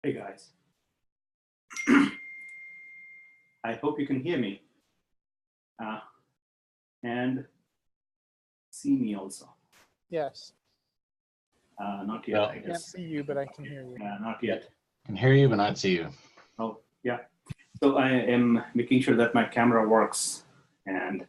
Hey guys, I hope you can hear me and see me also. Yes. Not yet, No. I I can't guess. see you, but I can hear you. Yeah, not yet. I can hear you, but not see you. Oh, yeah. So I am making sure that my camera works and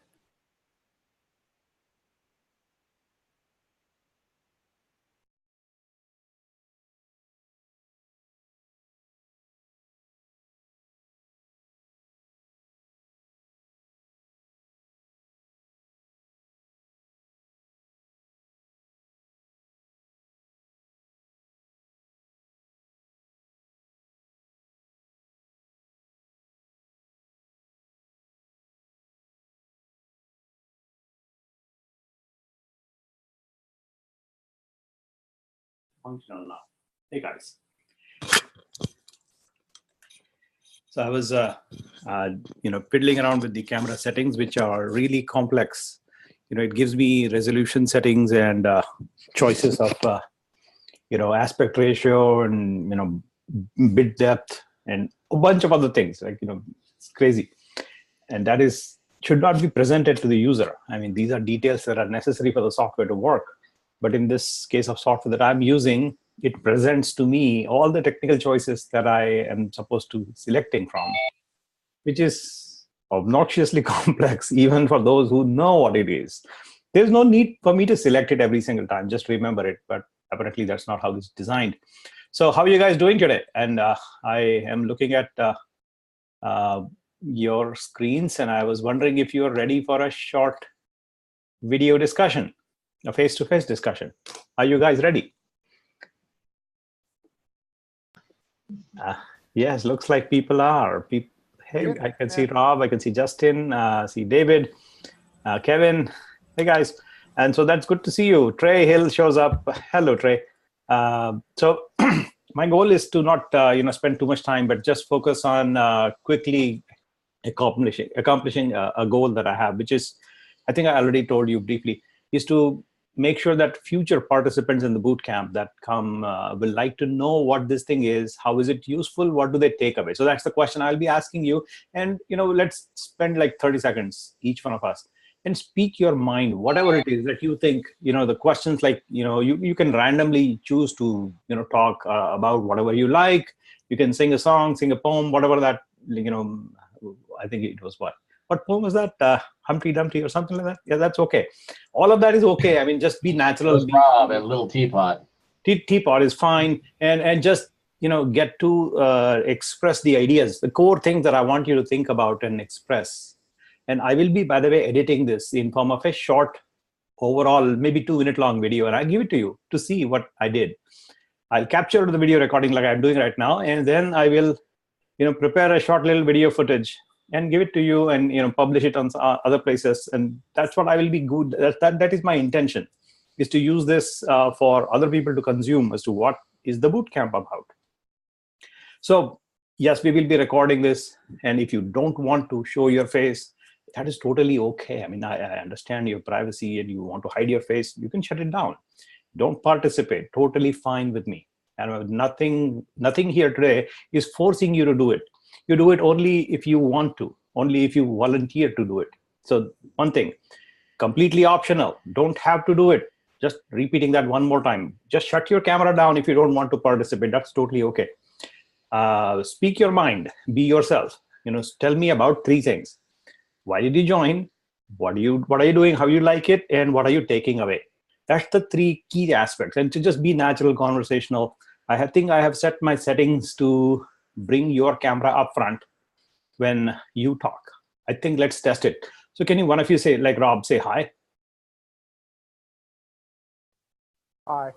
functional now. Hey guys. So I was, fiddling around with the camera settings, which are really complex. It gives me resolution settings and choices of, aspect ratio and, bit depth and a bunch of other things. It's crazy. And that should not be presented to the user. I mean, these are details that are necessary for the software to work. But in this case of software that I'm using, it presents to me all the technical choices that I am supposed to be selecting from, which is obnoxiously complex, even for those who know what it is. There's no need for me to select it every single time, just remember it. But apparently that's not how it's designed. So how are you guys doing today? And I am looking at your screens, and I was wondering if you are ready for a short video discussion, a face-to-face discussion. Are you guys ready? Yes, looks like people are. Hey, Yeah. I can see Rob, I can see Justin, see David, Kevin. Hey guys. And so that's good to see you. Trey Hill shows up. Hello, Trey. So my goal is to not spend too much time, but just focus on quickly accomplishing a goal that I have, which is, I think I already told you briefly, is to make sure that future participants in the boot camp that come will like to know what this thing is, how is it useful, what do they take away. So that's the question I'll be asking you. And let's spend like 30 seconds, each one of us, and speak your mind, whatever it is that you think, the questions, like, you can randomly choose to, talk about whatever you like. You can sing a song, sing a poem, whatever that, I think it was what poem was that? Humpty Dumpty or something like that? Yeah, that's okay. All of that is okay. I mean, just be natural. It was Rob at Little Teapot. Teapot is fine. And just, get to express the ideas, the core things that I want you to think about and express. And I will be, by the way, editing this in form of a short, overall, maybe 2-minute long video. And I'll give it to you to see what I did. I'll capture the video recording like I'm doing right now. And then I will, prepare a short little video footage and give it to you and publish it on other places. And that's what I will be good. That is my intention, is to use this for other people to consume as to what is the bootcamp about. So yes, we will be recording this. And if you don't want to show your face, that is totally okay. I mean, I understand your privacy and you want to hide your face. You can shut it down. Don't participate. Totally fine with me. And nothing here today is forcing you to do it. You do it only if you want to, only if you volunteer to do it. So one thing, completely optional. Don't have to do it. Just repeating that one more time. Just shut your camera down if you don't want to participate. That's totally okay. Speak your mind. Be yourself. Tell me about 3 things. Why did you join? What are you doing? How you like it? And what are you taking away? That's the 3 key aspects. And to just be natural, conversational. I think I have set my settings to bring your camera up front when you talk. I think let's test it. So can one of you say, like Rob, say hi? Hi.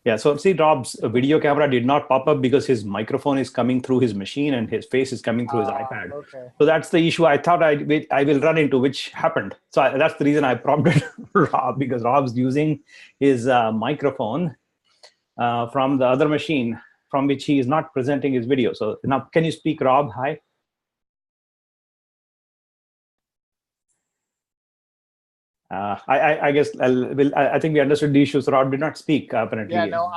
Yeah, so see, Rob's video camera did not pop up because his microphone is coming through his machine and his face is coming through his iPad. Okay. So that's the issue I thought I will run into, which happened. So that's the reason I prompted Rob, because Rob's using his microphone from the other machine from which he is not presenting his video. So now, can you speak, Rob? Hi. I guess I think we understood the issue. So Rob did not speak apparently. Yeah, no,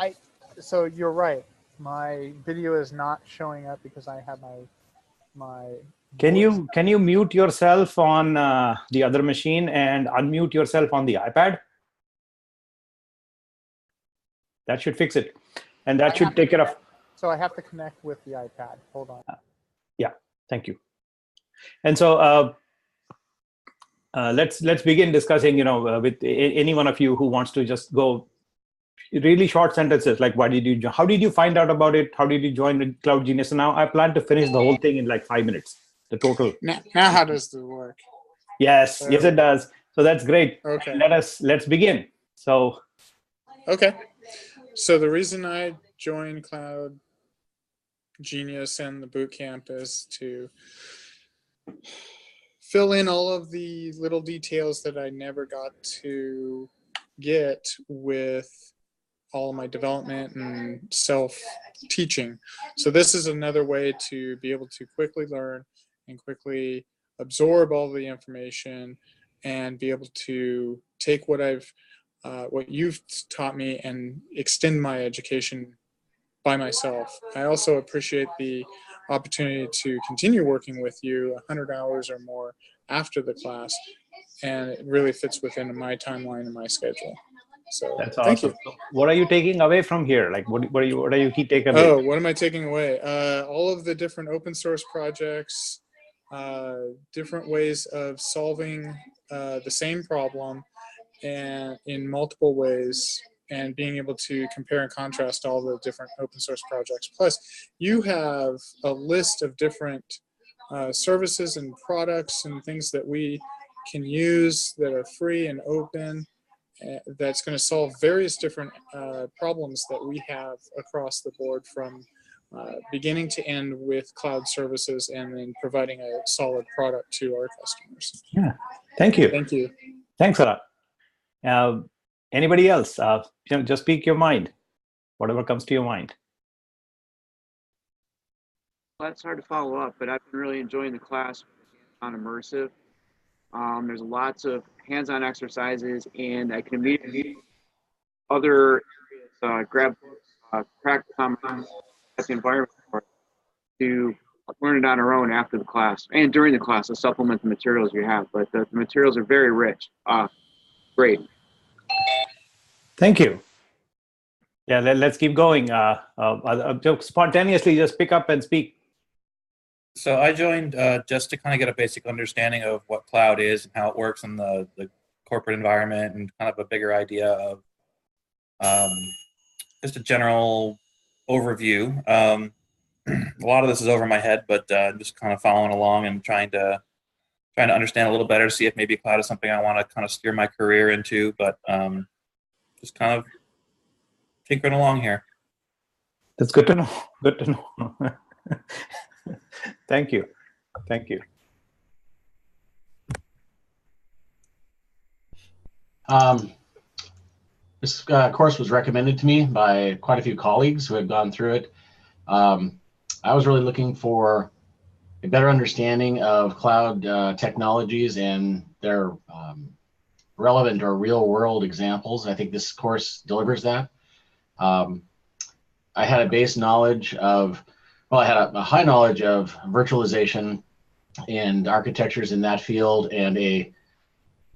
so you're right. My video is not showing up because I have my. Can voice- you mute yourself on the other machine and unmute yourself on the iPad? That should fix it, and that should take care of. So I have to connect with the iPad. Hold on. Yeah, thank you. And so let's begin discussing. With any one of you who wants to just go really short sentences, like how did you find out about it? How did you join Cloud Genius? And now I plan to finish the whole thing in like 5 minutes. The total. Now how does this work? Yes, it does. So that's great. Okay. Let's begin. So. Okay. So the reason I joined Cloud Genius and the bootcamp is to fill in all of the little details that I never got to get with all of my development and self-teaching. So this is another way to be able to quickly learn and quickly absorb all the information and be able to take what you've taught me and extend my education by myself. I also appreciate the opportunity to continue working with you 100 hours or more after the class, and it really fits within my timeline and my schedule. So That's thank awesome. you. What are you taking away from here? Like, what are you key takeaways? Oh, what am I taking away? All of the different open source projects, different ways of solving the same problem and in multiple ways, and being able to compare and contrast all the different open source projects. Plus, you have a list of different services and products and things that we can use that are free and open, that's going to solve various different problems that we have across the board, from beginning to end with cloud services, and then providing a solid product to our customers. Yeah, thank you. Thank you. Thanks a lot. Anybody else? Just speak your mind, whatever comes to your mind. Well, that's hard to follow up, but I've been really enjoying the class on immersive. There's lots of hands-on exercises, and I can immediately other grab books, practice on the environment for to learn it on our own after the class and during the class to supplement the materials you have. But the materials are very rich. Great. Thank you. Yeah, let's keep going. Spontaneously, just pick up and speak. So I joined just to kind of get a basic understanding of what cloud is and how it works in the corporate environment, and kind of a bigger idea of just a general overview. A lot of this is over my head, but I'm just kind of following along and trying to understand a little better, to see if maybe cloud is something I want to kind of steer my career into, but just kind of tinkering along here. That's good to know. Good to know. Thank you. Thank you. This course was recommended to me by quite a few colleagues who had gone through it. I was really looking for a better understanding of cloud technologies and their relevant or real world examples. I think this course delivers that. I had a base knowledge of, well, I had a high knowledge of virtualization and architectures in that field, and a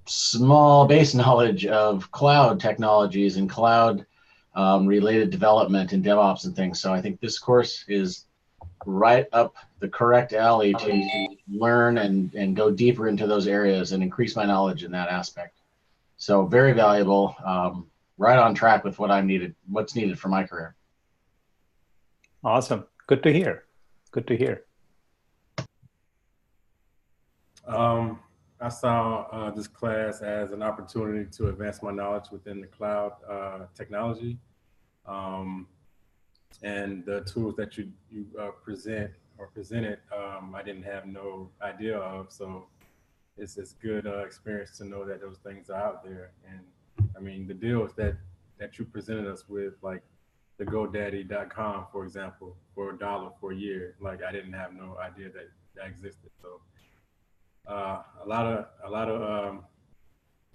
small base knowledge of cloud technologies and cloud related development and DevOps and things. So I think this course is right up the correct alley to learn and go deeper into those areas and increase my knowledge in that aspect. So very valuable, right on track with what's needed for my career. Awesome. Good to hear. Good to hear. I saw this class as an opportunity to advance my knowledge within the cloud technology, and the tools that you presented, I didn't have no idea of. So it's good experience to know that those things are out there. And I mean, the deals that you presented us with, like the GoDaddy.com, for example, for $1 for a year, like I didn't have no idea that existed. So a lot of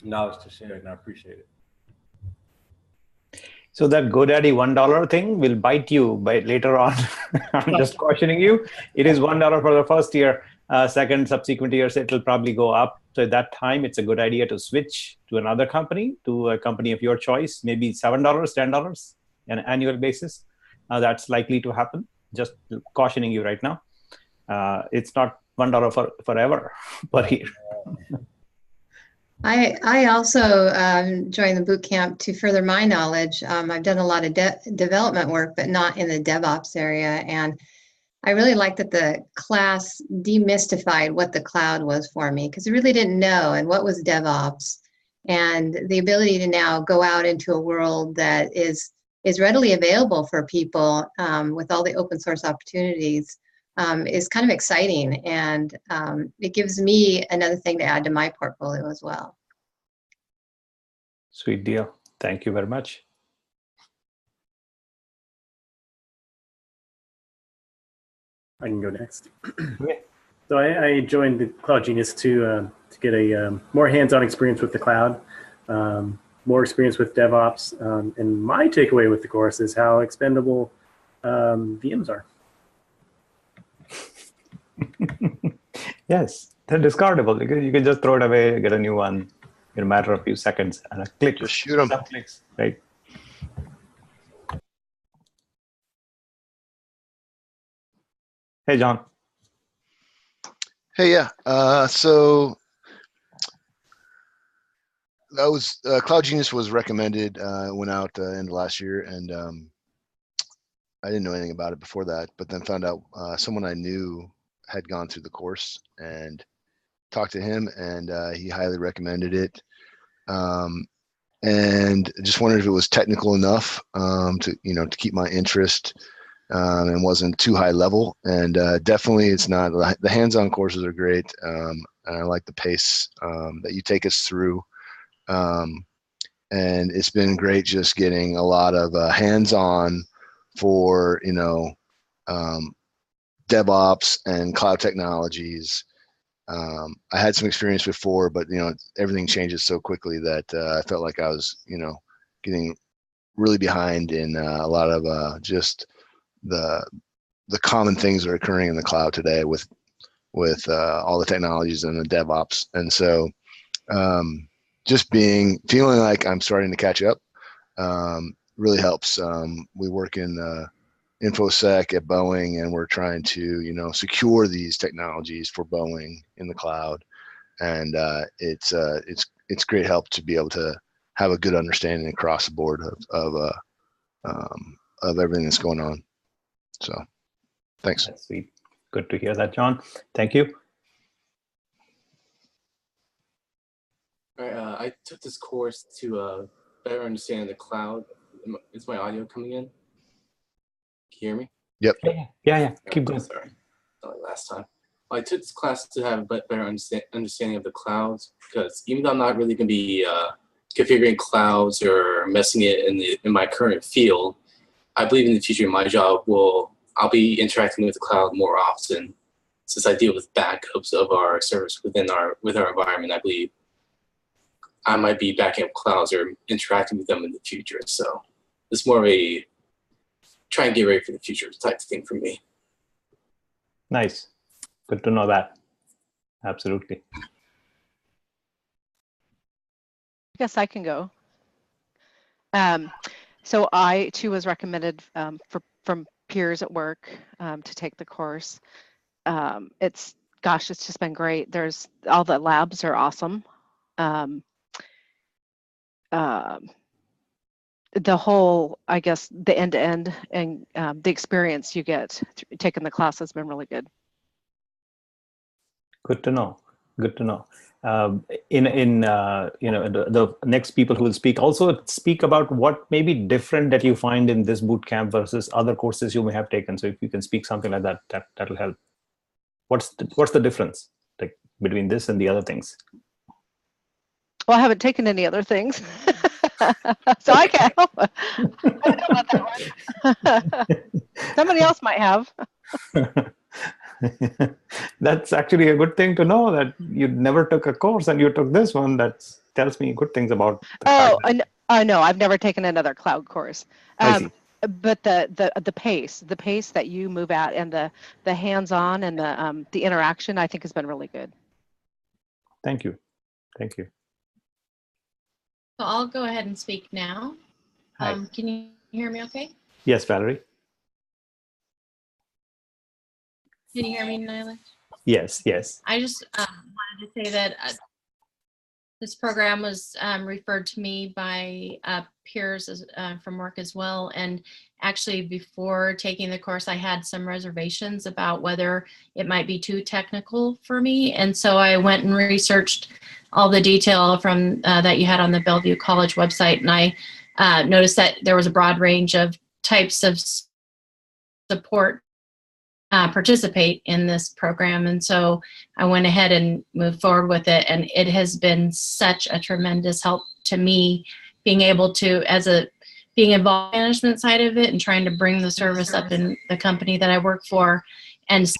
knowledge to share, and I appreciate it. So that GoDaddy $1 thing will bite you by later on. I'm just cautioning you. It is $1 for the first year. Second, subsequent years, it will probably go up. So at that time, it's a good idea to switch to another company, to a company of your choice, maybe $7, $10 on an annual basis. That's likely to happen. Just cautioning you right now. It's not $1 forever per year. I also joined the boot camp to further my knowledge. I've done a lot of development work, but not in the DevOps area. And I really liked that the class demystified what the cloud was for me, because I really didn't know, and what was DevOps. And the ability to now go out into a world that is readily available for people with all the open source opportunities is kind of exciting, and it gives me another thing to add to my portfolio as well. Sweet deal. Thank you very much. I can go next. Okay. So I joined the Cloud Genius to get a more hands-on experience with the cloud, more experience with DevOps, and my takeaway with the course is how expendable VMs are. Yes, they're discardable because you can just throw it away, get a new one in a matter of a few seconds, and a click. Just shoot them. Some clicks, right? Hey, John. Hey, yeah. So that was Cloud Genius was recommended. Went out end of last year, and I didn't know anything about it before that, but then found out someone I knew had gone through the course and talked to him, and he highly recommended it. And just wondered if it was technical enough to keep my interest, and wasn't too high level. And definitely it's not. The hands-on courses are great, and I like the pace that you take us through. And it's been great just getting a lot of hands-on for DevOps and cloud technologies. I had some experience before, but everything changes so quickly that I felt like I was getting really behind in a lot of just the common things that are occurring in the cloud today with all the technologies and the DevOps. And so just feeling like I'm starting to catch up really helps. We work in InfoSec at Boeing, and we're trying to secure these technologies for Boeing in the cloud, and it's great help to be able to have a good understanding across the board of everything that's going on. So thanks. That's sweet. Good to hear that, John. Thank you. All right, I took this course to better understand the cloud. Is my audio coming in? Can you hear me? Yep. Yeah. Keep going. Sorry, not like last time. Well, I took this class to have a better understanding of the clouds, because even though I'm not really going to be configuring clouds or messing it in my current field, I believe in the future my job I'll be interacting with the cloud more often, since I deal with backups of our service with our environment. I believe I might be backing up clouds or interacting with them in the future. So it's more of a try and get ready for the future type of thing for me. Nice. Good to know that. Absolutely. I guess I can go. So I too was recommended from peers at work to take the course. It's just been great. There's all the labs are awesome. The whole, I guess, the end-to-end and the experience you get taking the class has been really good. Good to know. Good to know. The next people who will speak also speak about what may be different that you find in this boot camp versus other courses you may have taken. So if you can speak something like that, that'll help. What's the difference between this and the other things? Well, I haven't taken any other things, so I can't help. I don't know about that one. Somebody else might have. That's actually a good thing to know, that you never took a course and you took this one. That tells me good things about the No, I've never taken another cloud course. I see. But the pace that you move at, and the hands-on and the interaction, I think has been really good. Thank you. Thank you. So I'll go ahead and speak now. Hi. Can you hear me okay? Yes, Valerie. Can you hear me, Nyla? Yes, yes. I just wanted to say that this program was referred to me by peers from work as well. And actually, before taking the course, I had some reservations about whether it might be too technical for me. And so I went and researched all the detail from that you had on the Bellevue College website. And I noticed that there was a broad range of types of support participate in this program. And so I went ahead and moved forward with it. And it has been such a tremendous help to me, being able to, being involved in the management side of it and trying to bring the service up in the company that I work for, and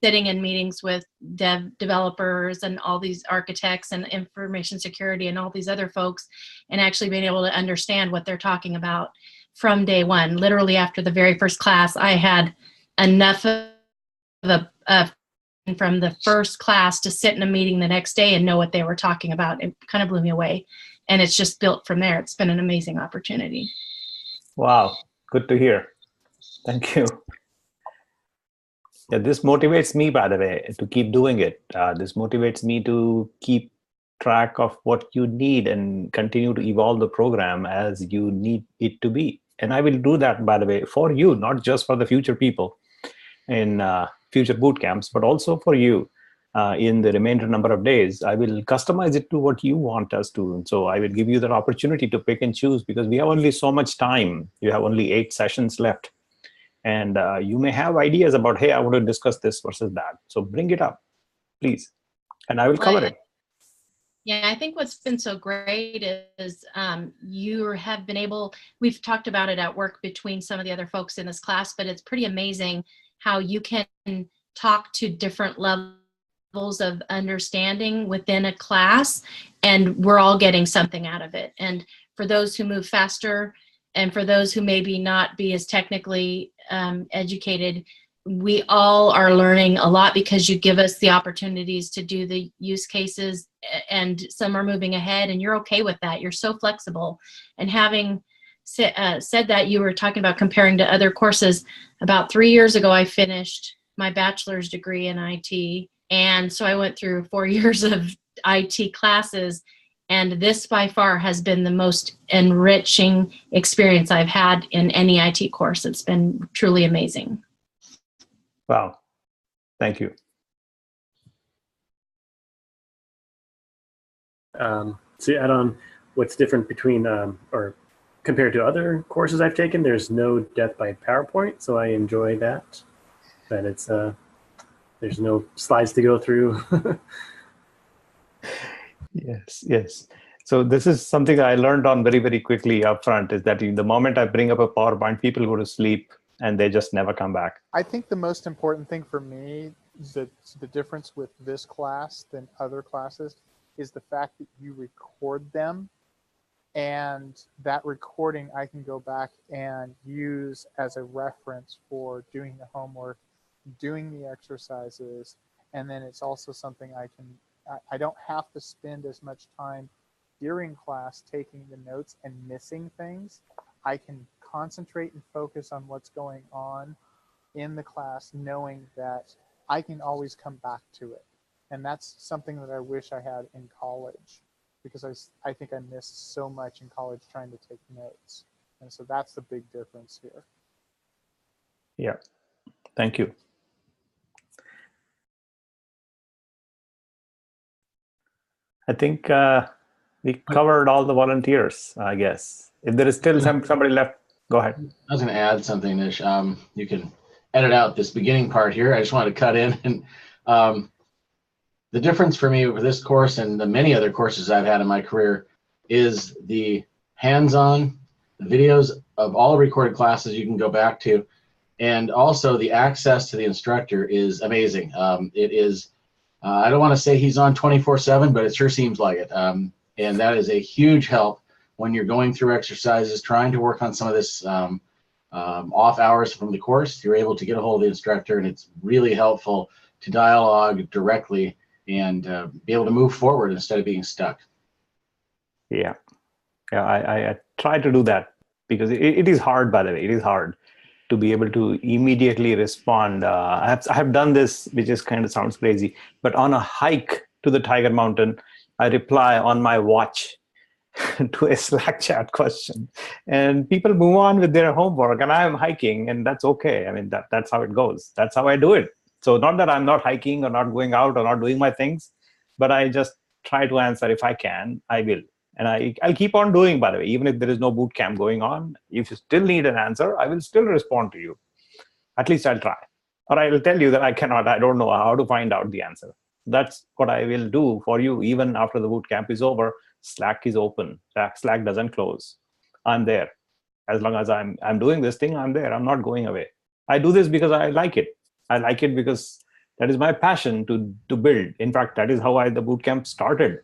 sitting in meetings with developers and all these architects and information security and all these other folks, and actually being able to understand what they're talking about from day one. Literally after the very first class, I had enough from the first class to sit in a meeting the next day and know what they were talking about. It kind of blew me away. And it's just built from there. It's been an amazing opportunity. Wow, good to hear. Thank you. Yeah, this motivates me, by the way, to keep doing it. This motivates me to keep track of what you need and continue to evolve the program as you need it to be. And I will do that, by the way, for you, not just for the future people in future boot camps, but also for you in the remainder number of days. I will customize it to what you want us to. And so I will give you that opportunity to pick and choose, because we have only so much time. You have only 8 sessions left. And you may have ideas about, hey, I want to discuss this versus that. So bring it up, please. And I will cover it. Yeah, I think what's been so great is you have been able, we've talked about it at work between some of the other folks in this class, but it's pretty amazing how you can talk to different levels of understanding within a class, and we're all getting something out of it. And for those who move faster, and for those who maybe not be as technically educated, we all are learning a lot, because you give us the opportunities to do the use cases, and some are moving ahead, and you're okay with that. You're so flexible. And having said that, you were talking about comparing to other courses. About 3 years ago, I finished my bachelor's degree in IT. And so I went through 4 years of IT classes. And this by far has been the most enriching experience I've had in any IT course. It's been truly amazing. Wow. Thank you. To add on, what's different between, or compared to other courses I've taken, there's no death by PowerPoint, so I enjoy that. But it's, there's no slides to go through. Yes, yes. So this is something I learned on very, very quickly up front, is that the moment I bring up a PowerPoint, people go to sleep and they just never come back. I think the most important thing for me, the difference with this class than other classes, is the fact that you record them, and that recording I can go back and use as a reference for doing the homework, doing the exercises, and then it's also something I don't have to spend as much time during class taking the notes and missing things. I can concentrate and focus on what's going on in the class, knowing that I can always come back to it. And that's something that I wish I had in college, because I think I missed so much in college trying to take notes. And so that's the big difference here. Yeah, thank you. I think we covered all the volunteers, I guess. If there is still somebody left, go ahead. I was going to add something, Nish. You can edit out this beginning part here. I just wanted to cut in. And the difference for me with this course and the many other courses I've had in my career is the hands-on videos of all recorded classes you can go back to. And also the access to the instructor is amazing. It is, I don't want to say he's on 24/7, but it sure seems like it. And that is a huge help when you're going through exercises, trying to work on some of this off hours from the course, you're able to get a hold of the instructor, and it's really helpful to dialogue directly and be able to move forward instead of being stuck. Yeah, I try to do that because it is hard, by the way. It is hard to be able to immediately respond. I have done this, which is kind of sounds crazy, but on a hike to the Tiger Mountain, I reply on my watch to a Slack chat question, and people move on with their homework, and I'm hiking, and that's okay. I mean, that's how it goes. That's how I do it. So not that I'm not hiking or not going out or not doing my things, but I just try to answer. If I can, I will. And I'll keep on doing, by the way, even if there is no boot camp going on. If you still need an answer, I will still respond to you. At least I'll try. Or I will tell you that I cannot, I don't know how to find out the answer. That's what I will do for you. Even after the boot camp is over, Slack is open. Slack doesn't close. I'm there. As long as I'm doing this thing, I'm there. I'm not going away. I do this because I like it. I like it because that is my passion to build. In fact, that is how the boot camp started.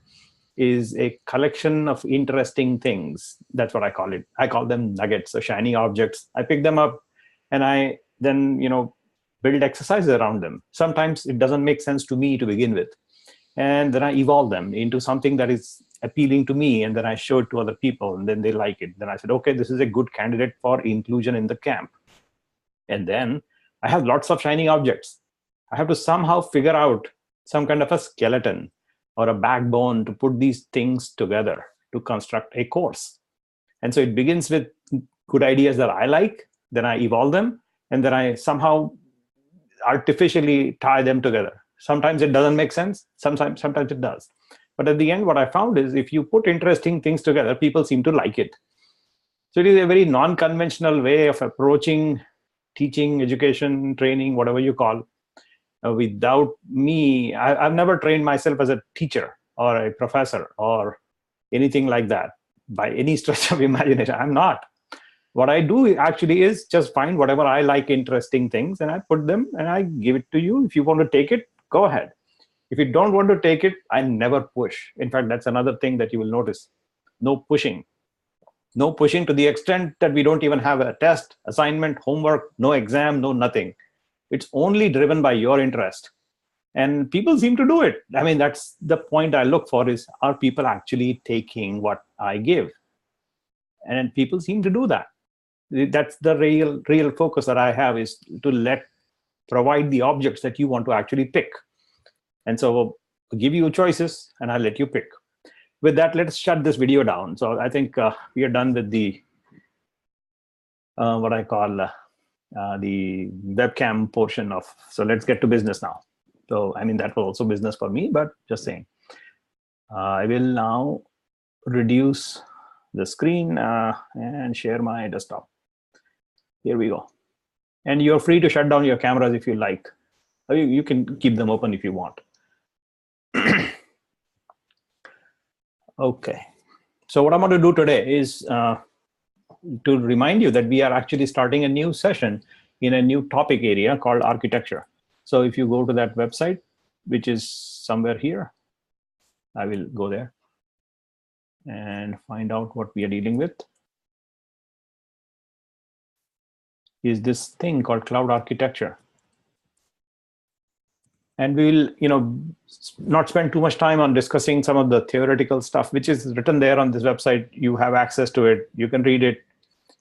Is a collection of interesting things. That's what I call it. I call them nuggets, or shiny objects. I pick them up and I then, build exercises around them. Sometimes it doesn't make sense to me to begin with. And then I evolve them into something that is appealing to me, and then I show it to other people, and then they like it. Then I said, okay, this is a good candidate for inclusion in the camp. And then I have lots of shiny objects. I have to somehow figure out some kind of a skeleton or a backbone to put these things together to construct a course. And so it begins with good ideas that I like, then I evolve them, and then I somehow artificially tie them together. Sometimes it doesn't make sense, sometimes it does. But at the end, what I found is if you put interesting things together, people seem to like it. So it is a very non-conventional way of approaching teaching, education, training, whatever you call. Without me, I've never trained myself as a teacher or a professor or anything like that by any stretch of imagination. I'm not. What I do actually is just find whatever I like interesting things, and I put them and I give it to you. If you want to take it, go ahead. If you don't want to take it, I never push. In fact, that's another thing that you will notice. No pushing. No pushing to the extent that we don't even have a test, assignment, homework, no exam, no nothing. It's only driven by your interest. And people seem to do it. I mean, that's the point I look for is, are people actually taking what I give? And people seem to do that. That's the real focus that I have, is to provide the objects that you want to actually pick. And so I'll give you choices and I'll let you pick. With that, let's shut this video down. So I think we are done with the, what I call the webcam portion of, so let's get to business now. So, I mean, that was also business for me, but just saying. I will now reduce the screen and share my desktop. Here we go. And you're free to shut down your cameras if you like. You can keep them open if you want. Okay. So what I'm going to do today is to remind you that we are actually starting a new session in a new topic area called architecture. So if you go to that website, which is somewhere here, I will go there and find out what we are dealing with. Is this thing called cloud architecture. And we will, not spend too much time on discussing some of the theoretical stuff, which is written there on this website. You have access to it. You can read it.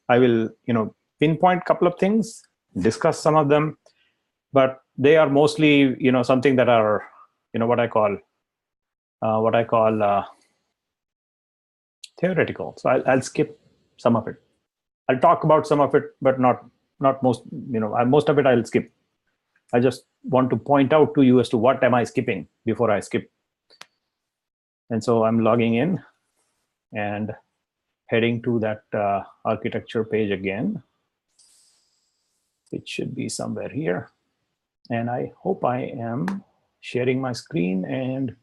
I will, pinpoint a couple of things, discuss some of them, but they are mostly, something that are, what I call theoretical. So I'll skip some of it. I'll talk about some of it, but not most, most of it I'll skip. I just want to point out to you as to what am I skipping before I skip. And so I'm logging in and heading to that architecture page again. It should be somewhere here. And I hope I am sharing my screen and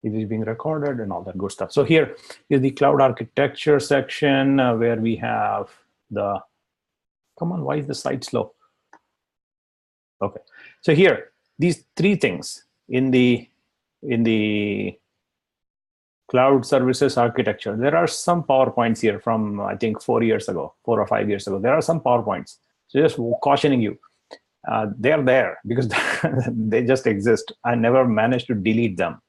it is being recorded and all that good stuff. So here is the cloud architecture section where we have the, come on, why is the slide slow? Okay, so here, these three things in the cloud services architecture. There are some PowerPoints here from, I think, 4 years ago, 4 or 5 years ago. There are some PowerPoints. So just cautioning you, they're there because they just exist. I never managed to delete them.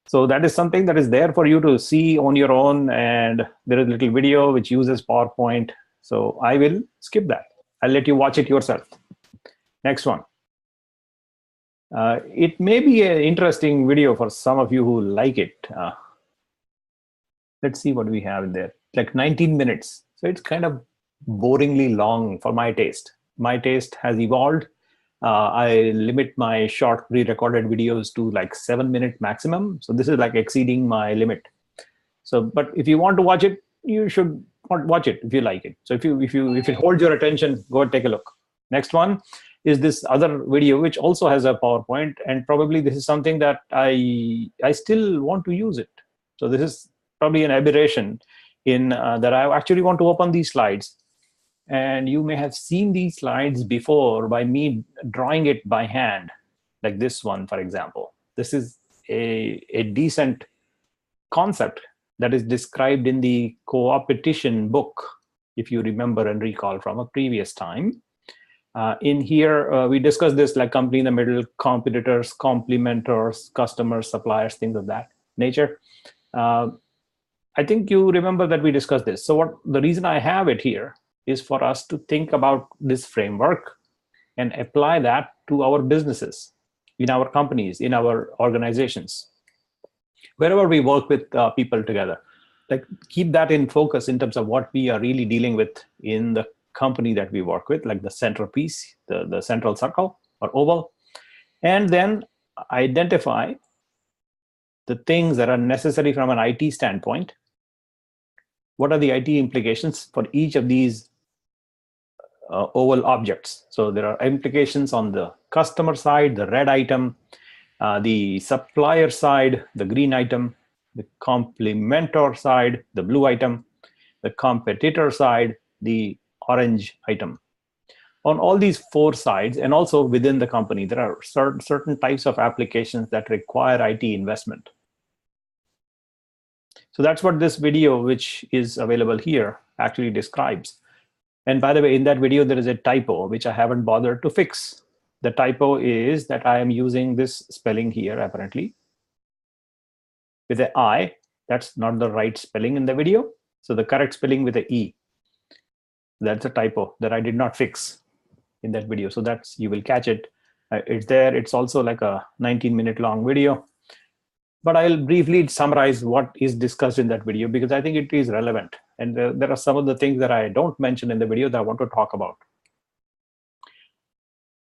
So that is something that is there for you to see on your own. And there is a little video which uses PowerPoint. So I will skip that. I'll let you watch it yourself. Next one. It may be an interesting video for some of you who like it. Let's see what we have in there. Like 19 minutes. So it's kind of boringly long for my taste. My taste has evolved. I limit my short pre-recorded videos to like 7-minute maximum. So this is like exceeding my limit. So, but if you want to watch it, you should watch it if you like it. So if it holds your attention, go and take a look. Next one is this other video, which also has a PowerPoint, and probably this is something that I still want to use it. So this is probably an aberration in that I actually want to open these slides. And you may have seen these slides before by me drawing it by hand, like this one, for example. This is a decent concept that is described in the co-opetition book, if you remember and recall from a previous time. In here, we discussed this like company in the middle, competitors, complementors, customers, suppliers, things of that nature. I think you remember that we discussed this. So the reason I have it here is for us to think about this framework and apply that to our businesses, in our companies, in our organizations. Wherever we work with people together, like keep that in focus in terms of what we are really dealing with in the company that we work with, like the centerpiece, the central circle or oval, and then identify the things that are necessary from an IT standpoint. What are the IT implications for each of these oval objects? So there are implications on the customer side, the red item, the supplier side, the green item, the complementor side, the blue item, the competitor side, the orange item. On all these 4 sides, and also within the company, there are certain types of applications that require IT investment. So that's what this video, which is available here, actually describes. And by the way, in that video, there is a typo, which I haven't bothered to fix. The typo is that I am using this spelling here, apparently, with an I. That's not the right spelling in the video. So the correct spelling with an E. That's a typo that I did not fix in that video. So that's, you will catch it. It's there. It's also like a 19-minute long video. But I'll briefly summarize what is discussed in that video because I think it is relevant. And there are some of the things that I don't mention in the video that I want to talk about.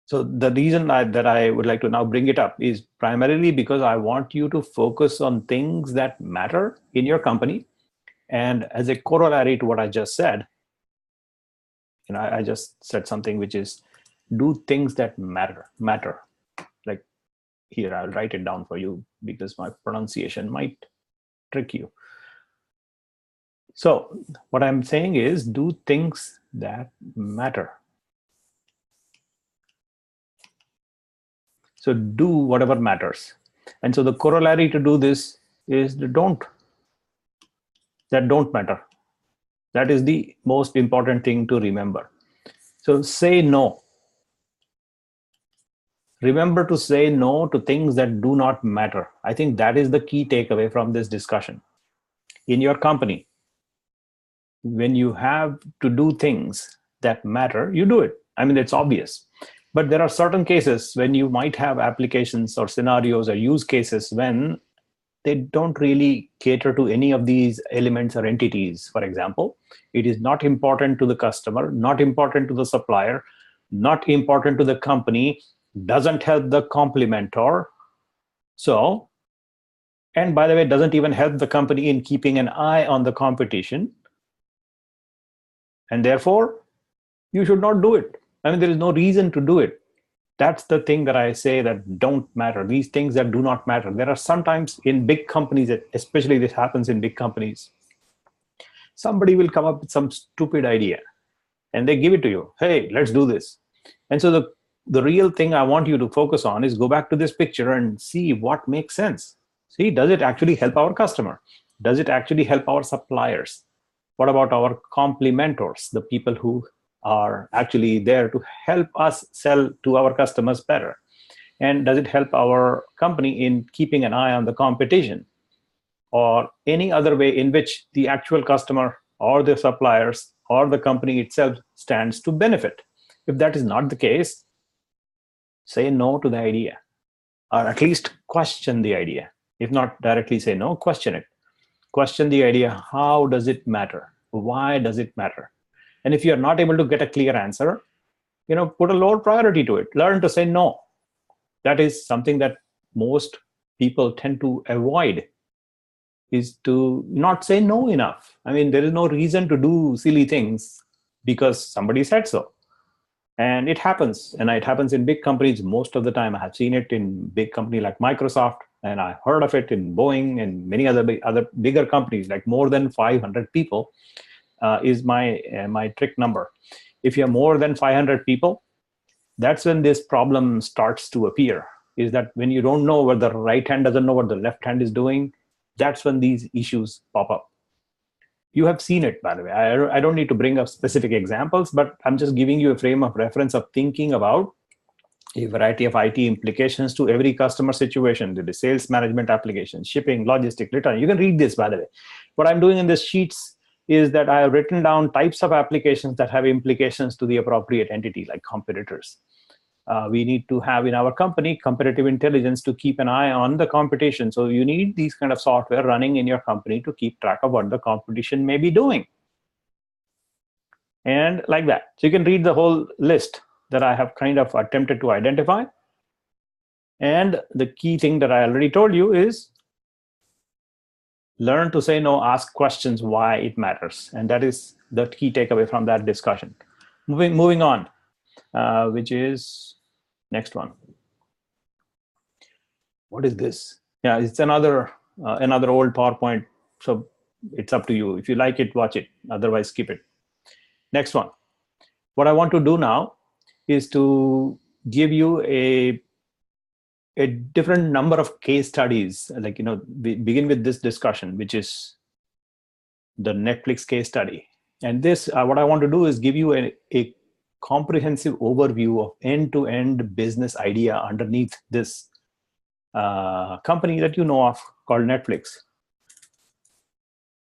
So the reason that I would like to now bring it up is primarily because I want you to focus on things that matter in your company. And as a corollary to what I just said, I just said something which is do things that matter. Like here, I'll write it down for you because my pronunciation might trick you. So what I'm saying is do things that matter. So do whatever matters. And so the corollary to do this is that don't matter. That is the most important thing to remember. So say no. Remember to say no to things that do not matter. I think that is the key takeaway from this discussion. In your company, when you have to do things that matter, you do it. I mean, it's obvious. But there are certain cases when you might have applications or scenarios or use cases when they don't really cater to any of these elements or entities. For example, it is not important to the customer, not important to the supplier, not important to the company, doesn't help the complementor. So, and by the way, doesn't even help the company in keeping an eye on the competition. And therefore, you should not do it. I mean, there is no reason to do it. That's the thing that I say that don't matter. These things that do not matter. There are sometimes in big companies, especially this happens in big companies, somebody will come up with some stupid idea and they give it to you. Hey, let's do this. And so the real thing I want you to focus on is go back to this picture and see what makes sense. See, does it actually help our customer? Does it actually help our suppliers? What about our complementors, the people who are actually there to help us sell to our customers better? And does it help our company in keeping an eye on the competition, or any other way in which the actual customer or the suppliers or the company itself stands to benefit? If that is not the case, say no to the idea, or at least question the idea. If not directly say no, question it. Question the idea. How does it matter? Why does it matter? And if you're not able to get a clear answer, put a lower priority to it. Learn to say no. That is something that most people tend to avoid, is to not say no enough. I mean, there is no reason to do silly things because somebody said so. And it happens. And it happens in big companies most of the time. I have seen it in big company like Microsoft, and I heard of it in Boeing and many other bigger companies, like more than 500 people is my trick number. If you have more than 500 people, that's when this problem starts to appear, is that when you don't know what the right hand doesn't know what the left hand is doing, that's when these issues pop up. You have seen it, by the way. I don't need to bring up specific examples, but I'm just giving you a frame of reference of thinking about a variety of IT implications to every customer situation, the sales management applications, shipping, logistics, return. You can read this, by the way. What I'm doing in this sheets is that I have written down types of applications that have implications to the appropriate entity, like competitors. We need to have in our company competitive intelligence to keep an eye on the competition. So you need these kind of software running in your company to keep track of what the competition may be doing. And like that. So you can read the whole list that I have kind of attempted to identify. And the key thing that I already told you is learn to say no, ask questions why it matters. And that is the key takeaway from that discussion. Moving on, which is next one. What is this? Yeah, it's another old PowerPoint. So it's up to you. If you like it, watch it. Otherwise, skip it. Next one. What I want to do now is to give you a different number of case studies. Like, we begin with this discussion, which is the Netflix case study. And this, what I want to do is give you a comprehensive overview of end-to-end business idea underneath this company that you know of called Netflix.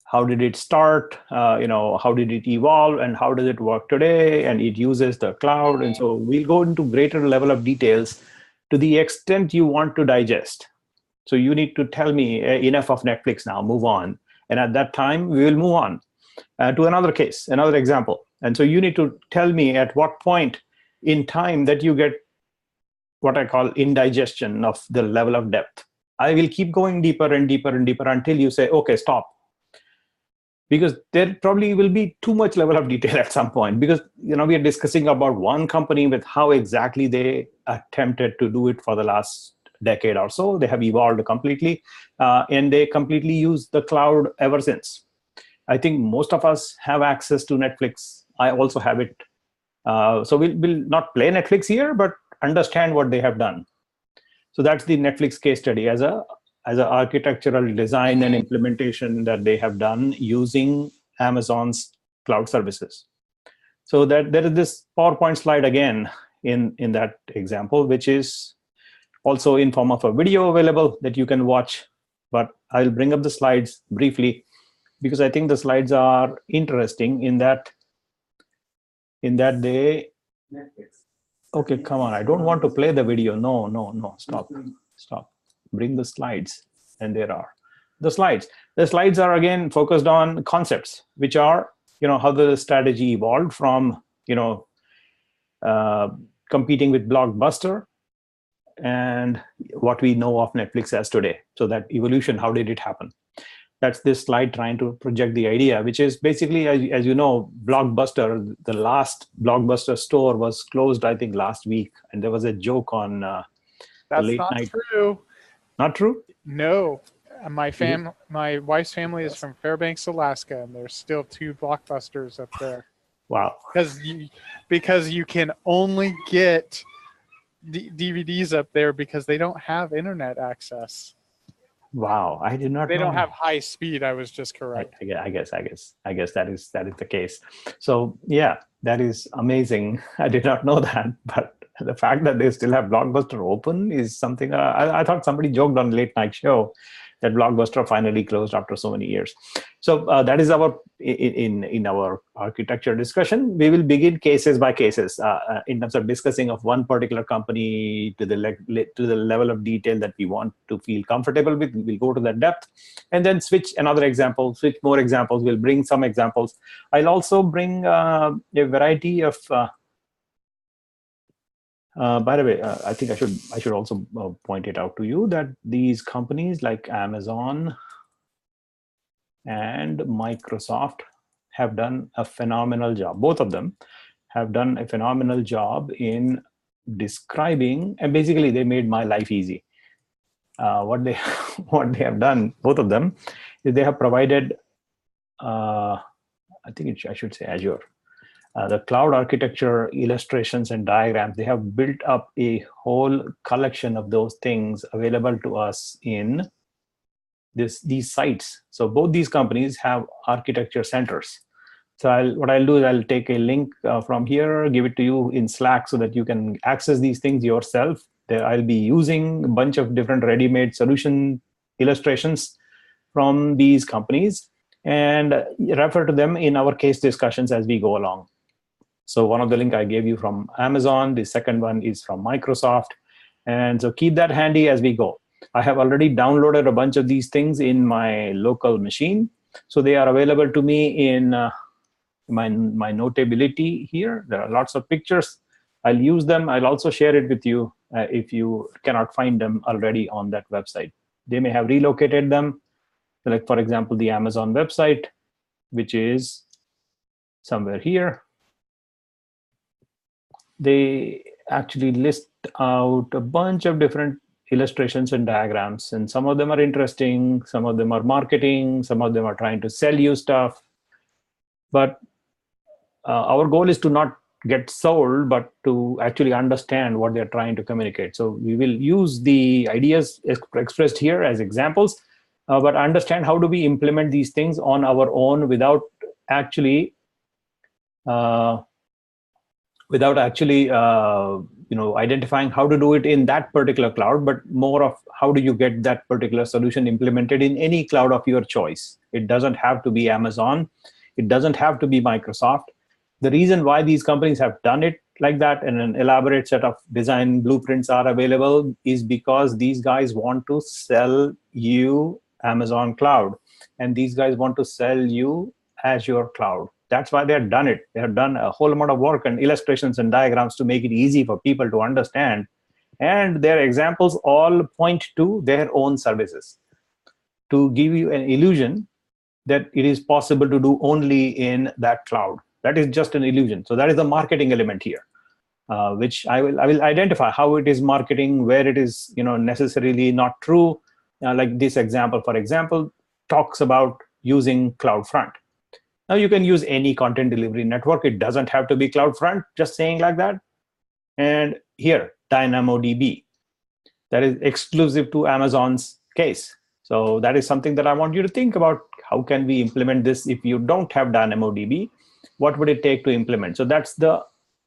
How did it start? How did it evolve, and how does it work today? And it uses the cloud. And so we'll go into greater level of details to the extent you want to digest. So you need to tell me enough of Netflix now, move on. And at that time, we will move on to another case, another example. And so you need to tell me at what point in time that you get what I call indigestion of the level of depth. I will keep going deeper and deeper and deeper until you say, okay, stop. Because there probably will be too much level of detail at some point, because we are discussing about one company with how exactly they attempted to do it for the last decade or so. They have evolved completely, and they completely use the cloud ever since. I think most of us have access to Netflix. I also have it. So we'll not play Netflix here, but understand what they have done. So that's the Netflix case study as an architectural design and implementation that they have done using Amazon's cloud services. So that there is this PowerPoint slide again in that example, which is also in form of a video available that you can watch. But I'll bring up the slides briefly because I think the slides are interesting in that they. Okay, come on. I don't want to play the video. No. Stop. Bring the slides. And there are the slides. The slides are again focused on concepts, which are, how the strategy evolved from, competing with Blockbuster and what we know of Netflix as today. So that evolution, how did it happen? That's this slide trying to project the idea, which is basically, as you know, Blockbuster, the last Blockbuster store was closed, I think, last week. And there was a joke on the late night. That's not true. Not true? No. My wife's family is from Fairbanks, Alaska, and there's still 2 Blockbusters up there. Wow. Because you can only get DVDs up there because they don't have internet access. Wow, I did not They know don't have that. high speed. I was just correct. I guess that is the case. So yeah, that is amazing. I did not know that, but the fact that they still have Blockbuster open is something. I thought somebody joked on late night show that Blockbuster finally closed after so many years. So that is our in our architecture discussion. We will begin cases by cases in terms of discussing of one particular company to the level of detail that we want to feel comfortable with. We'll go to that depth, and then switch another example, switch more examples. We'll bring some examples. I'll also bring a variety of. By the way, I think I should also point it out to you that these companies like Amazon and Microsoft have done a phenomenal job. Both of them have done a phenomenal job in describing, and basically they made my life easy. What they have done, both of them, is they have provided. I should say Azure. The cloud architecture illustrations and diagrams, they have built up a whole collection of those things available to us in these sites. So both these companies have architecture centers. So what I'll do is I'll take a link from here, give it to you in Slack so that you can access these things yourself. I'll be using a bunch of different ready-made solution illustrations from these companies and refer to them in our case discussions as we go along. So one of the link I gave you from Amazon, the second one is from Microsoft. And so keep that handy as we go. I have already downloaded a bunch of these things in my local machine. So they are available to me in my Notability here. There are lots of pictures. I'll use them. I'll also share it with you if you cannot find them already on that website. They may have relocated them. Like, for example, the Amazon website, which is somewhere here. They actually list out a bunch of different illustrations and diagrams, and some of them are interesting, some of them are marketing, some of them are trying to sell you stuff. But our goal is to not get sold, but to actually understand what they're trying to communicate. So we will use the ideas expressed here as examples, but understand how do we implement these things on our own without actually identifying how to do it in that particular cloud, but more of how do you get that particular solution implemented in any cloud of your choice. It doesn't have to be Amazon. It doesn't have to be Microsoft. The reason why these companies have done it like that and an elaborate set of design blueprints are available is because these guys want to sell you Amazon cloud, and these guys want to sell you Azure cloud. That's why they have done it. They have done a whole amount of work and illustrations and diagrams to make it easy for people to understand. And their examples all point to their own services to give you an illusion that it is possible to do only in that cloud. That is just an illusion. So that is the marketing element here, which I will identify how it is marketing, where it is necessarily not true. Like this example, for example, talks about using CloudFront. Now you can use any content delivery network. It doesn't have to be CloudFront, just saying like that. And here, DynamoDB. That is exclusive to Amazon's case. So that is something that I want you to think about. How can we implement this if you don't have DynamoDB? What would it take to implement? So that's the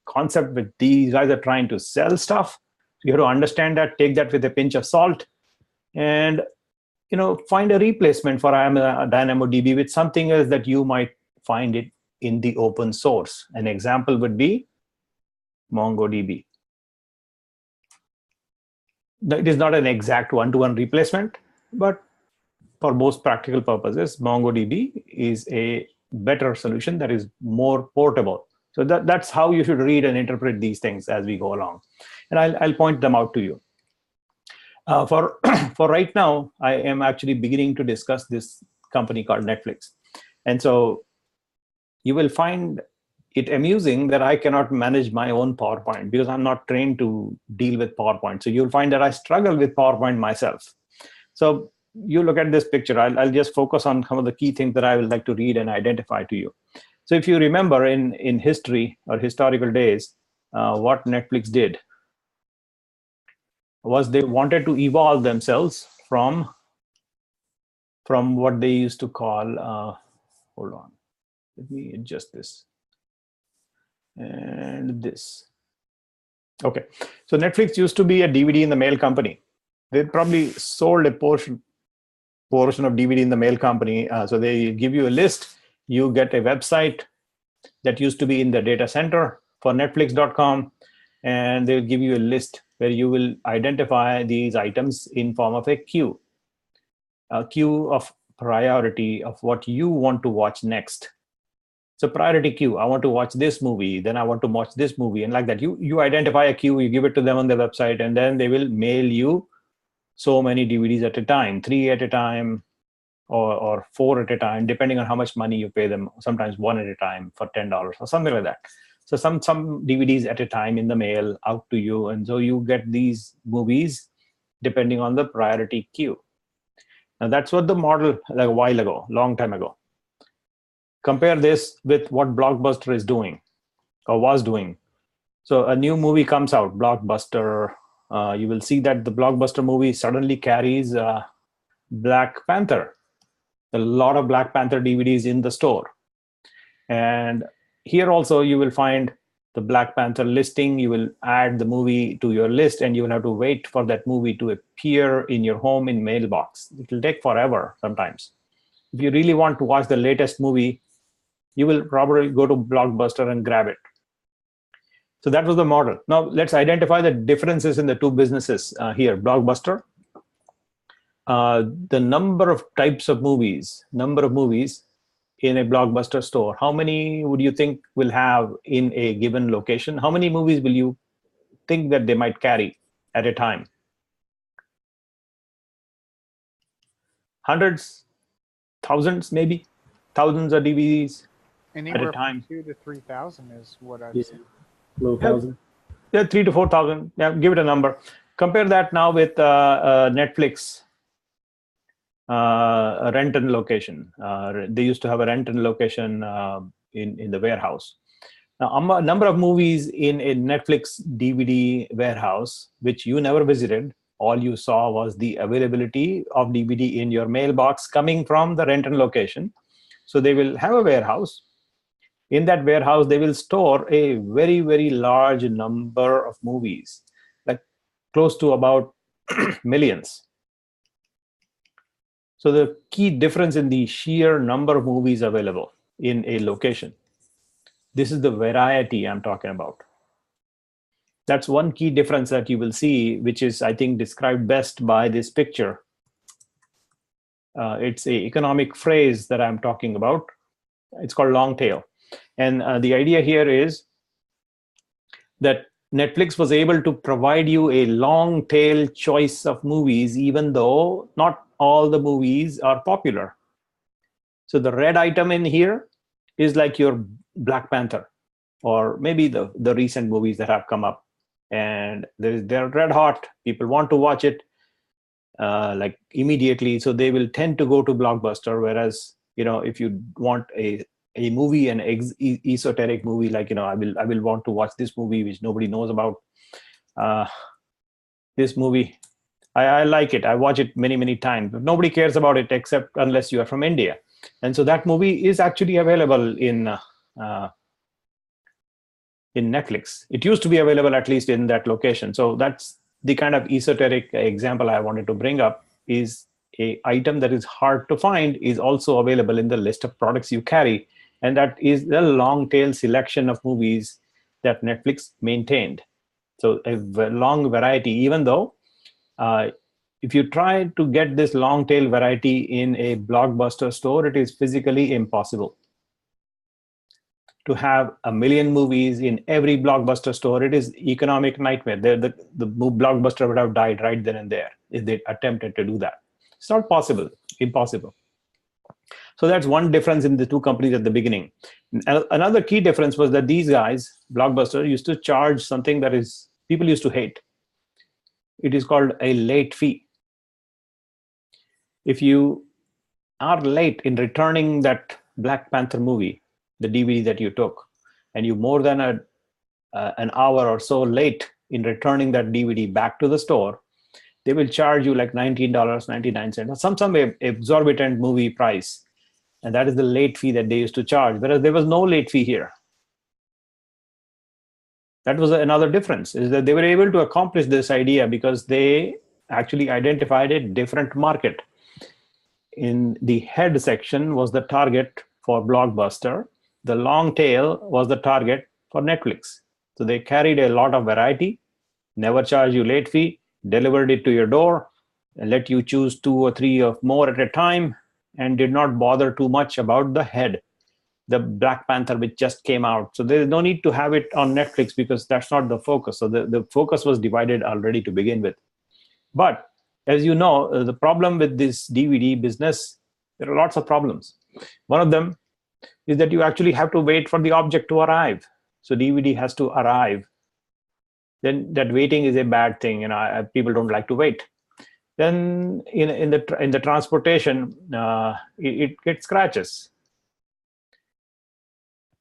concept with these guys are trying to sell stuff. You have to understand that, take that with a pinch of salt, and find a replacement for DynamoDB with something else that you might find it in the open source. An example would be MongoDB. It is not an exact one-to-one replacement, but for most practical purposes, MongoDB is a better solution that is more portable. So that's how you should read and interpret these things as we go along. And I'll point them out to you. For right now, I am actually beginning to discuss this company called Netflix. And so you will find it amusing that I cannot manage my own PowerPoint because I'm not trained to deal with PowerPoint. So you'll find that I struggle with PowerPoint myself. So you look at this picture. I'll just focus on some of the key things that I would like to read and identify to you. So if you remember in history or historical days, what Netflix did was they wanted to evolve themselves from from what they used to call, hold on, let me adjust this and this. Okay, so Netflix used to be a DVD in the mail company. They probably sold a portion of DVD in the mail company. So they give you a list. You get a website that used to be in the data center for Netflix.com, and they'll give you a list where you will identify these items in form of a queue of priority of what you want to watch next. So priority queue, I want to watch this movie, then I want to watch this movie, and like that. You identify a queue, you give it to them on the website, and then they will mail you so many DVDs at a time, 3 at a time, or 4 at a time, depending on how much money you pay them, sometimes 1 at a time for $10 or something like that. So some DVDs at a time in the mail out to you, and so you get these movies depending on the priority queue. Now that's what the model, like a while ago, long time ago. Compare this with what Blockbuster is doing or was doing. So a new movie comes out, Blockbuster. You will see that the Blockbuster movie suddenly carries Black Panther. A lot of Black Panther DVDs in the store. And here also you will find the Black Panther listing. You will add the movie to your list, and you will have to wait for that movie to appear in your home in mailbox. It will take forever sometimes. If you really want to watch the latest movie, you will probably go to Blockbuster and grab it. So that was the model. Now let's identify the differences in the two businesses here. Blockbuster, the number of types of movies, in a Blockbuster store. How many would you think will have in a given location? How many movies will you think that they might carry at a time? Hundreds, thousands, maybe thousands of DVDs Anywhere at a time. from 2,000 to 3,000 is what I've seen. Low thousand. Yeah, 3,000 to 4,000. Yeah, give it a number. Compare that now with Netflix. A rent and location. They used to have a rent and location in the warehouse. Now, a number of movies in a Netflix DVD warehouse, which you never visited, all you saw was the availability of DVD in your mailbox coming from the rent and location. So they will have a warehouse. In that warehouse, they will store a very, very large number of movies, like close to about millions. So the key difference in the sheer number of movies available in a location. This is the variety I'm talking about. That's one key difference that you will see, which is, I think, described best by this picture. It's an economic phrase that I'm talking about. It's called long tail. And the idea here is that Netflix was able to provide you a long tail choice of movies, even though not all the movies are popular. So the red item in here is like your Black Panther, or maybe the recent movies that have come up, and they're red hot. People want to watch it like immediately, so they will tend to go to Blockbuster. Whereas, if you want a movie, an esoteric movie, like, I will want to watch this movie which nobody knows about. This movie, I like it. I watch it many, many times, but nobody cares about it except unless you are from India. And so that movie is actually available in Netflix. It used to be available at least in that location. So that's the kind of esoteric example I wanted to bring up, is a item that is hard to find is also available in the list of products you carry. And that is the long tail selection of movies that Netflix maintained. So a long variety, even though if you try to get this long tail variety in a Blockbuster store, it is physically impossible. To have 1 million movies in every Blockbuster store, it is economic nightmare. The Blockbuster would have died right then and there if they attempted to do that. It's not possible, impossible. So that's one difference in the two companies at the beginning. Another key difference was that these guys, Blockbuster, used to charge something that is people used to hate. It is called a late fee. If you are late in returning that Black Panther movie, the DVD that you took, and you more than an hour or so late in returning that DVD back to the store, they will charge you like $19.99 or some exorbitant movie price. And that is the late fee that they used to charge, whereas there was no late fee here. That was another difference, is that they were able to accomplish this idea because they actually identified a different market. In the head section was the target for Blockbuster. The long tail was the target for Netflix. So they carried a lot of variety, never charge you late fee, delivered it to your door, and let you choose 2 or 3 or more at a time, and did not bother too much about the head, the Black Panther, which just came out. So there's no need to have it on Netflix because that's not the focus. So the focus was divided already to begin with. But as you know, the problem with this DVD business, there are lots of problems. One of them is that you actually have to wait for the object to arrive. So DVD has to arrive. Then that waiting is a bad thing. People don't like to wait. Then in the transportation, it gets scratches.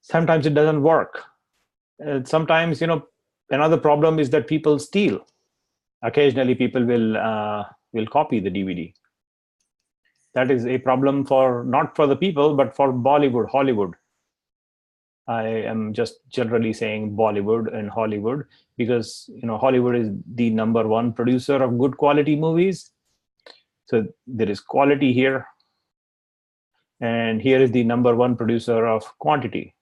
Sometimes it doesn't work. Sometimes, another problem is that people steal. Occasionally, people will copy the DVD. That is a problem not for the people, but for Bollywood, Hollywood. I am just generally saying Bollywood and Hollywood because Hollywood is the #1 producer of good quality movies. So there is quality here, and here is the #1 producer of quantity.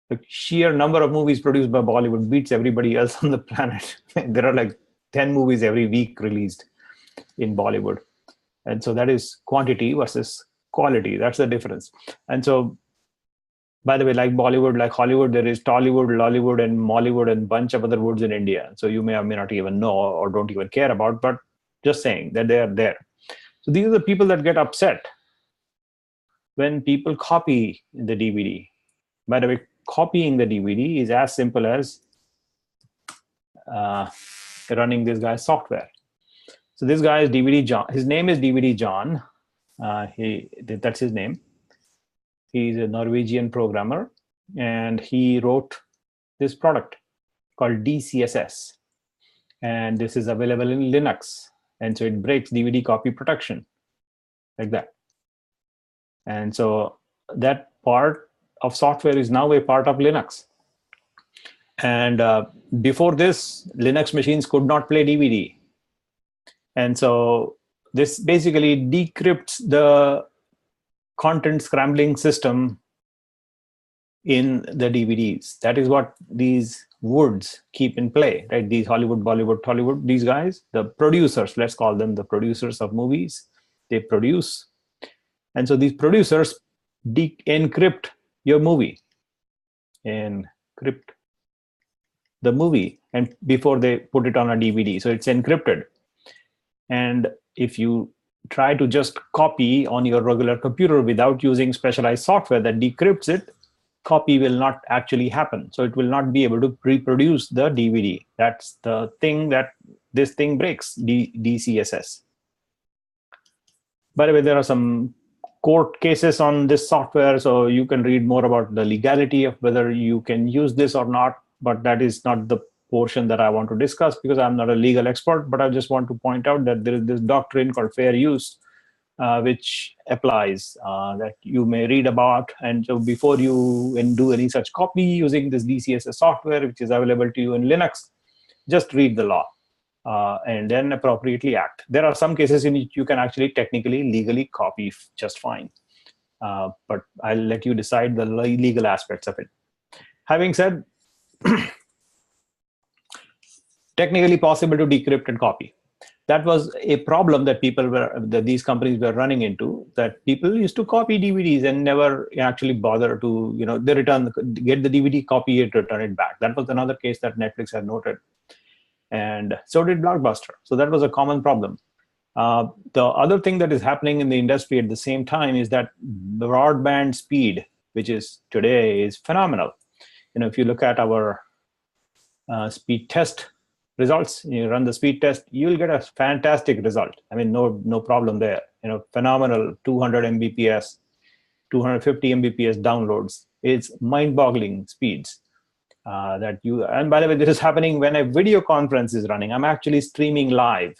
The sheer number of movies produced by Bollywood beats everybody else on the planet. There are like 10 movies every week released in Bollywood. And so that is quantity versus quality. That's the difference. And so, by the way, like Bollywood, like Hollywood, there is Tollywood, Lollywood, and Mollywood, and a bunch of other woods in India. So you may or may not even know or don't even care about, but just saying that they are there. So these are the people that get upset when people copy the DVD. By the way, copying the DVD is as simple as running this guy's software. So this guy is DVD John. His name is DVD John. That's his name. He's a Norwegian programmer, and he wrote this product called DCSS. And this is available in Linux. And so it breaks DVD copy protection like that. And so that part of software is now a part of Linux. And before this, Linux machines could not play DVD. And so this basically decrypts the content scrambling system in the DVDs. That is what these woods keep in play, right? These Hollywood, Bollywood, Tollywood, these guys, the producers, let's call them the producers of movies, they produce. And so these producers encrypt your movie, encrypt the movie, and before they put it on a DVD. So it's encrypted. And if you try to just copy on your regular computer without using specialized software that decrypts it, copy will not actually happen. So it will not be able to reproduce the DVD. That's the thing that this thing breaks, DCSS. By the way, there are some court cases on this software, so you can read more about the legality of whether you can use this or not, but that is not the portion that I want to discuss because I'm not a legal expert, but I just want to point out that there is this doctrine called fair use, which applies, that you may read about. And so before you do any such copy using this DCSS software, which is available to you in Linux, just read the law and then appropriately act. There are some cases in which you can actually technically, legally copy just fine. But I'll let you decide the legal aspects of it. Having said, technically possible to decrypt and copy. That was a problem that these companies were running into, that people used to copy DVDs and never actually bother to, they get the DVD, copy it, return it back. That was another case that Netflix had noted. And so did Blockbuster. So that was a common problem. The other thing that is happening in the industry at the same time is that broadband speed, which is today, is phenomenal. If you look at our speed test results, you run the speed test, you'll get a fantastic result. I mean, no problem there. Phenomenal 200 Mbps, 250 Mbps downloads. It's mind-boggling speeds. that you, and by the way, this is happening when a video conference is running. I'm actually streaming live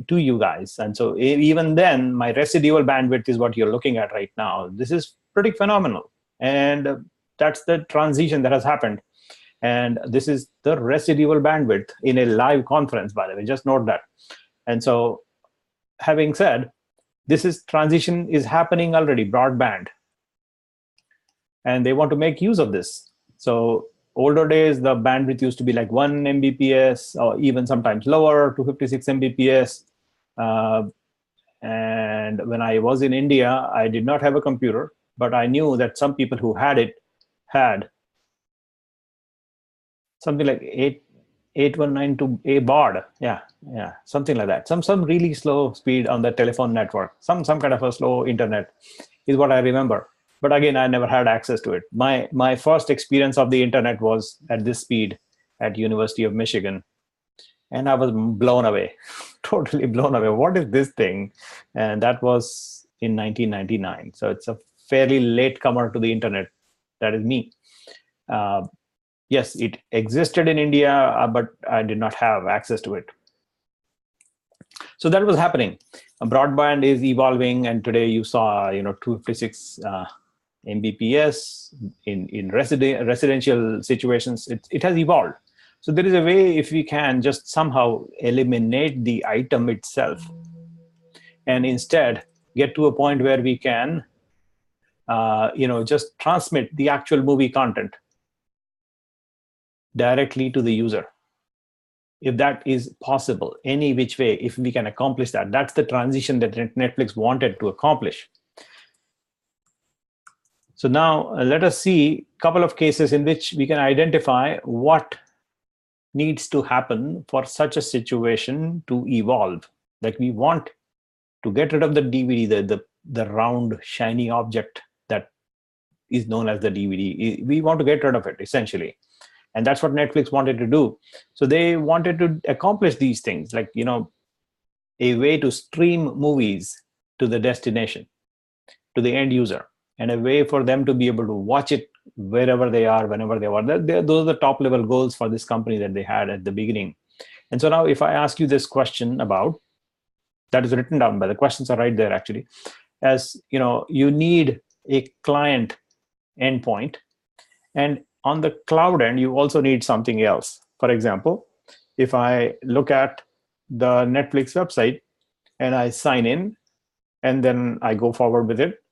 to you guys. And so even then, my residual bandwidth is what you're looking at right now. This is pretty phenomenal. And that's the transition that has happened. And this is the residual bandwidth in a live conference, by the way, just note that. And so having said, transition is happening already, broadband. And they want to make use of this. So older days, the bandwidth used to be like 1 Mbps or even sometimes lower, 256 Mbps. And when I was in India, I did not have a computer, but I knew that some people who had it had something like 8192 a baud. Yeah, something like that. Some really slow speed on the telephone network. Some kind of a slow internet is what I remember. But again, I never had access to it. My first experience of the internet was at this speed at University of Michigan. And I was blown away, totally blown away. What is this thing? And that was in 1999. So it's a fairly late comer to the internet. That is me. Yes, it existed in India, but I did not have access to it. So that was happening. Broadband is evolving, and today you saw 256 Mbps in residential situations. It has evolved. So there is a way, if we can just somehow eliminate the item itself and instead get to a point where we can just transmit the actual movie content directly to the user. If that is possible, any which way, if we can accomplish that, that's the transition that Netflix wanted to accomplish. So now let us see a couple of cases in which we can identify what needs to happen for such a situation to evolve. Like we want to get rid of the DVD, the round, shiny object that is known as the DVD. We want to get rid of it, essentially. And that's what Netflix wanted to do. So they wanted to accomplish these things, like, a way to stream movies to the destination, to the end user, and a way for them to be able to watch it wherever they are, whenever they are. Those are the top level goals for this company that they had at the beginning. And so now if I ask you this question about, that is written down, but the questions are right there actually, as you need a client endpoint, and on the cloud end, you also need something else. For example, if I look at the Netflix website and I sign in and then I go forward with it,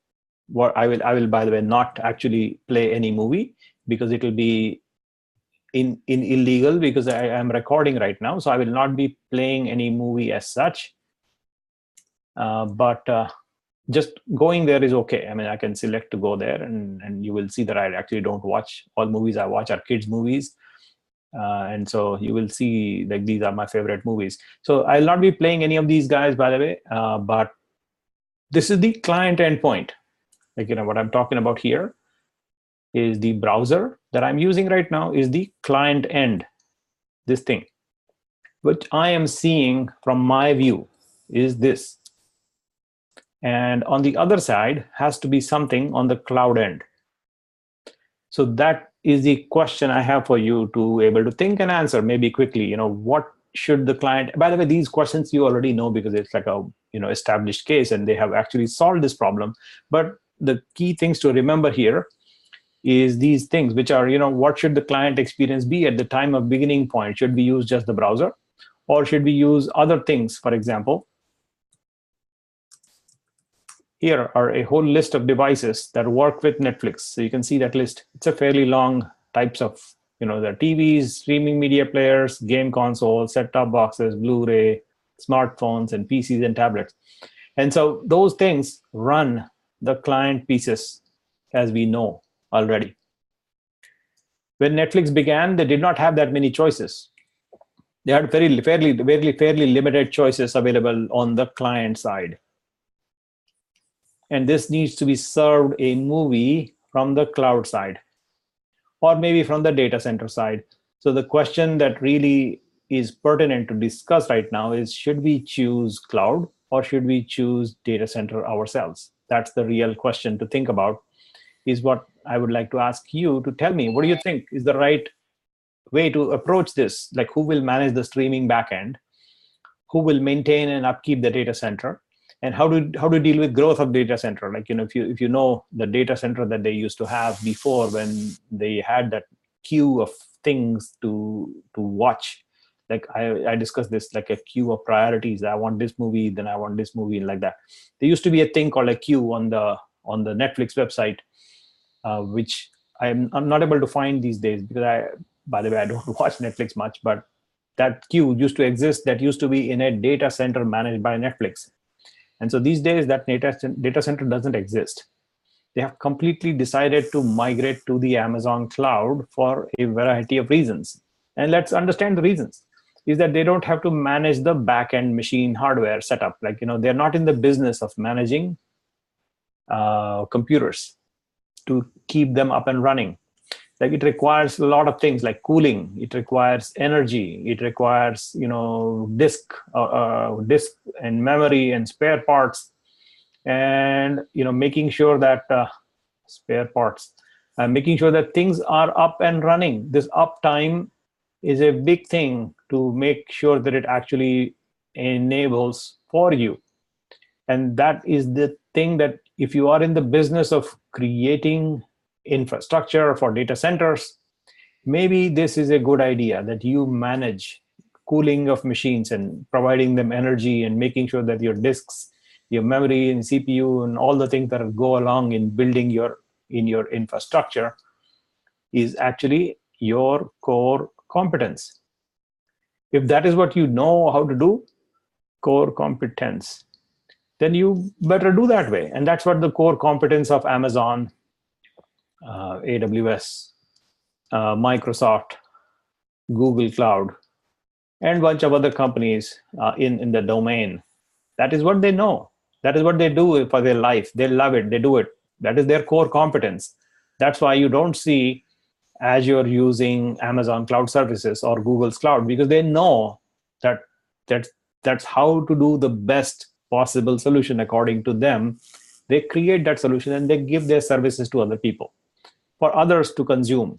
what I will, by the way, not actually play any movie because it will be in illegal, because I am recording right now. So I will not be playing any movie as such. But just going there is okay. I mean, I can select to go there, and you will see that I actually don't watch all movies I watch are kids movies. And so you will see like these are my favorite movies. So I'll not be playing any of these guys, by the way, but this is the client endpoint. Like, what I'm talking about here is the browser that I'm using right now is the client end, this thing. What I am seeing from my view is this. And on the other side has to be something on the cloud end. So that is the question I have for you to able to think and answer maybe quickly. What should the client, by the way, these questions you already know because it's like a established case and they have actually solved this problem. But the key things to remember here is these things, which are, what should the client experience be at the time of beginning point? Should we use just the browser, or should we use other things? For example, here are a whole list of devices that work with Netflix. So you can see that list. It's a fairly long types of, the TVs, streaming media players, game consoles, set-top boxes, Blu-ray, smartphones, and PCs and tablets. And so those things run the client pieces, as we know already. When Netflix began, they did not have that many choices. They had fairly limited choices available on the client side. And this needs to be served a movie from the cloud side, or maybe from the data center side. So the question that really is pertinent to discuss right now is, should we choose cloud or should we choose data center ourselves? That's the real question to think about, is what I would like to ask you to tell me. What do you think is the right way to approach this, like who will manage the streaming backend, who will maintain and upkeep the data center, and how to deal with growth of data center. Like, if you know the data center that they used to have before, when they had that queue of things to watch, like I discussed this, like a queue of priorities. I want this movie, then I want this movie, and like that. There used to be a thing called a queue on the Netflix website, which I'm not able to find these days, because by the way, I don't watch Netflix much, but that queue used to exist. That used to be in a data center managed by Netflix. And so these days that data center doesn't exist. They have completely decided to migrate to the Amazon cloud for a variety of reasons. And let's understand the reasons. Is that they don't have to manage the back-end machine hardware setup. Like, they're not in the business of managing computers to keep them up and running. Like, it requires a lot of things like cooling. It requires energy. It requires, disk and memory and spare parts, and making sure that making sure that things are up and running. This uptime is a big thing to make sure that it actually enables for you. And that is the thing that if you are in the business of creating infrastructure for data centers, maybe this is a good idea, that you manage cooling of machines and providing them energy and making sure that your disks, your memory and CPU and all the things that go along in building your infrastructure is actually your core competence. If that is what you know how to do, core competence, then you better do that way. And that's what the core competence of Amazon, AWS, Microsoft, Google Cloud, and a bunch of other companies in the domain. That is what they know. That is what they do for their life. They love it. They do it. That is their core competence. That's why you don't see Azure using Amazon Cloud Services or Google's Cloud, because they know that that's how to do the best possible solution according to them. They create that solution and they give their services to other people for others to consume.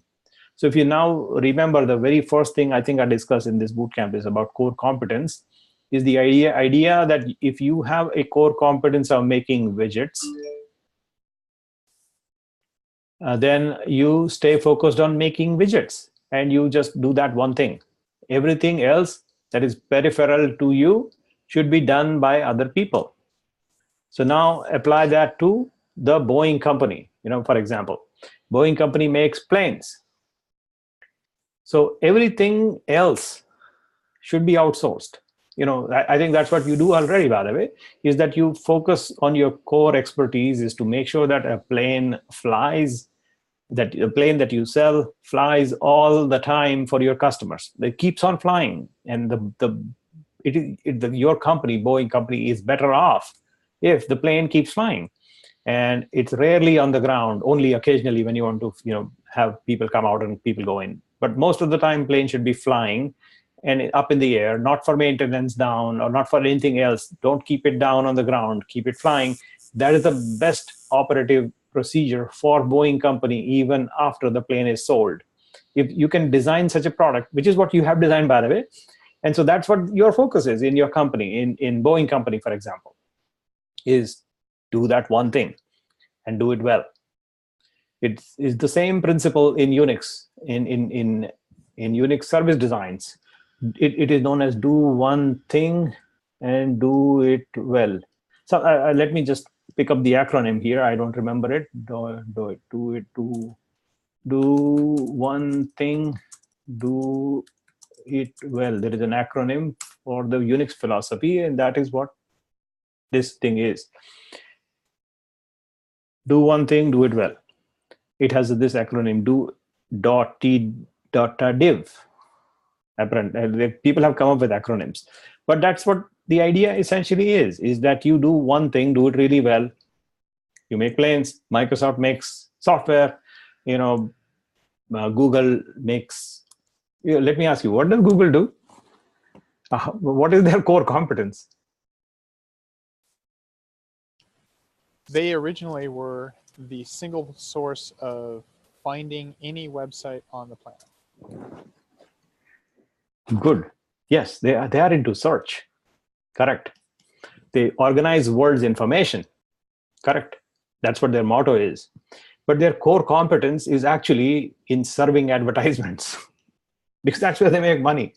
So if you now remember, the very first thing I think I discussed in this bootcamp is about core competence, is the idea that if you have a core competence of making widgets, then you stay focused on making widgets and you just do that one thing. Everything else that is peripheral to you should be done by other people. So now apply that to the Boeing company. For example, Boeing company makes planes. So everything else should be outsourced. I think that's what you do already, by the way, is that you focus on your core expertise is to make sure that a plane flies, that the plane that you sell flies all the time for your customers. It keeps on flying. And your company, Boeing company, is better off if the plane keeps flying. And it's rarely on the ground, only occasionally when you want to have people come out and people go in. But most of the time, planes should be flying and up in the air, not for maintenance down or not for anything else. Don't keep it down on the ground, keep it flying. That is the best operative procedure for Boeing company, even after the plane is sold. If you can design such a product, which is what you have designed, by the way, and so that's what your focus is in your company, in Boeing company, for example, is do that one thing and do it well. It's the same principle in Unix, in Unix service designs. It is known as do one thing and do it well. So let me just pick up the acronym here. I don't remember it. Do one thing, do it well. There is an acronym for the Unix philosophy, and that is what this thing is. Do one thing, do it well. It has this acronym, do.t.div. People have come up with acronyms, but that's what the idea essentially is that you do one thing, do it really well. You make planes, Microsoft makes software, Google makes, let me ask you, what does Google do? What is their core competence? They originally were the single source of finding any website on the planet. Good. Yes, they are into search. Correct. They organize world's information. Correct. That's what their motto is. But their core competence is actually in serving advertisements because that's where they make money,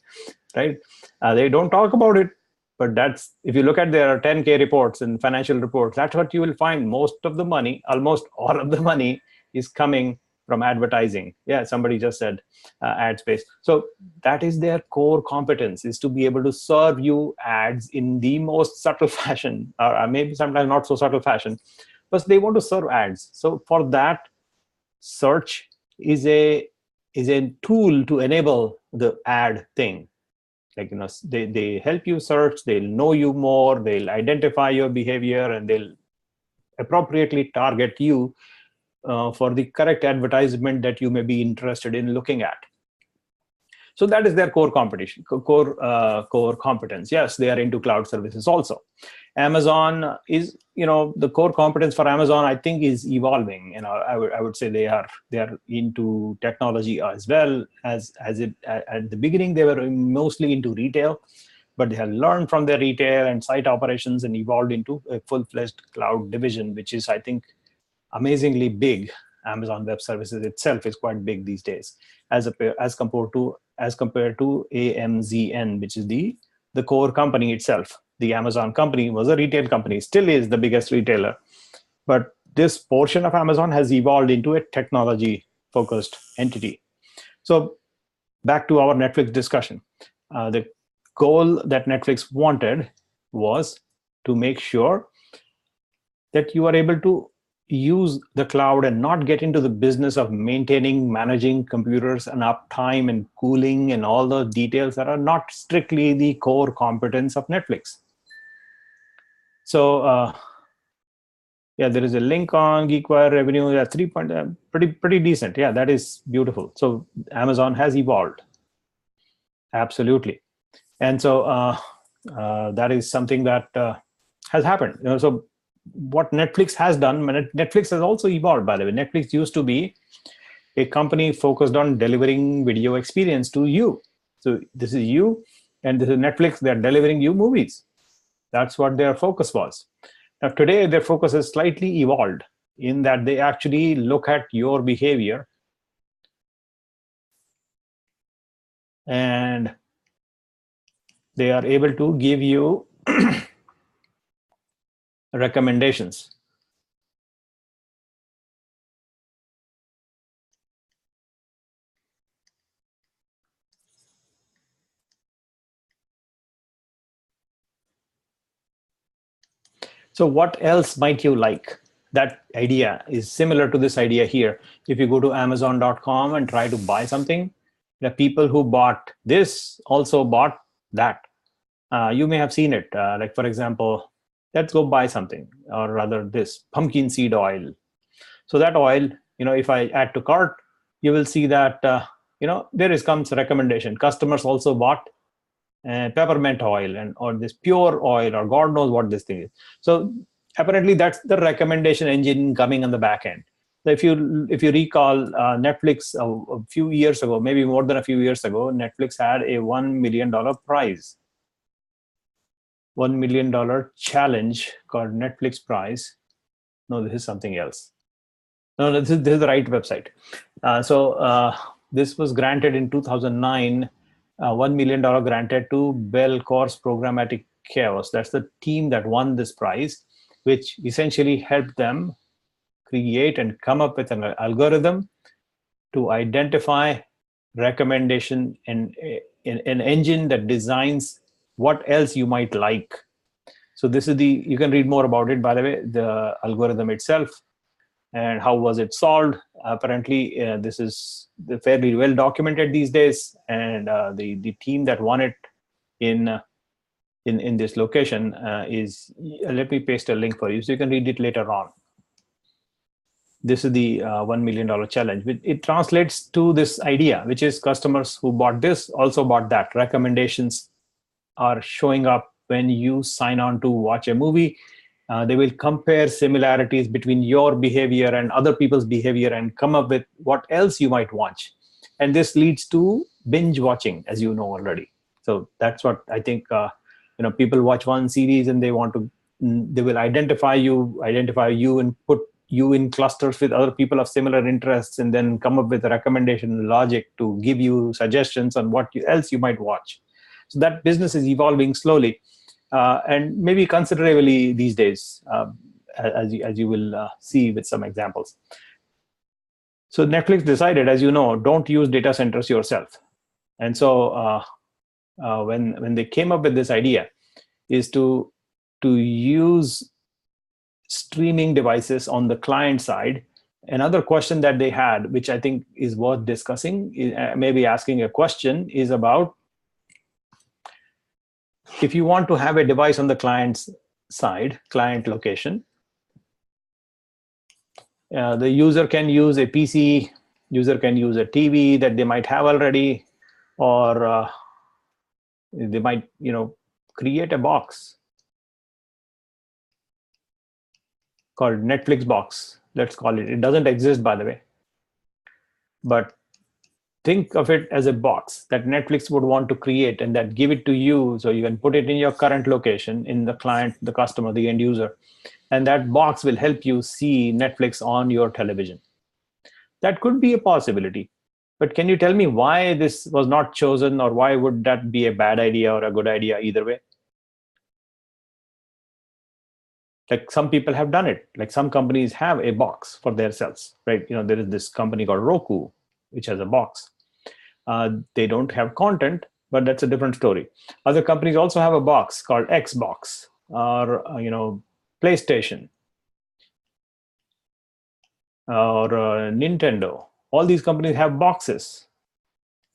right? They don't talk about it, but that's, if you look at their 10K reports and financial reports, that's what you will find. Most of the money, almost all of the money, is coming from advertising. Yeah, somebody just said ad space. So that is their core competence, is to be able to serve you ads in the most subtle fashion, or maybe sometimes not so subtle fashion, but they want to serve ads. So for that, search is a tool to enable the ad thing. Like, they help you search, they'll know you more, they'll identify your behavior, and they'll appropriately target you for the correct advertisement that you may be interested in looking at. So that is their core competence. Yes, they are into cloud services also. Amazon is, the core competence for Amazon, I think, is evolving. I would say they are into technology as well. As it at the beginning, they were mostly into retail, but they have learned from their retail and site operations and evolved into a full-fledged cloud division, which is, I think, amazingly big. Amazon Web Services itself is quite big these days, as compared to AMZN, which is the core company itself. The Amazon company was a retail company, still is the biggest retailer, but this portion of Amazon has evolved into a technology-focused entity. So back to our Netflix discussion. The goal that Netflix wanted was to make sure that you are able to use the cloud and not get into the business of maintaining, managing computers and uptime and cooling and all the details that are not strictly the core competence of Netflix. So yeah, there is a link on GeekWire revenue at 3 point, pretty decent. Yeah, that is beautiful. So Amazon has evolved. Absolutely. And so that is something that has happened. So what Netflix has done, Netflix has also evolved, by the way. Netflix used to be a company focused on delivering video experience to you. So this is you, and this is Netflix. They're delivering you movies. That's what their focus was. Now today, their focus has slightly evolved in that they actually look at your behavior and they are able to give you recommendations. So what else might you like? That idea is similar to this idea here. If you go to Amazon.com and try to buy something, the people who bought this also bought that. You may have seen it. Like, for example, let's go buy something, or rather this pumpkin seed oil. So that oil, if I add to cart, you will see that, there comes a recommendation. Customers also bought peppermint oil or this pure oil, or God knows what this thing is. So apparently that's the recommendation engine coming on the back end. So if you recall, Netflix a few years ago, maybe more than a few years ago, Netflix had a $1 million prize. $1 million challenge called Netflix Prize. No, this is something else. No, this is the right website. So this was granted in 2009, $1 million granted to Bellcore's Programmatic Chaos. That's the team that won this prize, which essentially helped them create and come up with an algorithm to identify recommendation and an engine that designs what else you might like. So this is you can read more about it, by the way, the algorithm itself and how was it solved. Apparently, this is fairly well documented these days, and the team that won it in this location is, let me paste a link for you so you can read it later on. This is the $1 million challenge. It translates to this idea, which is customers who bought this also bought that. Recommendations are showing up when you sign on to watch a movie. They will compare similarities between your behavior and other people's behavior and come up with what else you might watch. And this leads to binge watching, as you know already. So that's what I think. People watch one series and they will identify you, and put you in clusters with other people of similar interests, and then come up with a recommendation logic to give you suggestions on what else you might watch. So that business is evolving slowly, and maybe considerably these days, as you will see with some examples. So Netflix decided, as you know, don't use data centers yourself. And so when they came up with this idea, is to use streaming devices on the client side. Another question that they had, which I think is worth discussing, maybe asking a question, is about if you want to have a device on the client's side, client location, the user can use a PC, user can use a TV that they might have already, or they might, create a box called Netflix box, let's call it. It doesn't exist, by the way. But think of it as a box that Netflix would want to create and that give it to you so you can put it in your current location, in the client, the customer, the end user. And that box will help you see Netflix on your television. That could be a possibility. But can you tell me why this was not chosen, or why would that be a bad idea or a good idea either way? Like, some people have done it. Like, some companies have a box for themselves, right? There is this company called Roku, which has a box. They don't have content, but that's a different story. Other companies also have a box called Xbox, or PlayStation, or Nintendo. All these companies have boxes.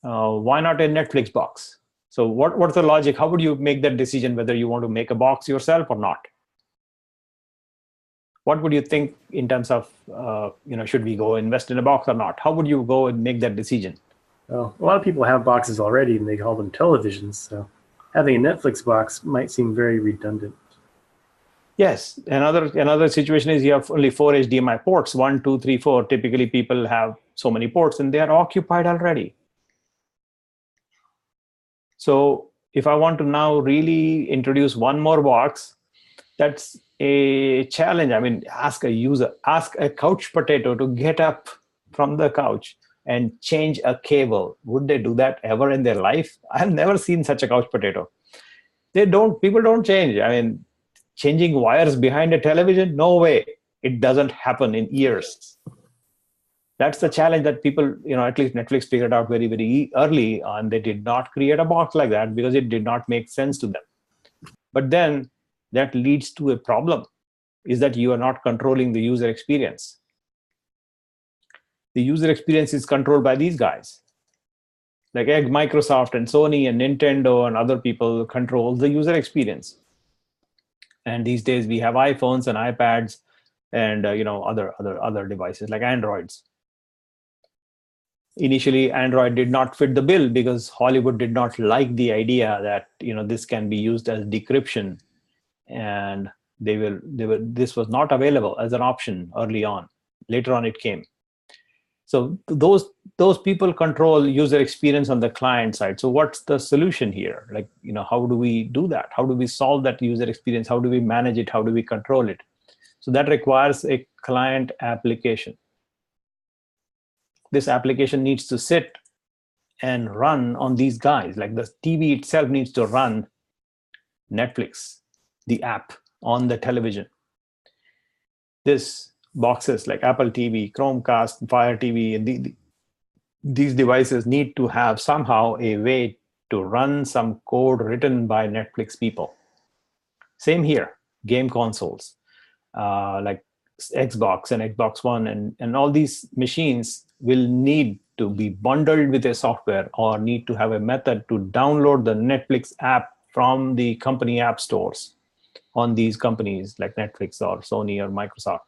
Why not a Netflix box? So what's the logic? How would you make that decision whether you want to make a box yourself or not? What would you think in terms of, should we go invest in a box or not? How would you go and make that decision? Well, a lot of people have boxes already and they call them televisions. So having a Netflix box might seem very redundant. Yes. Another situation is you have only 4 HDMI ports, 1, 2, 3, 4. Typically people have so many ports and they are occupied already. So if I want to now really introduce one more box, that's a challenge. I mean, ask a couch potato to get up from the couch and change a cable. Would they do that ever in their life? I've never seen such a couch potato. People don't change. I mean, changing wires behind a television? No way. It doesn't happen in years. That's the challenge that people, at least Netflix figured out very, very early on. They did not create a box like that because it did not make sense to them. But then that leads to a problem, is that you are not controlling the user experience. The user experience is controlled by these guys. Like Microsoft and Sony and Nintendo and other people control the user experience. And these days we have iPhones and iPads and other devices like Androids. Initially, Android did not fit the bill because Hollywood did not like the idea that this can be used as decryption, and this was not available as an option early on. Later on, it came. So those people control user experience on the client side. So what's the solution here? Like, how do we do that? How do we solve that user experience? How do we manage it? How do we control it? So that requires a client application. This application needs to sit and run on these guys. Like, the TV itself needs to run Netflix, the app, on the television. This boxes like Apple TV, Chromecast, Fire TV, and these devices need to have somehow a way to run some code written by Netflix people. Same here, game consoles like Xbox and Xbox One and all these machines will need to be bundled with a software or need to have a method to download the Netflix app from the company app stores on these companies like Netflix or Sony or Microsoft.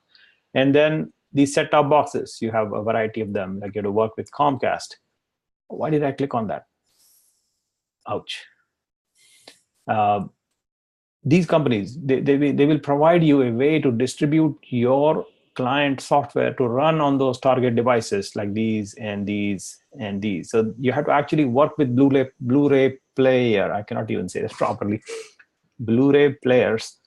And then these set-top boxes, you have a variety of them, like you have to work with Comcast. Why did I click on that? Ouch. These companies, they will provide you a way to distribute your client software to run on those target devices like these and these and these. So you have to actually work with Blu-ray player. I cannot even say this properly. Blu-ray players,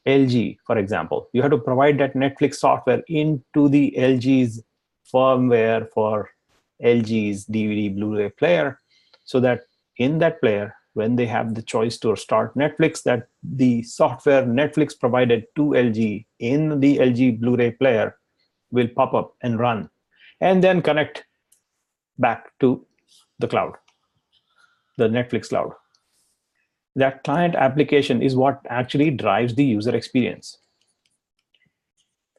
LG, for example. You have to provide that Netflix software into the LG's firmware for LG's DVD Blu-ray player, so that in that player, when they have the choice to start Netflix, that the software Netflix provided to LG in the LG Blu-ray player will pop up and run, and then connect back to the cloud, the Netflix cloud. That client application is what actually drives the user experience.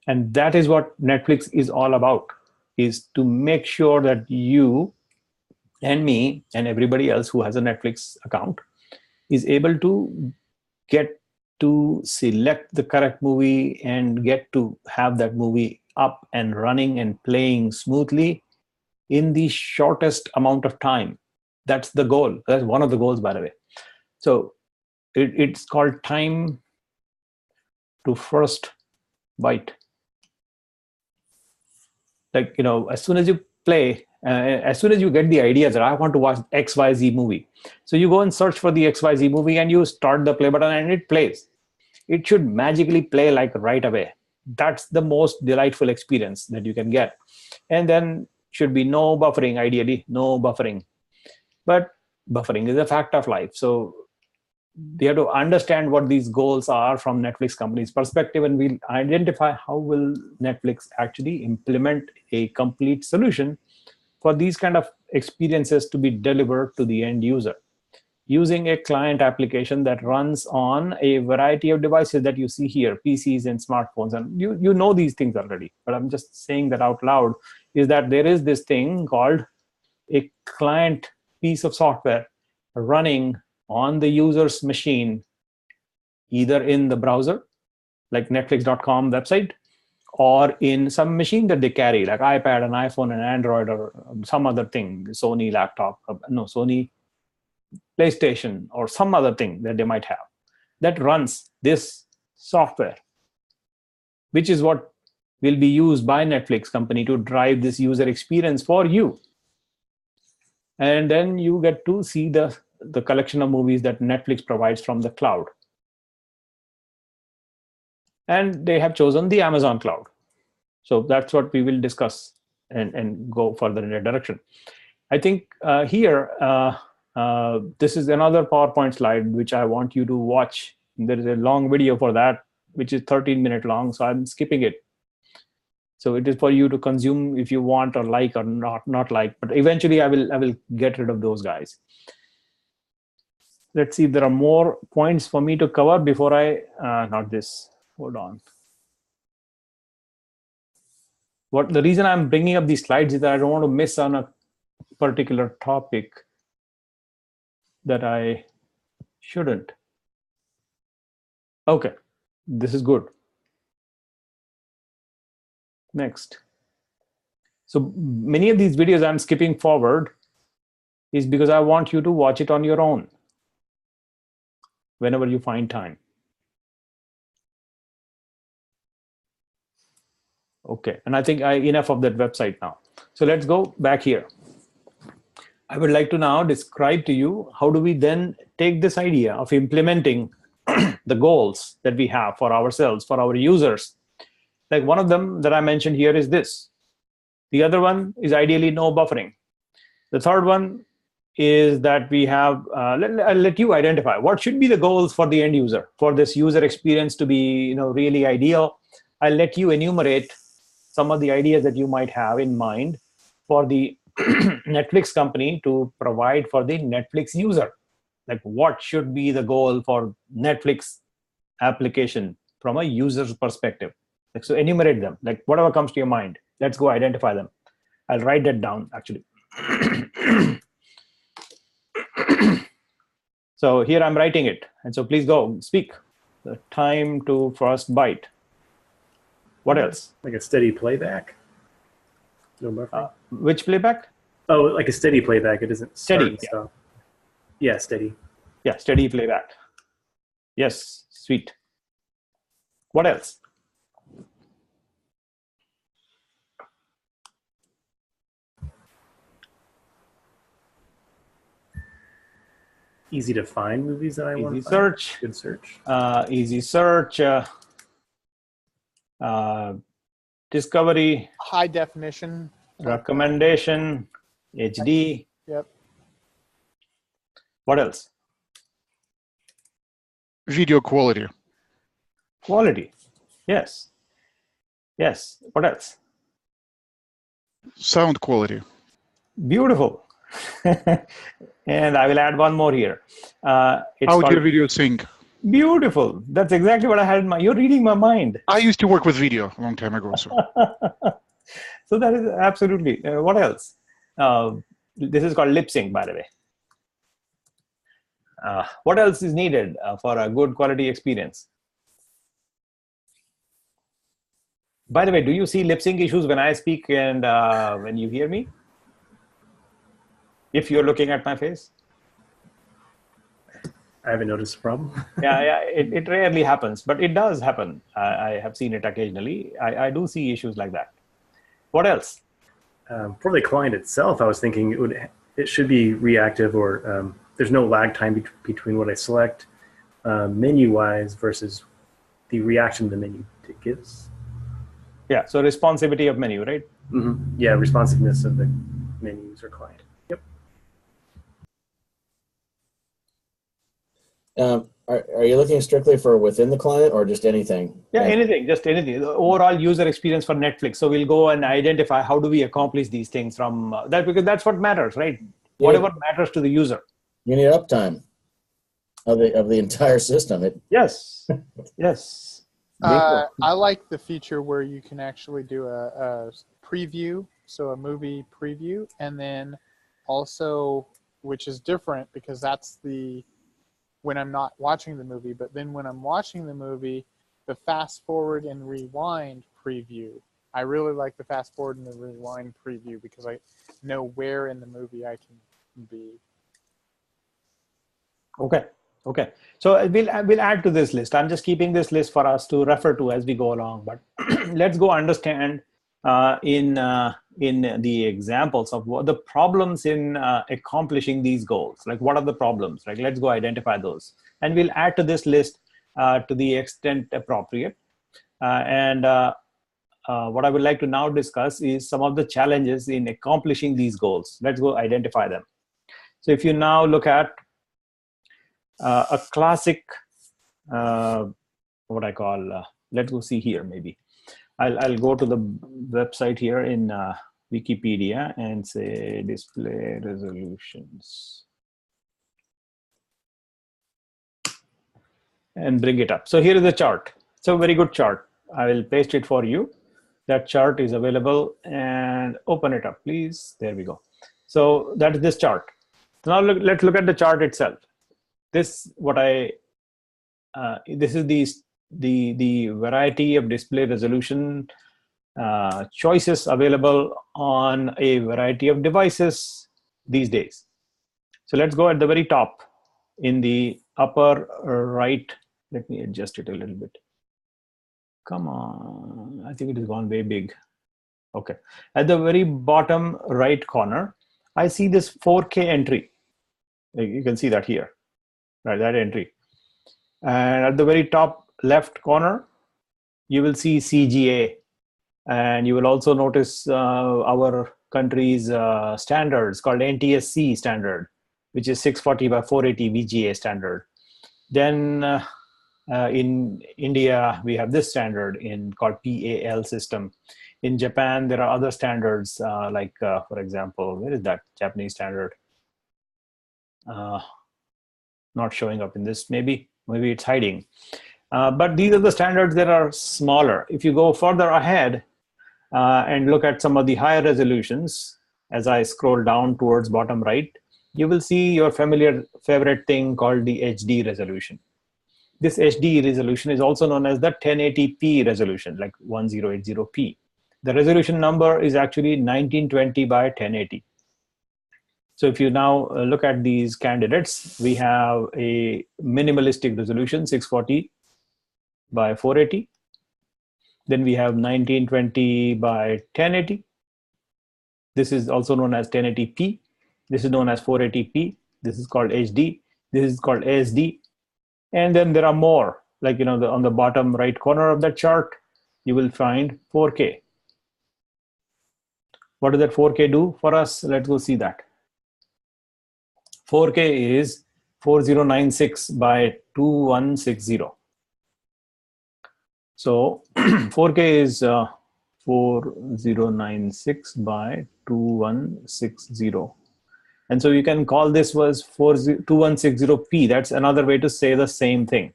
And that is what Netflix is all about, is to make sure that you and me and everybody else who has a Netflix account is able to get to select the correct movie and get to have that movie up and running and playing smoothly in the shortest amount of time. That's the goal. That's one of the goals, by the way. So it's called time to first byte. Like, as soon as you play, as soon as you get the idea that I want to watch XYZ movie, so you go and search for the XYZ movie and you start the play button and it plays. It should magically play like right away. That's the most delightful experience that you can get. And then should be no buffering, ideally, no buffering. But buffering is a fact of life. So they have to understand what these goals are from Netflix company's perspective, and we'll identify how will Netflix actually implement a complete solution for these kind of experiences to be delivered to the end user, using a client application that runs on a variety of devices that you see here, PCs and smartphones. And you know these things already, but I'm just saying that out loud, is that there is this thing called a client piece of software running on the user's machine, either in the browser, like netflix.com website, or in some machine that they carry, like iPad, an iPhone, an Android, or some other thing, Sony laptop, Sony PlayStation, or some other thing that they might have, that runs this software, which is what will be used by Netflix company to drive this user experience for you. And then you get to see the collection of movies that Netflix provides from the cloud. And they have chosen the Amazon cloud. So that's what we will discuss and go further in that direction. I think here, this is another PowerPoint slide, which I want you to watch. There is a long video for that, which is 13-minute long, so I'm skipping it. So it is for you to consume if you want, or like, or not like, but eventually I will get rid of those guys. Let's see if there are more points for me to cover before I, not this, hold on. The reason I'm bringing up these slides is that I don't want to miss on a particular topic that I shouldn't. Okay, this is good. Next. So many of these videos I'm skipping forward is because I want you to watch it on your own whenever you find time. Okay, and I think enough of that website now. So let's go back here. I would like to now describe to you how do we then take this idea of implementing the goals that we have for ourselves, for our users. Like one of them that I mentioned here is this. The other one is ideally no buffering. The third one is that we have, I'll let you identify what should be the goals for the end user, for this user experience to be really ideal. I'll let you enumerate some of the ideas that you might have in mind for the Netflix company to provide for the Netflix user. Like what should be the goal for Netflix application from a user's perspective. Like, so enumerate them, like whatever comes to your mind. Let's go identify them. I'll write that down actually. So here I'm writing it. And so please go speak. The time to first byte. What else? Like a steady playback? No buffering. Which playback? Oh, like a steady playback. It doesn't start Steady. and stop. Yeah, steady. Yeah, steady playback. Yes, sweet. What else? easy to find movies that I want Easy to search. Good search. Easy search. Discovery. High definition. Recommendation. HD. Yep. What else? Video quality. Quality. Yes. Yes. What else? Sound quality. Beautiful. And I will add one more here. It's Audio called video sync. beautiful. That's exactly what I had in mind. You're reading my mind. I used to work with video a long time ago. So So that is absolutely. What else? This is called lip sync, by the way. What else is needed for a good quality experience? By the way, do you see lip sync issues when I speak and when you hear me? If you're looking at my face? I haven't noticed a problem. Yeah, it rarely happens, but it does happen. I have seen it occasionally. I do see issues like that. What else? For the client itself, I was thinking it should be reactive, or there's no lag time between what I select menu-wise versus the reaction the menu gives. Yeah, so responsivity of menu, right? Mm-hmm. Yeah, responsiveness of the menus or client. Yep. Are you looking strictly for within the client or just anything? Yeah, anything, just anything. The overall user experience for Netflix. So we'll go and identify how do we accomplish these things from that, because that's what matters, right? Yeah. Whatever matters to the user. You need uptime of the entire system. Yes, yes. I like the feature where you can actually do a preview, so a movie preview, and then also, which is different because that's when I'm not watching the movie, but then when I'm watching the movie, the fast forward and rewind preview. I really like the fast forward and the rewind preview because I know where in the movie I can be. Okay. So we'll add to this list. I'm just keeping this list for us to refer to as we go along. But let's go understand in the examples of what the problems in accomplishing these goals. Like, what are the problems? Like, let's go identify those, and we'll add to this list to the extent appropriate. And what I would like to now discuss is some of the challenges in accomplishing these goals. Let's go identify them. So if you now look at a classic, what I call, let's go see here maybe. I'll go to the website here in Wikipedia and say display resolutions and bring it up. So here is the chart. It's a very good chart. I will paste it for you. That chart is available, and open it up, please. There we go. So that is this chart. So now let's look at the chart itself. This is the variety of display resolution choices available on a variety of devices these days. So let's go at the very top in the upper right. Let me adjust it a little bit. Come on, I think it has gone way big. Okay, at the very bottom right corner, I see this 4K entry. You can see that here. Right, that entry. And at the very top left corner, you will see CGA. And you will also notice our country's standards called NTSC standard, which is 640 by 480 VGA standard. Then in India, we have this standard called PAL system. In Japan, there are other standards for example, where is that Japanese standard? Not showing up in this, maybe it's hiding. But these are the standards that are smaller. If you go further ahead and look at some of the higher resolutions, as I scroll down towards bottom right, you will see your familiar favorite thing called the HD resolution. This HD resolution is also known as the 1080p resolution, like 1080p. The resolution number is actually 1920 by 1080. So if you now look at these candidates, we have a minimalistic resolution, 640 by 480. Then we have 1920 by 1080. This is also known as 1080p. This is known as 480p. This is called HD. This is called ASD. And then there are more, like, on the bottom right corner of that chart, you will find 4K. What does that 4K do for us? Let's go see that. 4K is 4096 by 2160. So 4K is 4096 by 2160. And so you can call this was 2160p. That's another way to say the same thing.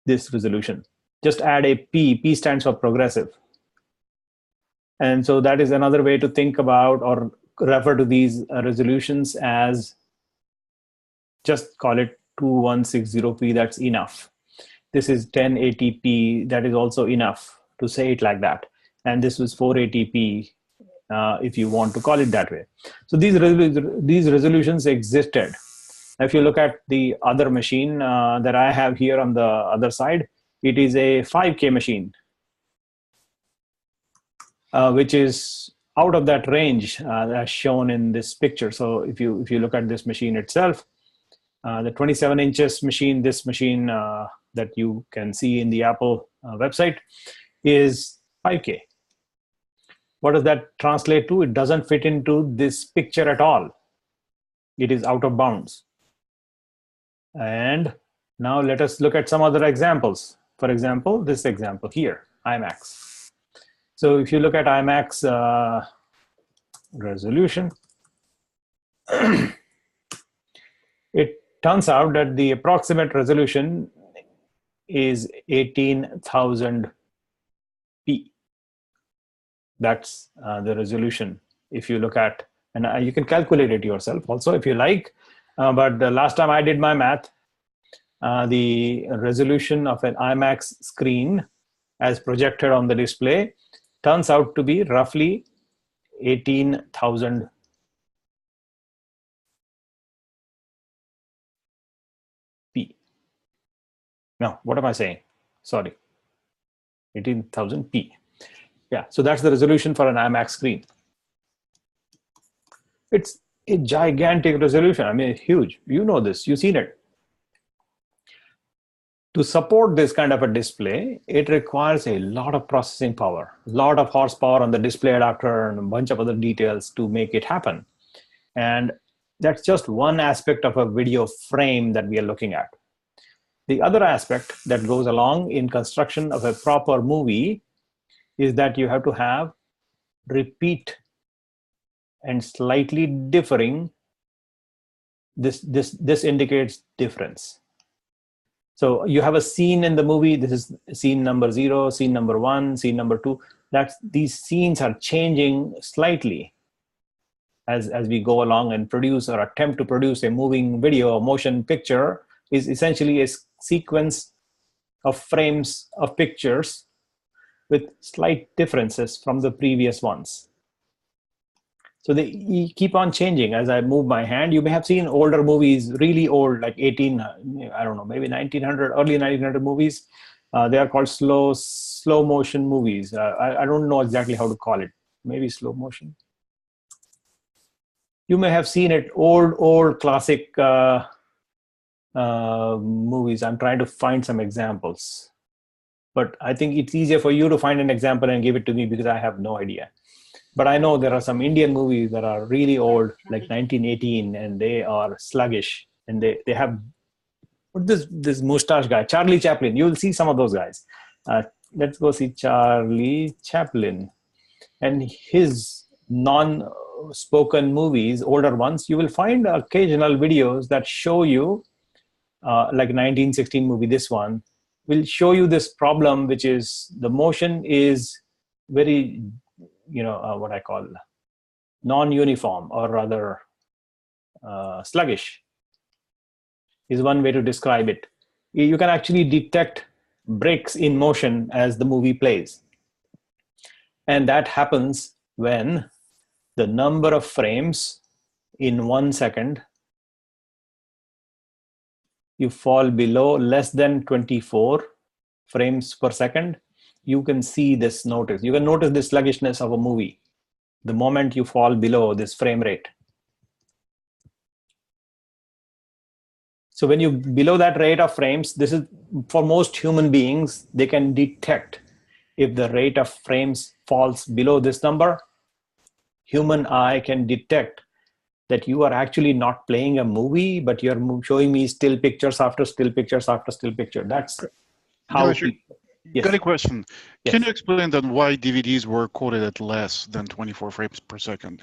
This resolution. Just add a P. P stands for progressive. And so that is another way to think about or refer to these resolutions as, just call it 2160p. That's enough. This is 1080p. That is also enough to say it like that. And this was 480p. If you want to call it that way. So these resolutions existed. If you look at the other machine that I have here on the other side, it is a 5K machine, which is out of that range as shown in this picture. So if you look at this machine itself, the 27 inches machine, this machine that you can see in the Apple website is 5K. What does that translate to? It doesn't fit into this picture at all. It is out of bounds. And now let us look at some other examples. For example, this example here, IMAX. So if you look at IMAX resolution, it turns out that the approximate resolution is 18,000p. That's the resolution. If you look at, and you can calculate it yourself also if you like, but the last time I did my math, the resolution of an IMAX screen as projected on the display turns out to be roughly 18,000 p. No, what am I saying? Sorry, 18,000 p. Yeah, so that's the resolution for an IMAX screen. It's a gigantic resolution. I mean, it's huge. You know this, you've seen it. To support this kind of a display, it requires a lot of processing power, a lot of horsepower on the display adapter and a bunch of other details to make it happen. And that's just one aspect of a video frame that we are looking at. The other aspect that goes along in construction of a proper movie is that you have to have repeat and slightly differing. This indicates difference. So you have a scene in the movie. This is scene number 0, scene number 1, scene number 2. These scenes are changing slightly as we go along and produce or attempt to produce a moving video or motion picture is essentially a sequence of frames of pictures with slight differences from the previous ones. So they keep on changing as I move my hand. You may have seen older movies, really old, like I don't know, maybe 1900, early 1900 movies. They are called slow motion movies. I don't know exactly how to call it. Maybe slow motion. You may have seen it, old classic movies. I'm trying to find some examples. But I think it's easier for you to find an example and give it to me because I have no idea. But I know there are some Indian movies that are really old, like 1918, and they are sluggish. And they have this mustache guy, Charlie Chaplin. You will see some of those guys. Let's go see Charlie Chaplin. And his non-spoken movies, older ones, you will find occasional videos that show you, like 1916 movie, this one, will show you this problem, which is the motion is very, what I call non-uniform, or rather sluggish is one way to describe it. You can actually detect breaks in motion as the movie plays. And that happens when the number of frames in 1 second, you fall below less than 24 frames per second, you can see this notice. You can notice the sluggishness of a movie the moment you fall below this frame rate. So when you below that rate of frames, this is for most human beings, they can detect if the rate of frames falls below this number. Human eye can detect that you are actually not playing a movie, but you're showing me still pictures after still pictures after still picture. That's how. Yes. Got a question. Yes. Can you explain then why DVDs were quoted at less than 24 frames per second?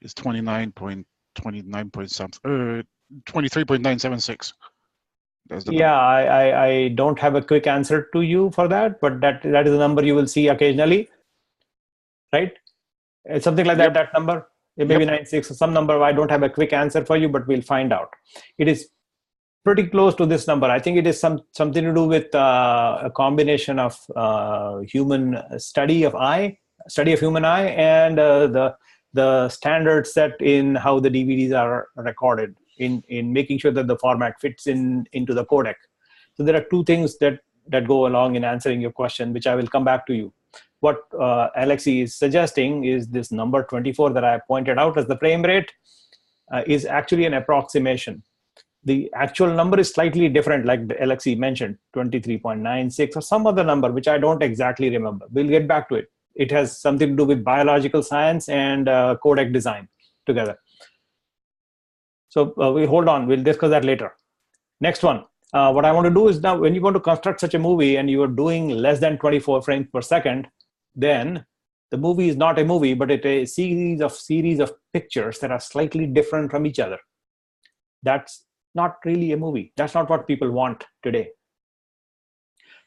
It's 23.976. Yeah, I don't have a quick answer to you for that, but that is the number you will see occasionally, right? It's something like that, that number. It may be 96 or some number. I don't have a quick answer for you, but we'll find out. It is pretty close to this number. I think it is something to do with a combination of human study of human eye, and the standard set in how the DVDs are recorded in making sure that the format fits into the codec. So there are two things that go along in answering your question, which I will come back to you. What Alexei is suggesting is this number 24 that I pointed out as the frame rate is actually an approximation. The actual number is slightly different, like Alexei mentioned, 23.96 or some other number, which I don't exactly remember. We'll get back to it. It has something to do with biological science and codec design together. So we hold on, we'll discuss that later. Next one. What I want to do is now, when you want to construct such a movie and you are doing less than 24 frames per second, then the movie is not a movie, but it's a series of pictures that are slightly different from each other. That's not really a movie. That's not what people want today.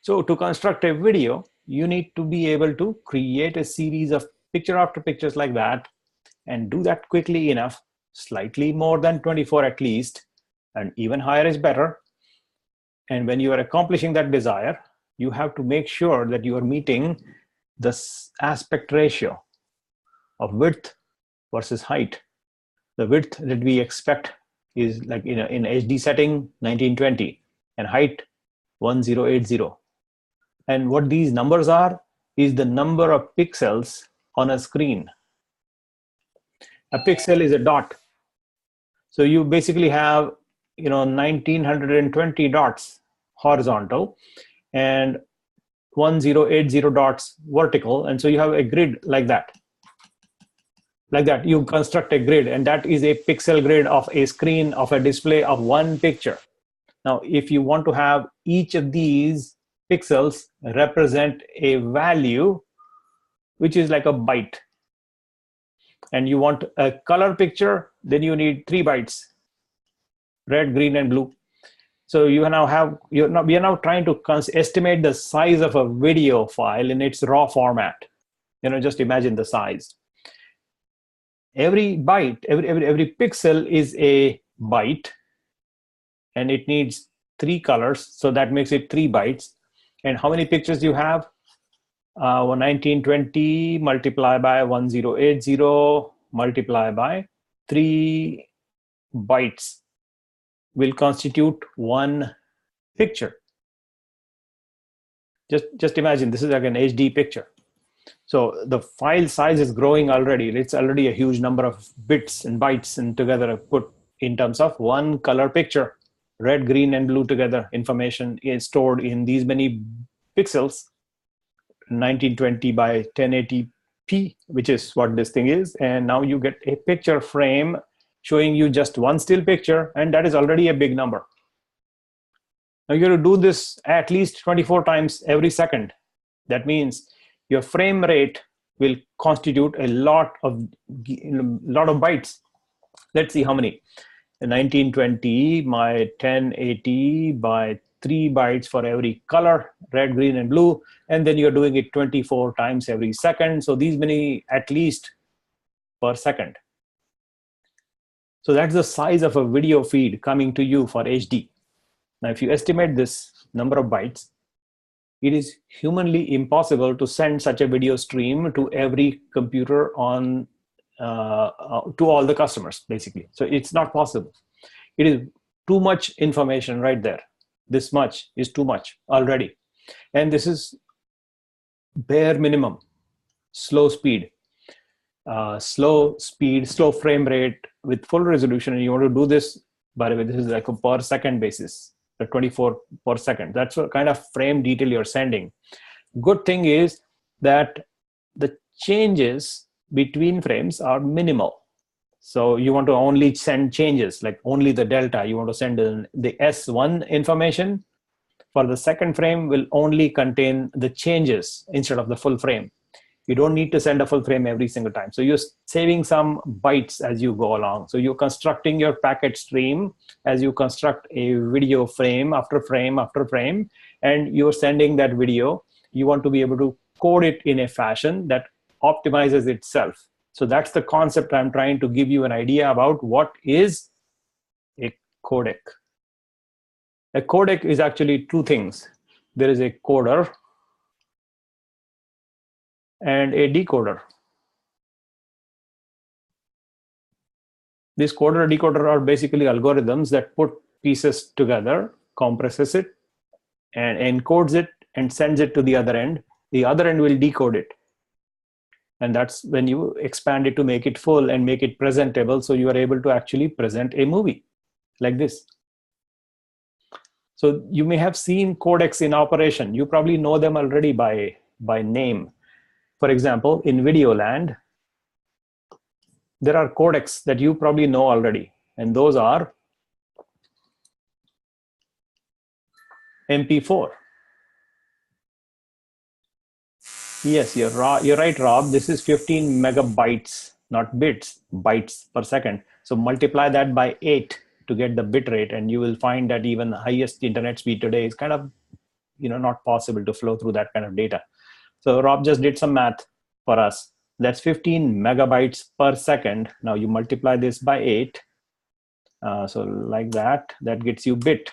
So to construct a video, you need to be able to create a series of picture after pictures like that, and do that quickly enough, slightly more than 24 at least, and even higher is better. And when you are accomplishing that desire, you have to make sure that you are meeting the aspect ratio of width versus height. The width that we expect is like in HD setting 1920, and height 1080. And what these numbers are is the number of pixels on a screen. A pixel is a dot. So you basically have 1920 dots horizontal and 1080 dots vertical, and so you have a grid like that. You construct a grid, and that is a pixel grid of a screen of a display of one picture. Now, if you want to have each of these pixels represent a value, which is like a byte, and you want a color picture, then you need 3 bytes, red, green, and blue. So we are now trying to estimate the size of a video file in its raw format. Just imagine the size. Every byte, every pixel is a byte, and it needs 3 colors, so that makes it 3 bytes. And how many pictures do you have? 1920 multiplied by 1080 multiplied by 3 bytes will constitute 1 picture. Just imagine, this is like an HD picture. So the file size is growing already. It's already a huge number of bits and bytes and together put in terms of 1 color picture. Red, green, and blue together. Information is stored in these many pixels, 1920 by 1080p, which is what this thing is. And now you get a picture frame showing you just 1 still picture, and that is already a big number. Now you're going to do this at least 24 times every second. That means your frame rate will constitute a lot of bytes. Let's see how many. 1920 by 1080 by 3 bytes for every color, red, green, and blue. And then you're doing it 24 times every second. So these many at least per second. So that's the size of a video feed coming to you for HD. Now, if you estimate this number of bytes, it is humanly impossible to send such a video stream to every computer on to all the customers, basically. So it's not possible. It is too much information right there. This much is too much already. And this is bare minimum, slow speed, slow frame rate with full resolution. And you want to do this By the way, this is like a per second basis, the 24 per second. That's what kind of frame detail you're sending. Good thing is that the changes between frames are minimal. So you want to only send changes, like only the delta. You want to send the S1 information. For the second frame will only contain the changes instead of the full frame. You don't need to send a full frame every single time. So you're saving some bytes as you go along. So you're constructing your packet stream as you construct a video frame after frame after frame, and you're sending that video. You want to be able to code it in a fashion that optimizes itself. So that's the concept I'm trying to give you an idea about what is a codec. A codec is actually two things. There is a coder and a decoder. This coder and decoder are basically algorithms that put pieces together, compresses it, and encodes it and sends it to the other end. The other end will decode it. And that's when you expand it to make it full and make it presentable, so you are able to actually present a movie like this. So you may have seen codecs in operation. You probably know them already by name. For example, in Videoland, there are codecs that you probably know already, and those are MP4. Yes, you're right, Rob. This is 15 megabytes, not bits, bytes per second. So multiply that by 8 to get the bit rate, and you will find that even the highest internet speed today is kind of, not possible to flow through that kind of data. So Rob just did some math for us. That's 15 megabytes per second. Now you multiply this by 8. So like that gets you bits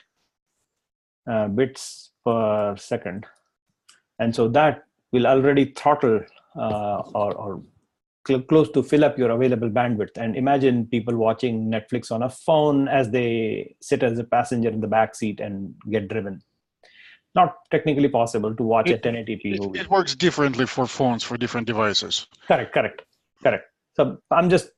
per second. And so that will already throttle or close to fill up your available bandwidth. And imagine people watching Netflix on a phone as they sit as a passenger in the back seat and get driven. Not technically possible to watch a 1080p movie. It works differently for phones, for different devices. Correct. So I'm just,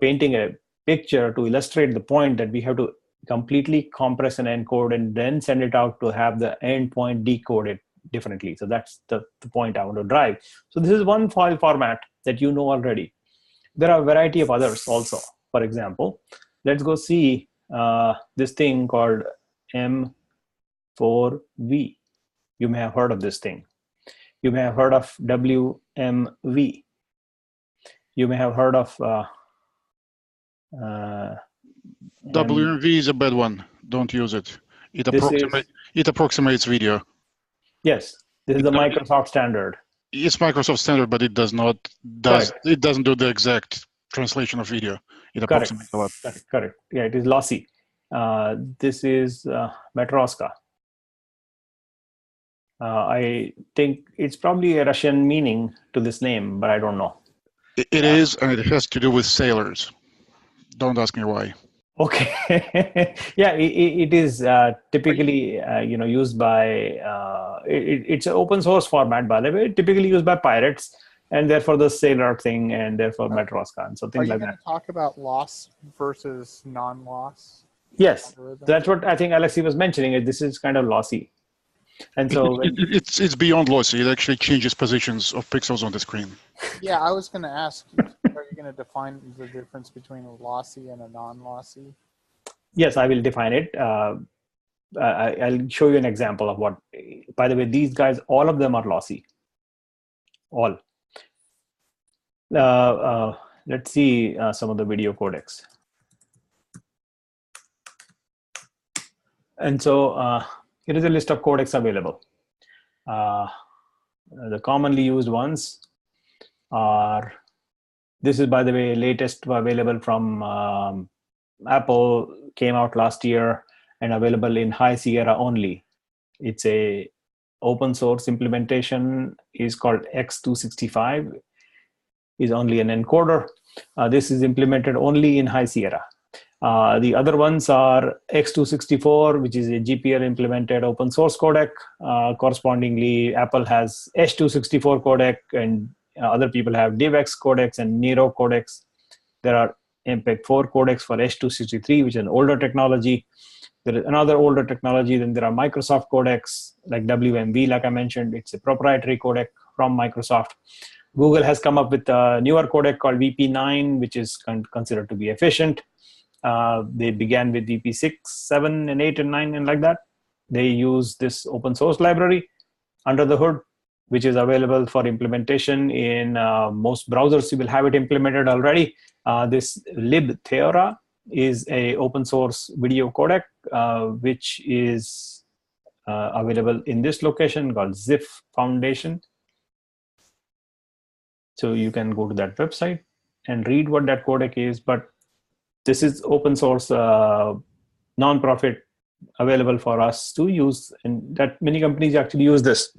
painting a picture to illustrate the point that we have to completely compress and encode and then send it out to have the endpoint decoded differently. So that's the point I want to drive. So this is one file format that you know already. There are a variety of others also. For example, let's go see this thing called M4V. You may have heard of this thing. You may have heard of WMV. You may have heard of WMV is a bad one. Don't use it. It approximates video. Yes, this is the Microsoft standard. It's Microsoft standard, but it doesn't do the exact translation of video. It approximates a lot. Correct. Yeah, it is lossy. This is Matroska. I think it's probably a Russian meaning to this name, but I don't know. It is, and it has to do with sailors. Don't ask me why. Okay. Yeah, it is typically used by it's an open source format, by the way, typically used by pirates, and therefore the sailor thing, and therefore Matroska and so things like that. Are you going to talk about loss versus non-loss? Yes, that's what I think Alexei was mentioning. This is kind of lossy. And so it's beyond lossy. It actually changes positions of pixels on the screen. Yeah, I was going to ask, are you going to define the difference between a lossy and a non-lossy? Yes, I will define it. I'll show you an example of what, by the way, these guys, all of them are lossy. All. Let's see some of the video codecs. And so here is a list of codecs available. The commonly used ones are, this is, by the way, latest available from Apple, came out last year and available in High Sierra only. It's a open source implementation, is called X265, is only an encoder. This is implemented only in High Sierra. The other ones are X264, which is a GPL implemented open source codec. Correspondingly, Apple has H264 codec, and other people have DivX codecs and Nero codecs. There are MPEG-4 codecs for H.263, which is an older technology. There is another older technology. Then there are Microsoft codecs like WMV, like I mentioned. It's a proprietary codec from Microsoft. Google has come up with a newer codec called VP9, which is considered to be efficient. They began with VP6, 7, and 8, and 9, and like that. They use this open source library under the hood, which is available for implementation in most browsers. You will have it implemented already. This libtheora is a open source video codec, which is available in this location called Ziff Foundation. So you can go to that website and read what that codec is. But this is open source, non-profit, available for us to use, and that many companies actually use this.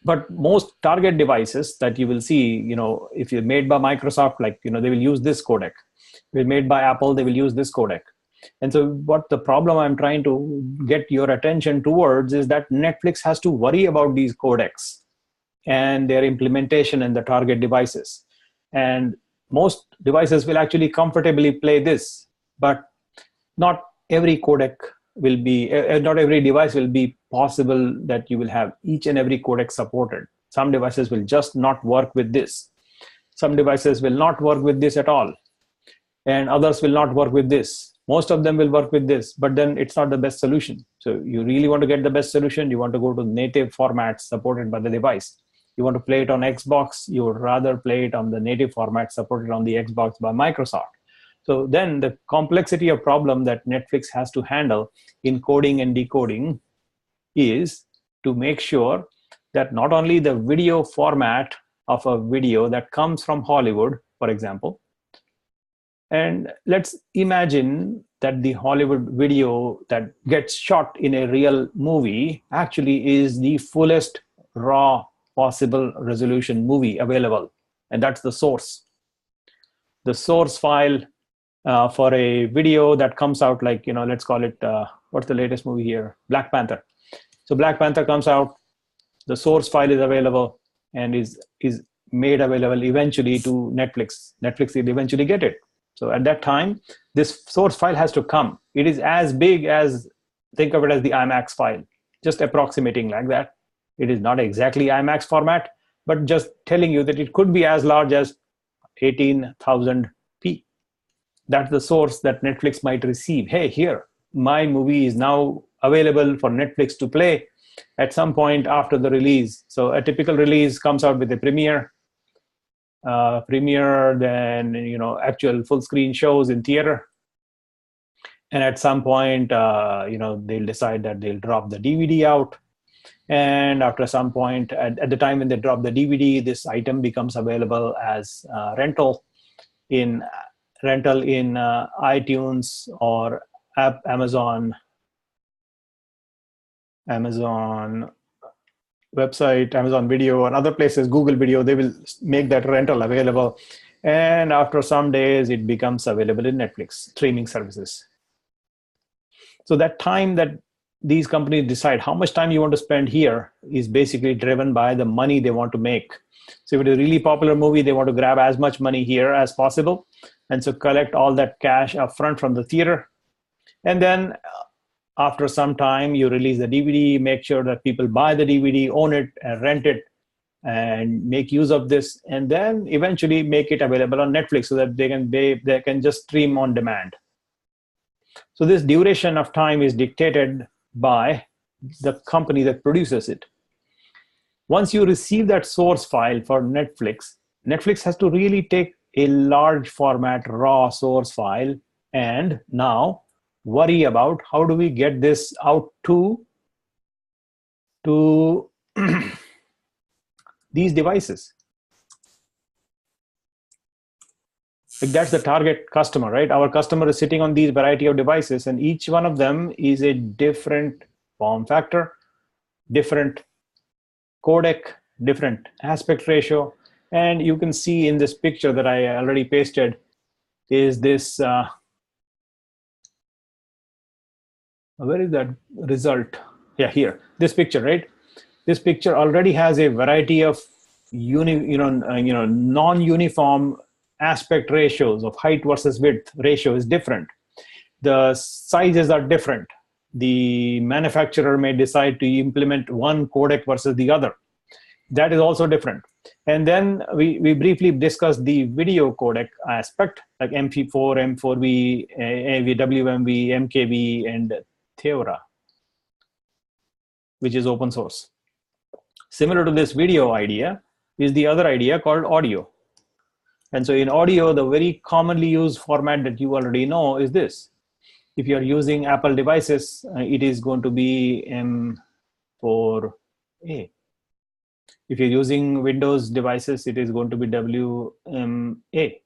But most target devices that you will see, if you're made by Microsoft, like, they will use this codec. If you're made by Apple, they will use this codec. And so what the problem I'm trying to get your attention towards is that Netflix has to worry about these codecs and their implementation in the target devices. And most devices will actually comfortably play this, but not every codec will be, not every device will be possible that you will have each and every codec supported. Some devices will just not work with this. Some devices will not work with this at all. And others will not work with this. Most of them will work with this, but then it's not the best solution. So you really want to get the best solution, you want to go to native formats supported by the device. You want to play it on Xbox, you would rather play it on the native format supported on the Xbox by Microsoft. So then the complexity of problem that Netflix has to handle in coding and decoding is to make sure that not only the video format of a video that comes from Hollywood, for example, and let's imagine that the Hollywood video that gets shot in a real movie actually is the fullest raw possible resolution movie available, and that's the source. The source file for a video that comes out, like, let's call it, what's the latest movie here? Black Panther. So Black Panther comes out, the source file is available and is made available eventually to Netflix. Netflix will eventually get it. So at that time, this source file has to come. It is as big as, think of it as the IMAX file, just approximating like that. It is not exactly IMAX format, but just telling you that it could be as large as 18,000p. That's the source that Netflix might receive. Hey, here, my movie is now available for Netflix to play at some point after the release. So a typical release comes out with a premiere, then actual full screen shows in theater, and at some point they'll decide that they'll drop the DVD out. And after some point, at the time when they drop the DVD, this item becomes available as rental in iTunes or Amazon website, Amazon Video, and other places, Google Video. They will make that rental available. And after some days, it becomes available in Netflix streaming services. So that time that these companies decide how much time you want to spend here is basically driven by the money they want to make. So if it is a really popular movie, they want to grab as much money here as possible. And so collect all that cash up front from the theater. And then after some time, you release the DVD, make sure that people buy the DVD, own it, and rent it, and make use of this. And then eventually make it available on Netflix so that they can just stream on demand. So this duration of time is dictated by the company that produces it. Once you receive that source file for Netflix, Netflix has to really take a large format raw source file and now worry about how do we get this out to these devices. Like, that's the target customer, right? Our customer is sitting on these variety of devices, and each one of them is a different form factor, different codec, different aspect ratio. And you can see in this picture that I already pasted is this, where is that result? Yeah, here, this picture, right? This picture already has a variety of non-uniform aspect ratios of height versus width ratio is different. The sizes are different. The manufacturer may decide to implement one codec versus the other. That is also different. And then we briefly discussed the video codec aspect, like MP4, M4V, WMV, MKV, and Theora, which is open source. Similar to this video idea is the other idea called audio. And so in audio, the very commonly used format that you already know is this. If you're using Apple devices, it is going to be M4A. If you're using Windows devices, it is going to be WMA.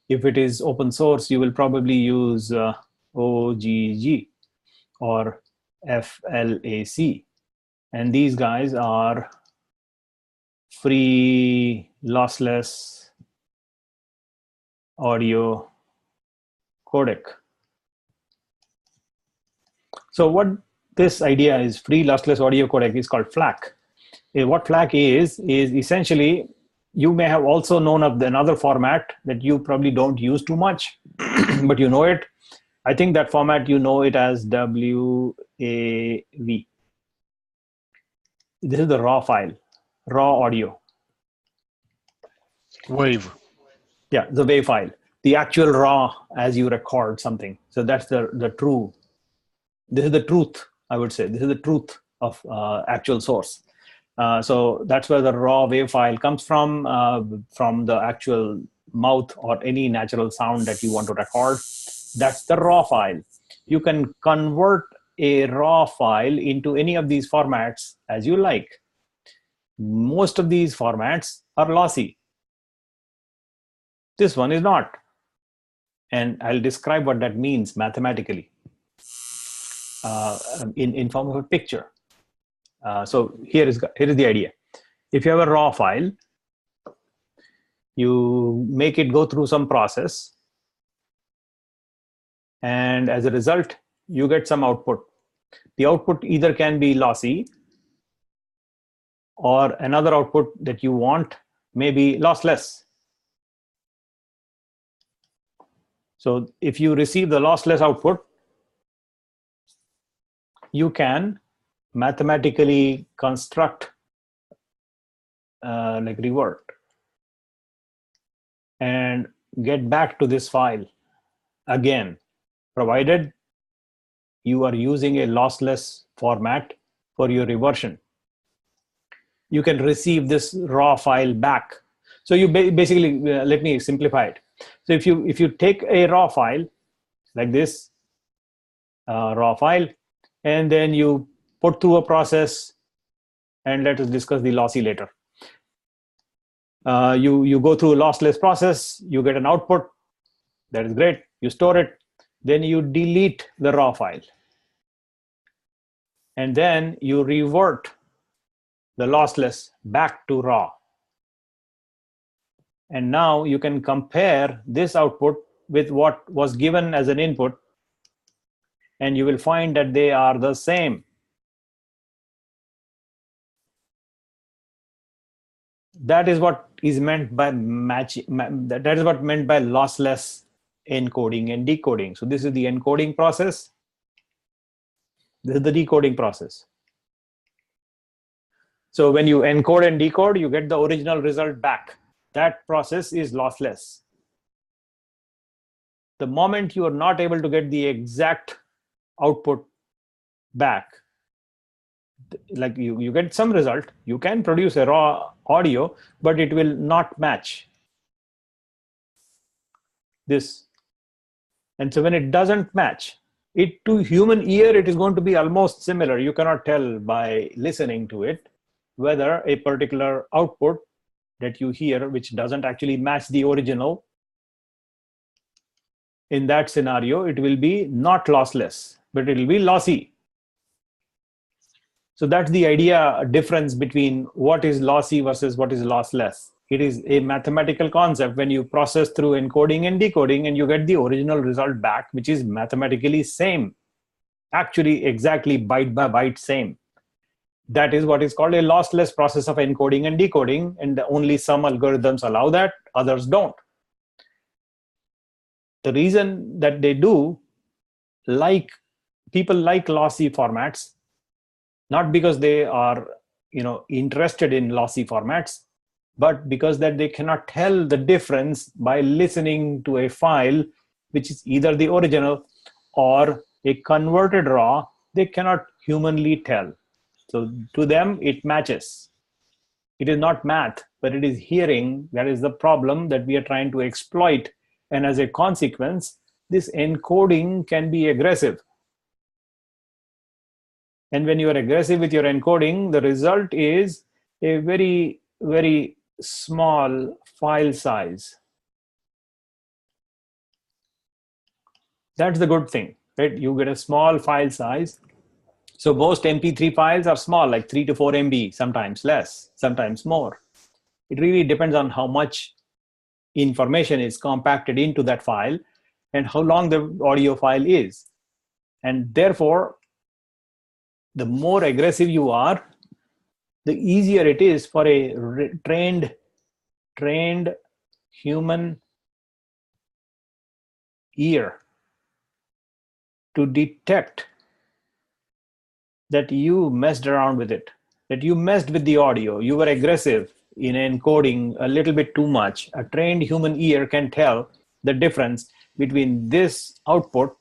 If it is open source, you will probably use OGG or FLAC. And these guys are free lossless audio codec. So what this idea is, free lossless audio codec, is called FLAC. What FLAC is essentially, you may have also known of another format that you probably don't use too much, but you know it. I think that format, you know it as WAV. This is the raw file, raw audio. Wave. Yeah, the WAV file, the actual raw as you record something. So that's the true. This is the truth, I would say. This is the truth of actual source. So that's where the raw WAV file comes from the actual mouth or any natural sound that you want to record. That's the raw file. You can convert a raw file into any of these formats as you like. Most of these formats are lossy. This one is not. And I'll describe what that means mathematically in form of a picture. So here is the idea. If you have a raw file, you make it go through some process, and as a result, you get some output. The output either can be lossy, or another output that you want may be lossless. So if you receive the lossless output, you can mathematically construct like revert and get back to this file again, provided you are using a lossless format for your reversion. You can receive this raw file back. So you basically, let me simplify it. So if you take a raw file like this, raw file, and then you put through a process, and let us discuss the lossy later. You go through a lossless process, you get an output, that is great, you store it, then you delete the raw file. And then you revert the lossless back to raw. And now you can compare this output with what was given as an input, and you will find that they are the same. That is what is meant by that is what meant by lossless encoding and decoding. So this is the encoding process. This is the decoding process. So when you encode and decode, you get the original result back. That process is lossless. The moment you are not able to get the exact output back, like you get some result, you can produce a raw audio, but it will not match this. And so when it doesn't match, it to human ear, it is going to be almost similar. You cannot tell by listening to it whether a particular output that you hear, which doesn't actually match the original, in that scenario, it will be not lossless, but it will be lossy. So that's the idea difference between what is lossy versus what is lossless. It is a mathematical concept when you process through encoding and decoding and you get the original result back, which is mathematically same, actually exactly byte by byte same. That is what is called a lossless process of encoding and decoding, and only some algorithms allow that, others don't. the reason that they do, like people like lossy formats, not because they are interested in lossy formats, but because that they cannot tell the difference by listening to a file which is either the original or a converted raw. They cannot humanly tell. So to them it matches. It is not math, but it is hearing. That is the problem that we are trying to exploit. And as a consequence, this encoding can be aggressive. And when you are aggressive with your encoding, the result is a very, very small file size. That's the good thing, right? You get a small file size. So most MP3 files are small, like 3 to 4 MB, sometimes less, sometimes more. It really depends on how much information is compacted into that file and how long the audio file is. And therefore, the more aggressive you are, the easier it is for a trained human ear to detect that you messed around with it, that you messed with the audio, you were aggressive in encoding a little bit too much. A trained human ear can tell the difference between this output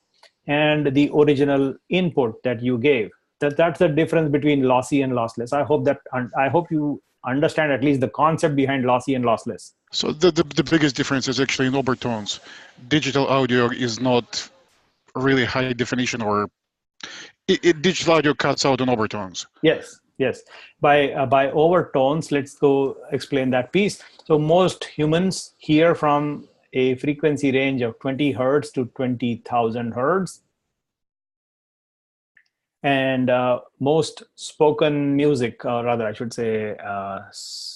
and the original input that you gave. That's the difference between lossy and lossless. I hope you understand at least the concept behind lossy and lossless. So the biggest difference is actually in overtones. Digital audio is not really high definition, or digital audio cuts out on overtones. Yes. By overtones, let's go explain that piece. So most humans hear from a frequency range of 20 hertz to 20,000 hertz. And most spoken music, or rather I should say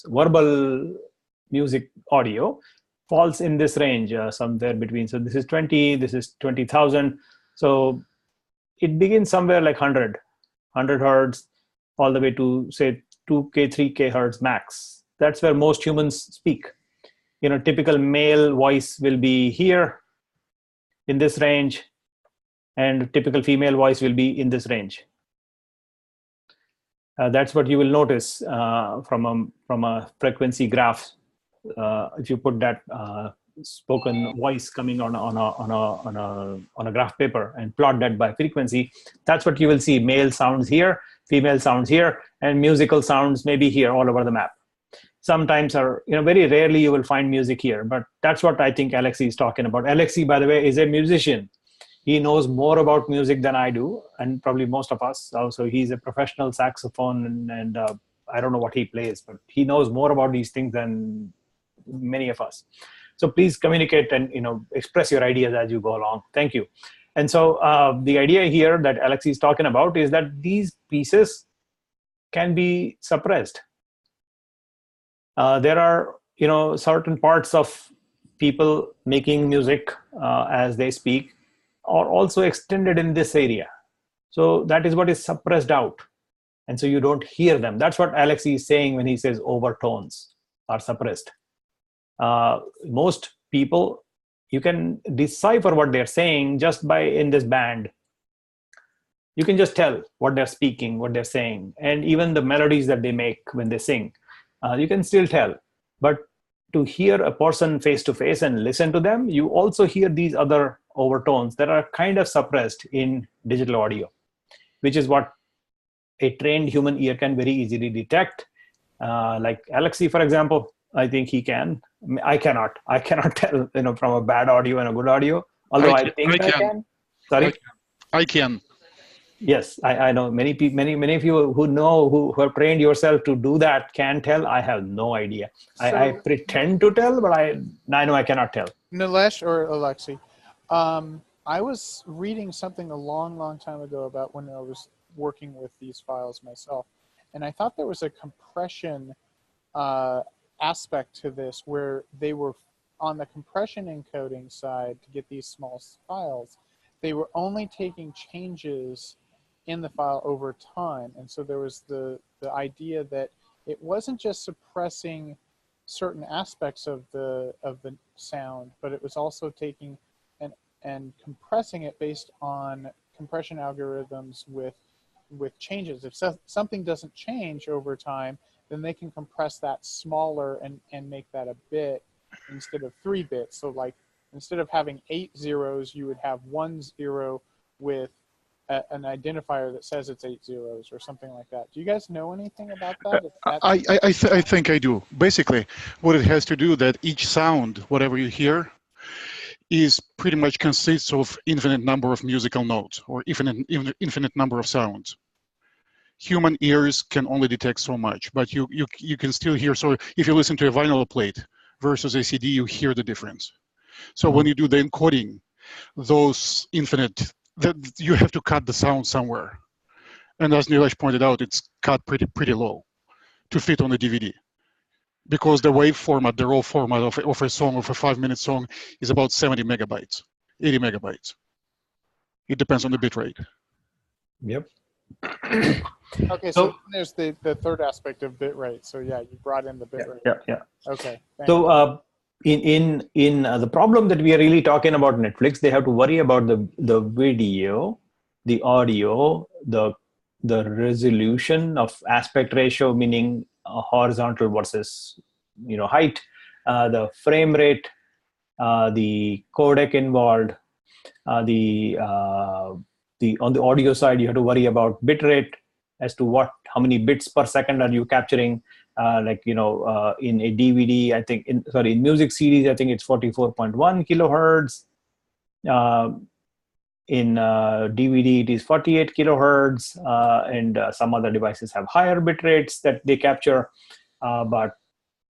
verbal music audio, falls in this range, somewhere between. So this is 20, this is 20,000. So it begins somewhere like 100 hertz, all the way to say 2K, 3K hertz max. That's where most humans speak. Typical male voice will be here in this range, and typical female voice will be in this range. That's what you will notice from a frequency graph. If you put that spoken voice coming on a graph paper and plot that by frequency, that's what you will see. Male sounds here, female sounds here, and musical sounds maybe here all over the map. Sometimes, very rarely you will find music here, but that's what I think Alexei is talking about. Alexei, by the way, is a musician. He knows more about music than I do, and probably most of us. Also, he's a professional saxophone, and I don't know what he plays, but he knows more about these things than many of us. So please communicate and express your ideas as you go along. Thank you. And so the idea here that Alexei is talking about is that these pieces can be suppressed. There are certain parts of people making music as they speak are also extended in this area. So that is what is suppressed out. And so you don't hear them. That's what Alexei is saying when he says overtones are suppressed. Most people, you can decipher what they're saying just by in this band. You can just tell what they're speaking, what they're saying, and even the melodies that they make when they sing. You can still tell. But to hear a person face to face and listen to them, you also hear these other overtones that are kind of suppressed in digital audio, which is what a trained human ear can very easily detect. Like Alexei, for example, I think he can. I cannot tell, from a bad audio and a good audio. Although I think I can. Sorry, I can. Yes, I know many of you who have trained yourself to do that can tell. I have no idea. So, I pretend to tell, but I know I cannot tell. Nilesh or Alexei, I was reading something a long time ago about when I was working with these files myself, and I thought there was a compression aspect to this where they were on the compression encoding side to get these small files. They were only taking changes in the file over time, and so there was the idea that it wasn't just suppressing certain aspects of the sound, but it was also taking an and compressing it based on compression algorithms with changes. If something doesn't change over time, then they can compress that smaller and make that a bit instead of 3 bits. So like instead of having 8 zeros, you would have 1 0 with an identifier that says it's 8 zeros or something like that. Do you guys know anything about that? I think I do. Basically, what it has to do that each sound, whatever you hear, is pretty much consists of infinite number of musical notes or infinite number of sounds. Human ears can only detect so much, but you can still hear. So if you listen to a vinyl plate versus a CD, you hear the difference. So when you do the encoding, those infinite, you have to cut the sound somewhere. And as Nilesh pointed out, it's cut pretty low to fit on the DVD. Because the wave format, the raw format of a song, of a 5-minute song, is about 70 megabytes, 80 megabytes. It depends on the bit rate. Yep. Okay, so there's the third aspect of bit rate. So yeah, you brought in the bit rate. Yeah. Okay. So in the problem that we are really talking about Netflix, they have to worry about the video, the audio, the resolution of aspect ratio, meaning horizontal versus height, the frame rate, the codec involved, on the audio side you have to worry about bit rate as to how many bits per second are you capturing. In a DVD, I think in music CDs, I think it's 44.1 kilohertz. In DVD, it is 48 kilohertz, and some other devices have higher bit rates that they capture. But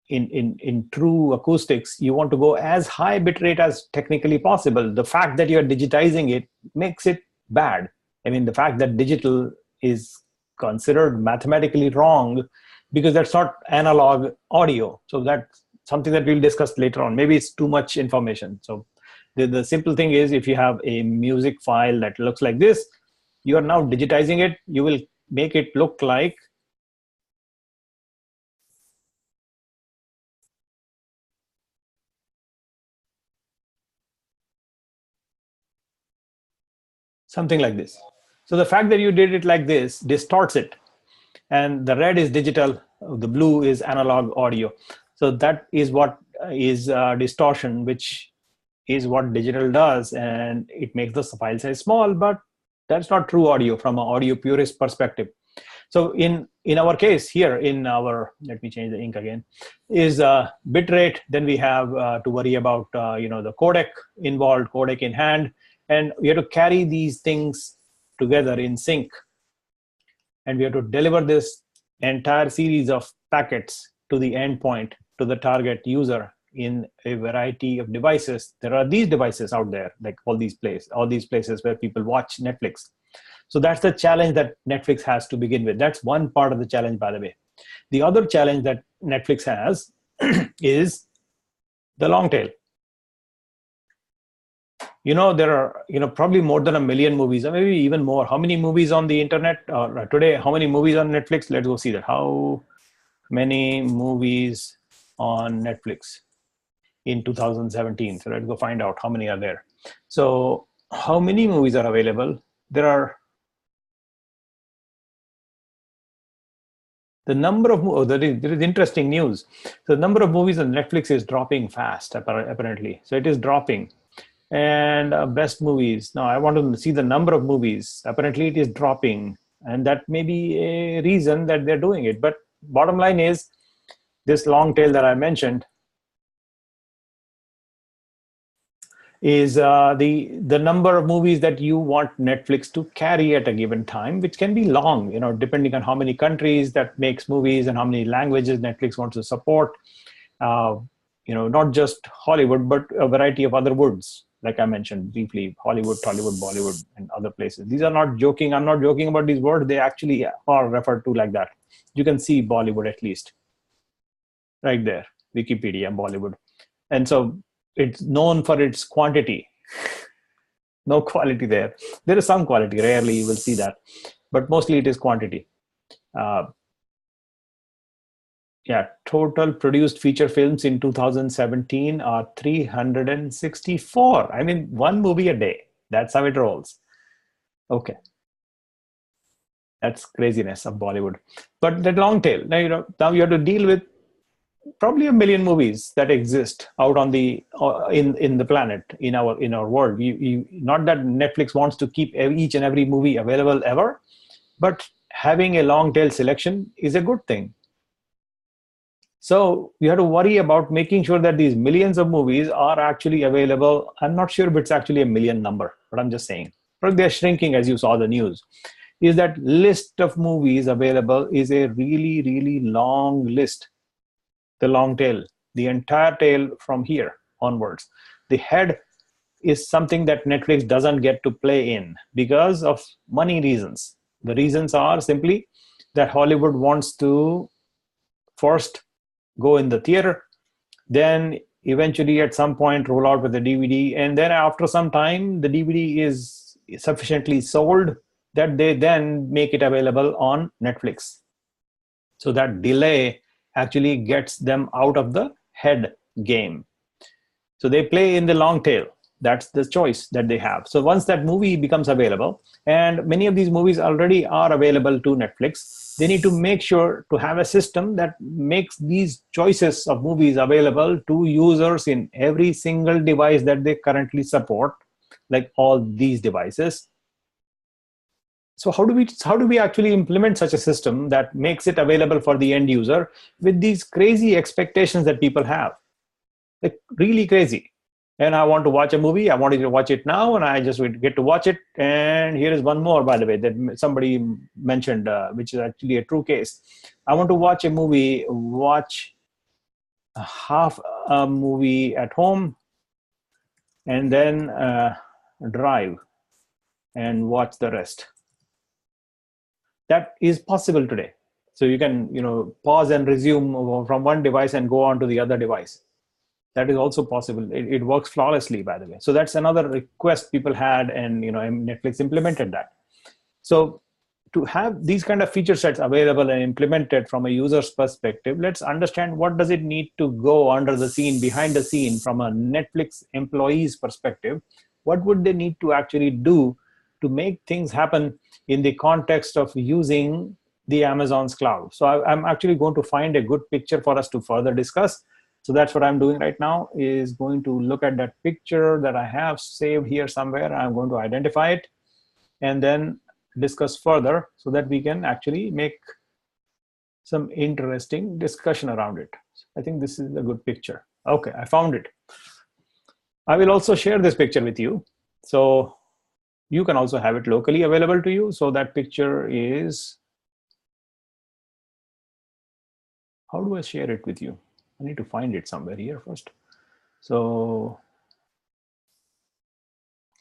in true acoustics, you want to go as high bit rate as technically possible. The fact that you're digitizing it makes it bad. I mean, the fact that digital is considered mathematically wrong because that's not analog audio. So that's something that we'll discuss later on. Maybe it's too much information. So the simple thing is, if you have a music file that looks like this, you are now digitizing it. You will make it look like something like this. So the fact that you did it like this distorts it. And the red is digital, the blue is analog audio. So that is what is distortion, which is what digital does. And it makes the file size small, but that's not true audio from an audio purist perspective. So in our case here, let me change the ink again, is bit rate. Then we have to worry about the codec involved, codec in hand. And we have to carry these things together in sync. And we have to deliver this entire series of packets to the endpoint, to the target user in a variety of devices. There are these devices out there, like all these places where people watch Netflix. So that's the challenge that Netflix has to begin with. That's one part of the challenge, by the way. The other challenge that Netflix has is the long tail. There are probably more than 1 million movies, or maybe even more. How many movies on the internet today? How many movies on Netflix? Let's go see that. How many movies on Netflix in 2017? So let's go find out how many are there. So how many movies are available? There is interesting news. So the number of movies on Netflix is dropping fast, apparently. So it is dropping. And best movies. Now I want to see the number of movies. Apparently it is dropping, and that may be a reason that they're doing it. But bottom line is, this long tail that I mentioned is the number of movies that you want Netflix to carry at a given time, which can be long, depending on how many countries that makes movies and how many languages Netflix wants to support. Not just Hollywood, but a variety of other woods. Like I mentioned briefly, Hollywood, Tollywood, Bollywood, and other places. These are not joking. I'm not joking about these words. They actually are referred to like that. You can see Bollywood at least. Right there, Wikipedia, Bollywood. And so it's known for its quantity. No quality there. There is some quality. Rarely you will see that. But mostly it is quantity. Yeah, total produced feature films in 2017 are 364. I mean, one movie a day. That's how it rolls. Okay. That's craziness of Bollywood. But that long tail, now you have to deal with probably 1 million movies that exist out on the in the planet, in our world. Not that Netflix wants to keep each and every movie available ever, but having a long tail selection is a good thing. So you have to worry about making sure that these millions of movies are actually available. I'm not sure if it's actually a million number, but I'm just saying. But they're shrinking, as you saw the news. Is that list of movies available is a really, really long list. The long tail, the entire tail from here onwards. The head is something that Netflix doesn't get to play in because of money reasons. The reasons are simply that Hollywood wants to first go in the theater, then eventually at some point roll out with the DVD, and then after some time the DVD is sufficiently sold that they then make it available on Netflix. So that delay actually gets them out of the head game. So they play in the long tail. That's the choice that they have. So once that movie becomes available, and many of these movies already are available to Netflix, they need to make sure to have a system that makes these choices of movies available to users in every single device that they currently support, like all these devices. So how do we actually implement such a system that makes it available for the end user with these crazy expectations that people have? Like really crazy. And I want to watch a movie. I wanted to watch it now, and I just get to watch it. And here is one more, by the way, that somebody mentioned, which is actually a true case. I want to watch a movie, watch half a movie at home, and then drive and watch the rest. That is possible today. So you can, pause and resume from one device and go on to the other device. That is also possible. It works flawlessly, by the way. So that's another request people had, and Netflix implemented that. So to have these kind of feature sets available and implemented from a user's perspective, let's understand what does it need to go under the scene, behind the scene, from a Netflix employee's perspective. What would they need to actually do to make things happen in the context of using the Amazon's cloud? So I'm actually going to find a good picture for us to further discuss. So that's what I'm doing right now, is going to look at that picture that I have saved here somewhere. I'm going to identify it and then discuss further so that we can actually make some interesting discussion around it. I think this is a good picture. Okay, I found it. I will also share this picture with you. So you can also have it locally available to you. So that picture is, how do I share it with you? I need to find it somewhere here first. So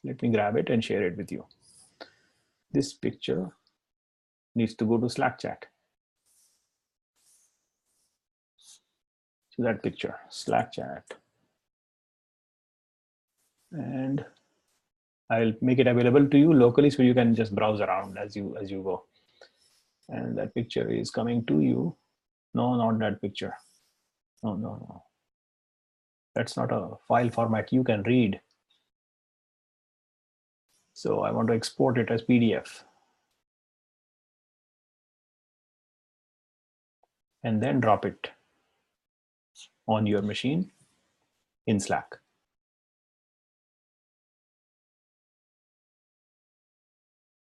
let me grab it and share it with you. This picture needs to go to Slack chat. So that picture, Slack chat. And I'll make it available to you locally so you can just browse around as you go. And that picture is coming to you. No, not that picture. No. That's not a file format you can read. So I want to export it as PDF. And then drop it on your machine in Slack.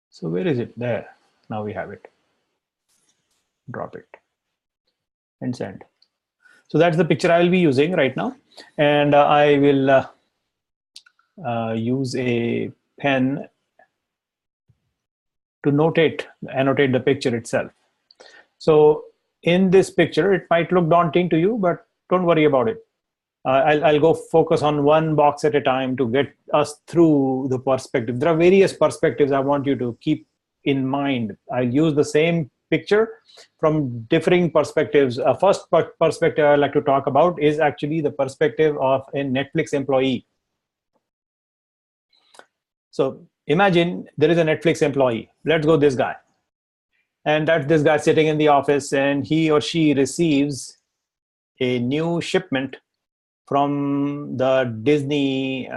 So where is it? There. Now we have it. Drop it and send. So that's the picture I will be using right now. And I will use a pen to annotate the picture itself. So in this picture, it might look daunting to you, but don't worry about it. I'll go focus on one box at a time to get us through the perspective. There are various perspectives I want you to keep in mind. I'll use the same picture from differing perspectives. First perspective I'd like to talk about is actually the perspective of a Netflix employee. So imagine there is a Netflix employee. Let's go this guy. And that's this guy sitting in the office, and he or she receives a new shipment from the Disney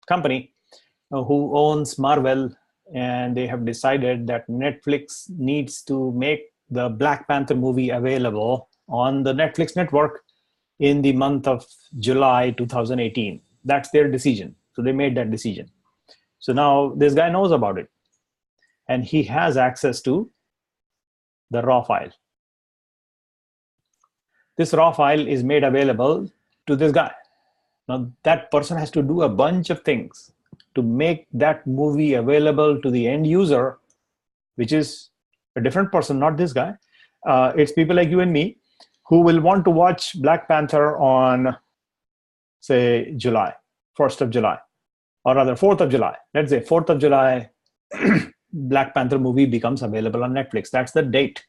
company who owns Marvel, and they have decided that Netflix needs to make the Black Panther movie available on the Netflix network in the month of July 2018. That's their decision. So they made that decision. So now this guy knows about it, and he has access to the raw file. This raw file is made available to this guy. Now that person has to do a bunch of things to make that movie available to the end user, which is a different person, not this guy. It's people like you and me who will want to watch Black Panther on, say, July, 1st of July, or rather 4th of July. Let's say 4th of July, Black Panther movie becomes available on Netflix. That's the date.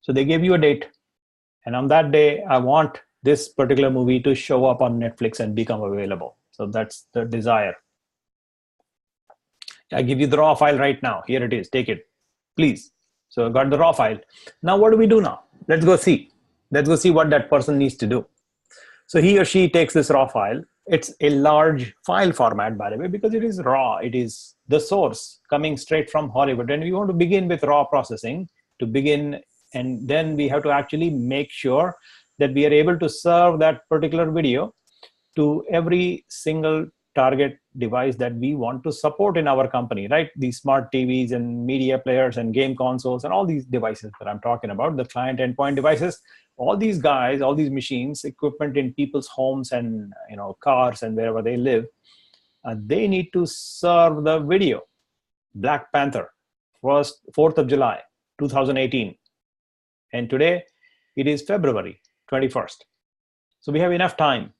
So they gave you a date. And on that day, I want this particular movie to show up on Netflix and become available. So that's the desire. I give you the raw file right now. Here it is. Take it, please. So I got the raw file. Now what do we do now? Let's go see. Let's go see what that person needs to do. So he or she takes this raw file. It's a large file format, by the way, because it is raw. It is the source coming straight from Hollywood. And we want to begin with raw processing to begin. And then we have to actually make sure that we are able to serve that particular video to every single target device that we want to support in our company, right? These smart TVs and media players and game consoles and all these devices that I'm talking about, the client endpoint devices, all these guys, all these machines, equipment in people's homes and cars and wherever they live, they need to serve the video. Black Panther, 4th of July, 2018. And today it is February 21st. So we have enough time,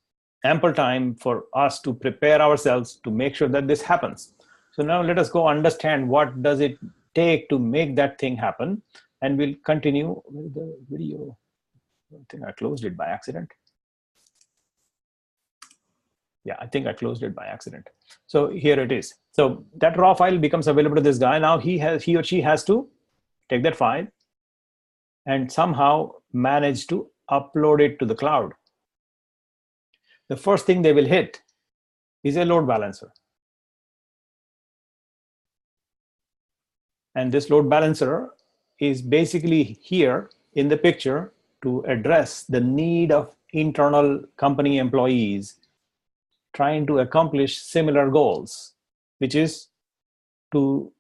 ample time for us to prepare ourselves to make sure that this happens. So now let us go understand what does it take to make that thing happen. And we'll continue with the video. I think I closed it by accident. Yeah, I think I closed it by accident. So here it is. So that raw file becomes available to this guy. Now he or she has to take that file and somehow manage to upload it to the cloud. The first thing they will hit is a load balancer. And this load balancer is basically here in the picture to address the need of internal company employees trying to accomplish similar goals, which is to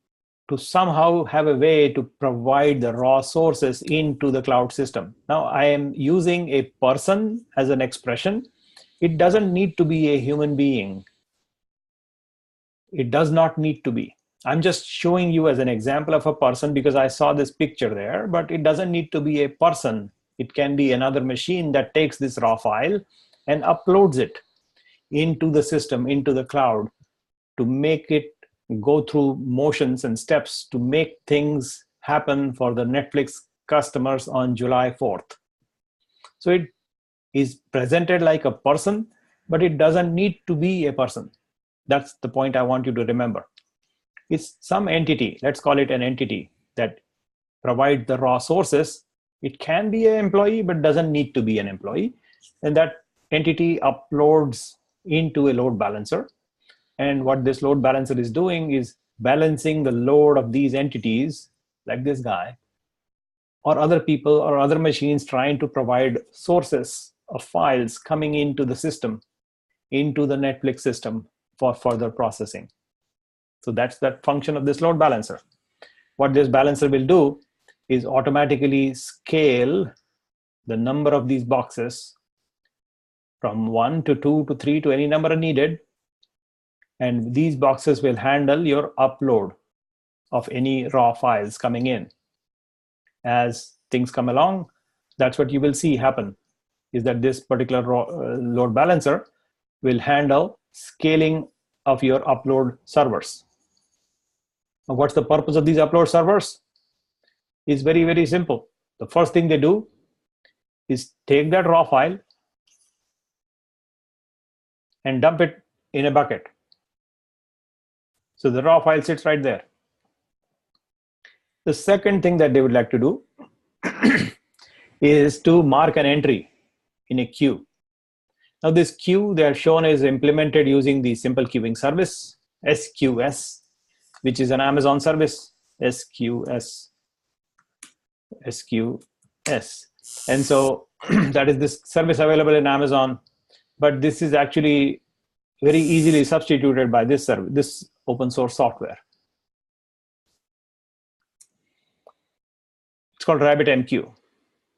somehow have a way to provide the raw sources into the cloud system. Now, I am using a person as an expression. It doesn't need to be a human being. It does not need to be. I'm just showing you as an example of a person because I saw this picture there, but it doesn't need to be a person. It can be another machine that takes this raw file and uploads it into the system, into the cloud, to make it go through motions and steps to make things happen for the Netflix customers on July 4th. So it is presented like a person, but it doesn't need to be a person. That's the point I want you to remember. It's some entity, let's call it an entity, that provides the raw sources. It can be an employee, but doesn't need to be an employee. And that entity uploads into a load balancer. And what this load balancer is doing is balancing the load of these entities, like this guy, or other people or other machines trying to provide sources of files coming into the system, into the Netflix system for further processing. So that's that function of this load balancer. What this balancer will do is automatically scale the number of these boxes from 1 to 2 to 3 to any number needed. And these boxes will handle your upload of any raw files coming in. As things come along, that's what you will see happen, is that this particular load balancer will handle scaling of your upload servers. Now, what's the purpose of these upload servers? It's very, very simple. The first thing they do is take that raw file and dump it in a bucket. So the raw file sits right there. The second thing that they would like to do is to mark an entry in a queue. Now this queue they are shown is implemented using the simple queuing service, SQS, which is an Amazon service, SQS. And so that is this service available in Amazon, but this is actually very easily substituted by this service, this open source software. It's called RabbitMQ,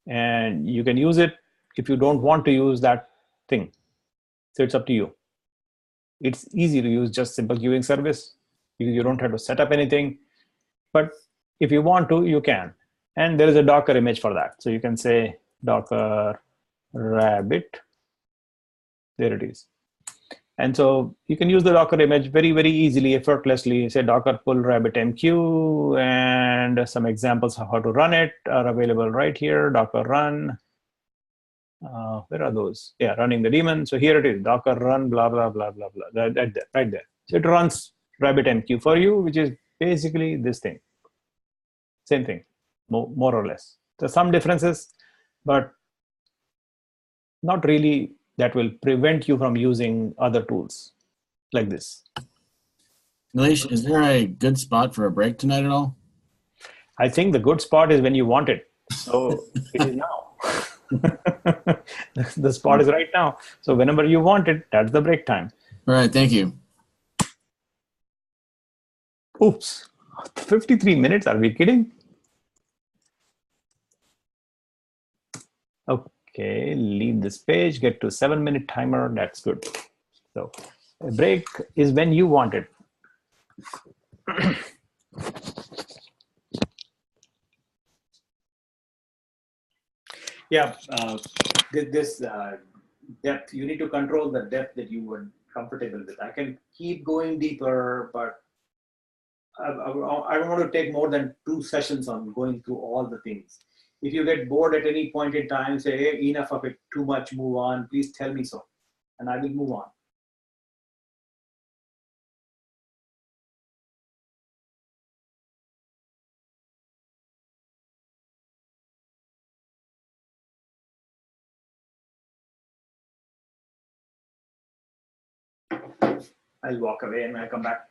and you can use it if you don't want to use that thing. So it's up to you. It's easy to use, just simple queuing service. You don't have to set up anything, but if you want to, you can. And there is a Docker image for that. So you can say Docker Rabbit. There it is. And so you can use the Docker image very, very easily, effortlessly. Say Docker pull RabbitMQ, and some examples of how to run it are available right here. Docker run. Where are those? Yeah, running the daemon. So here it is, Docker run, blah, blah, blah, blah, blah, right there. So it runs RabbitMQ for you, which is basically this thing. Same thing, more or less. There's some differences, but not really that will prevent you from using other tools like this. Nilesh, is there a good spot for a break tonight at all? I think the good spot is when you want it. So it is now. The spot is right now. So whenever you want it, that's the break time. All right, thank you. Oops, 53 minutes, are we kidding? Okay, leave this page, get to 7-minute timer, that's good. So a break is when you want it. Yeah, this depth, you need to control the depth that you would comfortable with. I can keep going deeper, but I don't want to take more than 2 sessions on going through all the things. If you get bored at any point in time, say, hey, enough of it, too much, move on, please tell me so, and I will move on. I'll walk away and I'll come back.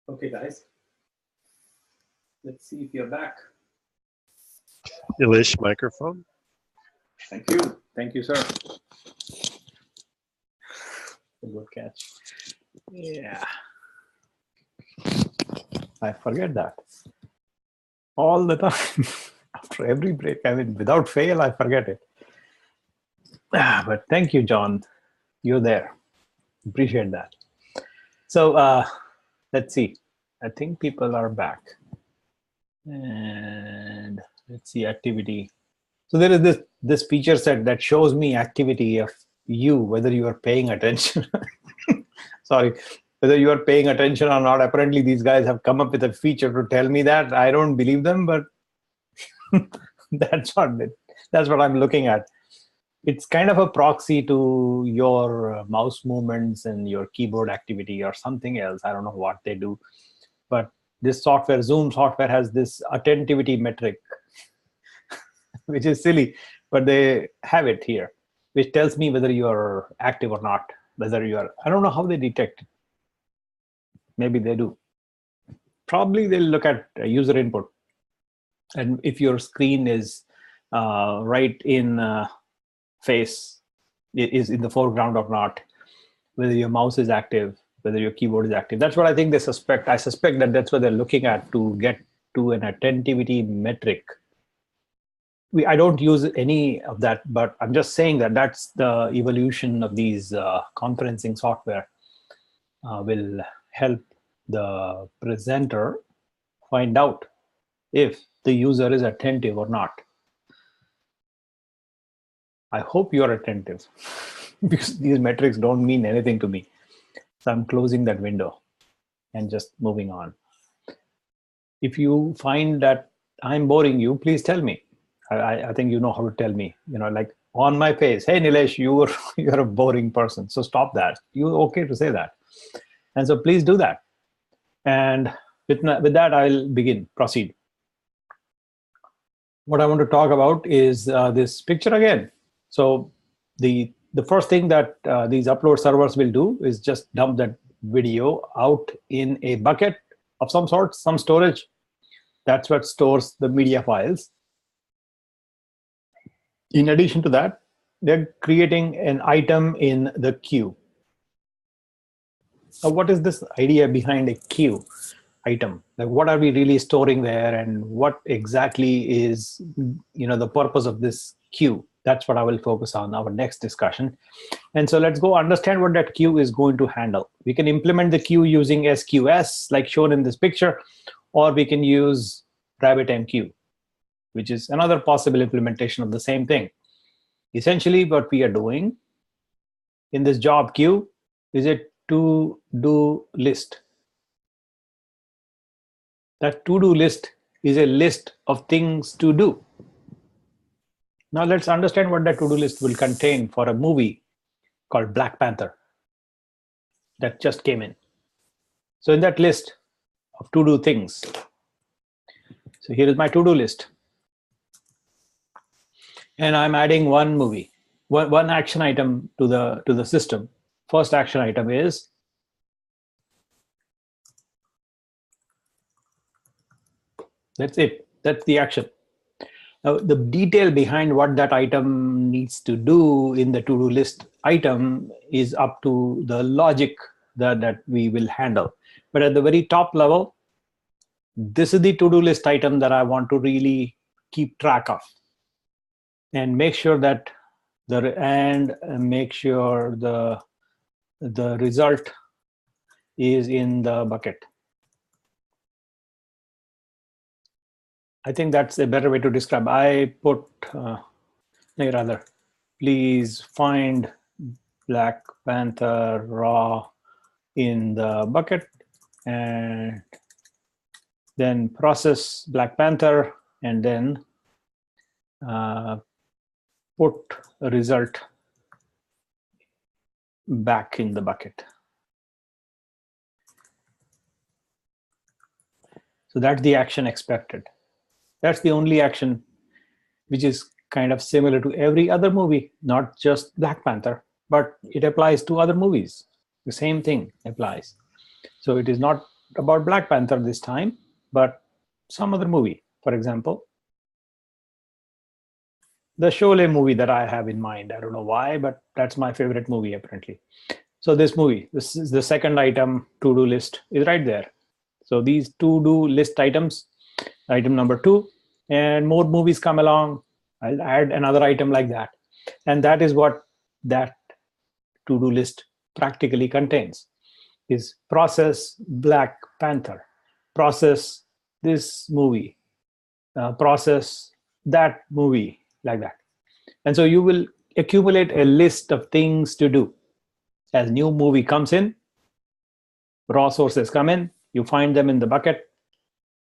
Okay, guys. Let's see if you're back. Elish, microphone. Thank you. Thank you, sir. Good catch. Yeah. I forget that. All the time. After every break, I mean, without fail, I forget it. But thank you, John. You're there. Appreciate that. So let's see. I think people are back. And let's see, activity. So there is this feature set that shows me activity of you, whether you are paying attention. Sorry, whether you are paying attention or not. Apparently, these guys have come up with a feature to tell me that. I don't believe them, but that's what I'm looking at. It's kind of a proxy to your mouse movements and your keyboard activity or something else. I don't know what they do, but this software, Zoom software, has this attentivity metric, which is silly, but they have it here, which tells me whether you're active or not, whether you are, I don't know how they detect it. Maybe they do. Probably they'll look at user input. And if your screen is right in face, is in the foreground or not, whether your mouse is active, whether your keyboard is active. That's what I think they suspect. I suspect that that's what they're looking at to get to an attentivity metric. I don't use any of that, but I'm just saying that that's the evolution of these conferencing software will help the presenter find out if the user is attentive or not. I hope you're attentive because these metrics don't mean anything to me. So I'm closing that window and just moving on. If you find that I'm boring you, please tell me. I think you know how to tell me, like on my face, hey, Nilesh, you're a boring person. So stop that. You're okay to say that. And so please do that. And with that, I'll proceed. What I want to talk about is this picture again. So the first thing that these upload servers will do is just dump that video out in a bucket of some sort, some storage. That's what stores the media files. In addition to that, they're creating an item in the queue. Now, what is this idea behind a queue item? Like, what are we really storing there, and what exactly is the purpose of this queue? That's what I will focus on our next discussion. And so let's go understand what that queue is going to handle. We can implement the queue using SQS, like shown in this picture, or we can use RabbitMQ, which is another possible implementation of the same thing. Essentially, what we are doing in this job queue is a to-do list. That to-do list is a list of things to do. Now let's understand what that to-do list will contain for a movie called Black Panther that just came in. So in that list of to-do things, so here is my to-do list. And I'm adding one movie, one action item to the system. First action item is that's it. That's the action. Now, the detail behind what that item needs to do in the to-do list item is up to the logic that we will handle. But at the very top level, this is the to-do list item that I want to really keep track of, and make sure that make sure the result is in the bucket. I think that's a better way to describe. I put, rather, please find Black Panther raw in the bucket, and then process Black Panther, and then put a result back in the bucket. So that's the action expected. That's the only action which is kind of similar to every other movie, not just Black Panther, but it applies to other movies. The same thing applies. So it is not about Black Panther this time, but some other movie. For example, the Sholay movie that I have in mind. I don't know why, but that's my favorite movie apparently. So this movie, this is the second item, to-do list is right there. So these to-do list items, item number 2, and more movies come along, I'll add another item like that. And that is what that to-do list practically contains, is process Black Panther, process this movie, process that movie, like that. And so you will accumulate a list of things to do. As new movie comes in, raw sources come in, you find them in the bucket,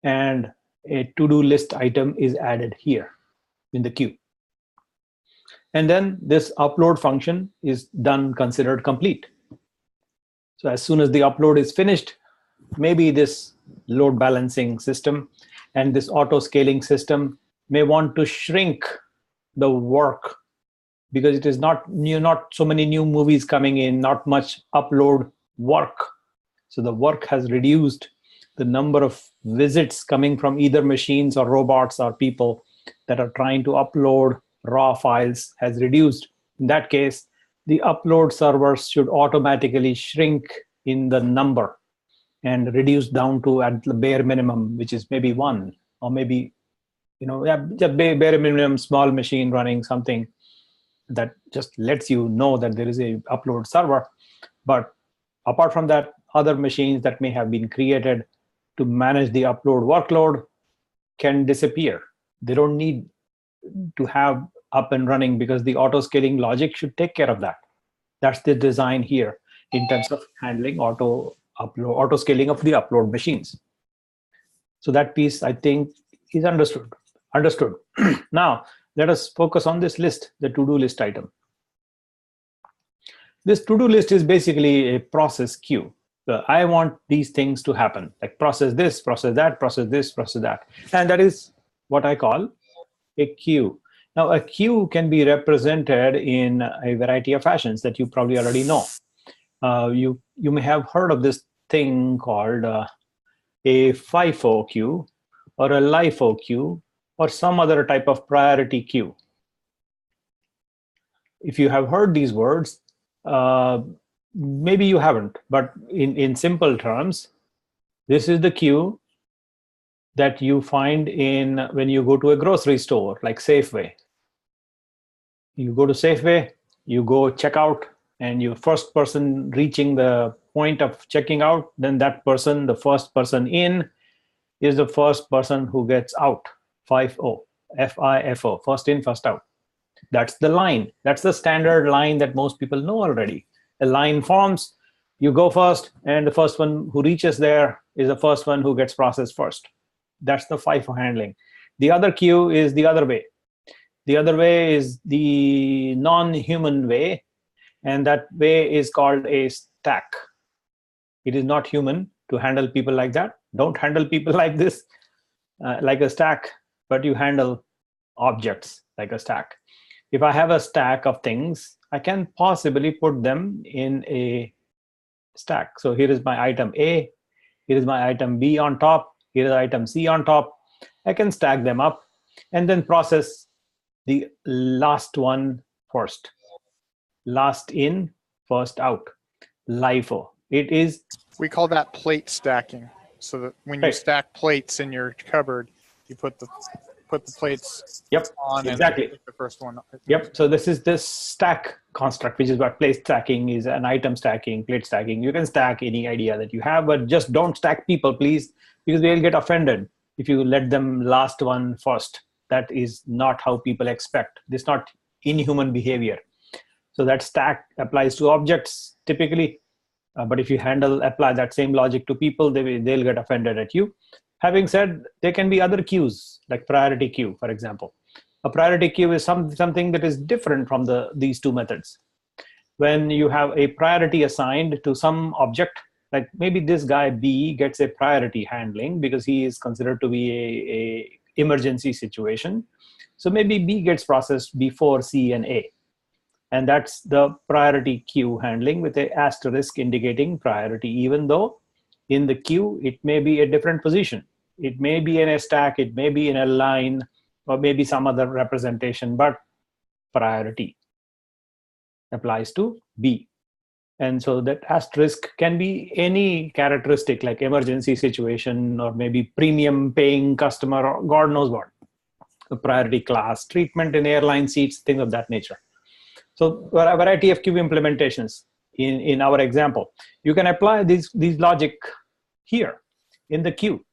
and a to-do list item is added here in the queue. And then this upload function is done, considered complete. So as soon as the upload is finished, maybe this load balancing system and this auto scaling system may want to shrink the work, because it is not so many new movies coming in, not much upload work. So the work has reduced. The number of visits coming from either machines or robots or people that are trying to upload raw files has reduced. In that case, the upload servers should automatically shrink in the number and reduce down to at the bare minimum, which is maybe 1, or maybe, just bare minimum small machine running something that just lets you know that there is a upload server. But apart from that, other machines that may have been created to manage the upload workload can disappear. They don't need to have up and running, because the auto scaling logic should take care of that. That's the design here in terms of handling auto scaling of the upload machines. So that piece, I think, is understood. Now, let us focus on this list, the to-do list item. This to-do list is basically a process queue. So I want these things to happen, like process this, process that, process this, process that. And that is what I call a queue. Now, a queue can be represented in a variety of fashions that you probably already know. You may have heard of this thing called a FIFO queue, or a LIFO queue, or some other type of priority queue. If you have heard these words, maybe you haven't, but in simple terms, this is the queue that you find when you go to a grocery store like Safeway. You go to Safeway, you go check out, and you first person reaching the point of checking out, then that person, the first person in, is the first person who gets out. FIFO, F-I-F-O, first in, first out. That's the line. That's the standard line that most people know already. A line forms, you go first, and the first one who reaches there is the first one who gets processed first. That's the FIFO handling. The other queue is the other way. The other way is the non-human way, and that way is called a stack. It is not human to handle people like that. Don't handle people like this, like a stack, but you handle objects like a stack. If I have a stack of things, I can possibly put them in a stack. So here is my item A, here is my item B on top, here is item C on top, I can stack them up and then process the last one first. Last in, first out. LIFO. It is. We call that plate stacking. So that when you Right. stack plates in your cupboard, you put the plates Yep, on exactly. and pick the first one. Yep. So this is this stack construct, which is what plate stacking is, an item stacking, plate stacking. You can stack any idea that you have, but just don't stack people, please, because they'll get offended if you let them last one first. That is not how people expect. This is not inhuman behavior. So that stack applies to objects typically, but if you apply that same logic to people, they'll get offended at you. Having said, there can be other queues, like priority queue, for example. A priority queue is something that is different from these two methods. When you have a priority assigned to some object, like maybe this guy B gets a priority handling because he is considered to be a emergency situation. So maybe B gets processed before C and A. And that's the priority queue handling with a asterisk indicating priority, even though in the queue, it may be a different position. It may be in a stack, it may be in a line, or maybe some other representation, but priority applies to B. And so that asterisk can be any characteristic like emergency situation or maybe premium paying customer or God knows what. A priority class, treatment in airline seats, things of that nature. So a variety of queue implementations in our example. You can apply these logic here in the queue.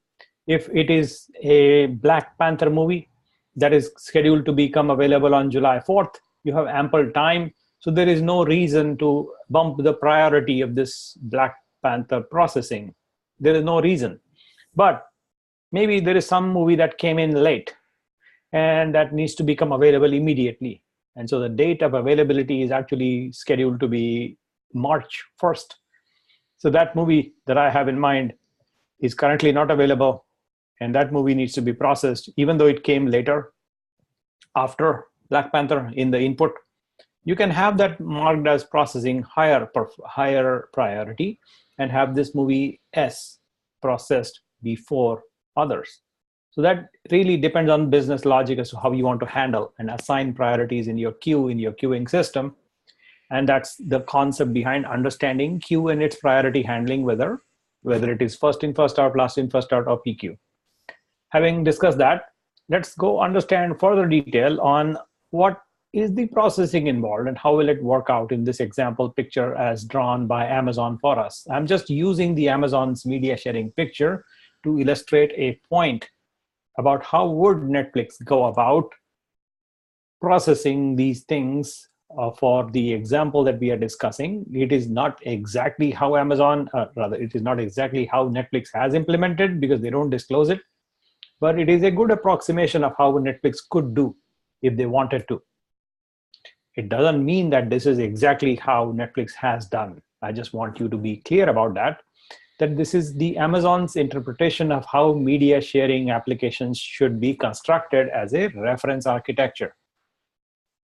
If it is a Black Panther movie that is scheduled to become available on July 4th, you have ample time. So there is no reason to bump the priority of this Black Panther processing. There is no reason. But maybe there is some movie that came in late and that needs to become available immediately. And so the date of availability is actually scheduled to be March 1st. So that movie that I have in mind is currently not available, and that movie needs to be processed, even though it came later after Black Panther in the input. You can have that marked as processing higher priority and have this movie S processed before others. So that really depends on business logic as to how you want to handle and assign priorities in your queue, in your queuing system. And that's the concept behind understanding queue and its priority handling, whether it is first in, first out, last in, first out, or PQ. Having discussed that, let's go understand further detail on what is the processing involved and how will it work out in this example picture as drawn by Amazon for us. I'm just using the Amazon's media sharing picture to illustrate a point about how would Netflix go about processing these things for the example that we are discussing. It is not exactly how it is not exactly how Netflix has implemented because they don't disclose it, but it is a good approximation of how Netflix could do if they wanted to. It doesn't mean that this is exactly how Netflix has done. I just want you to be clear about that this is the Amazon's interpretation of how media sharing applications should be constructed as a reference architecture.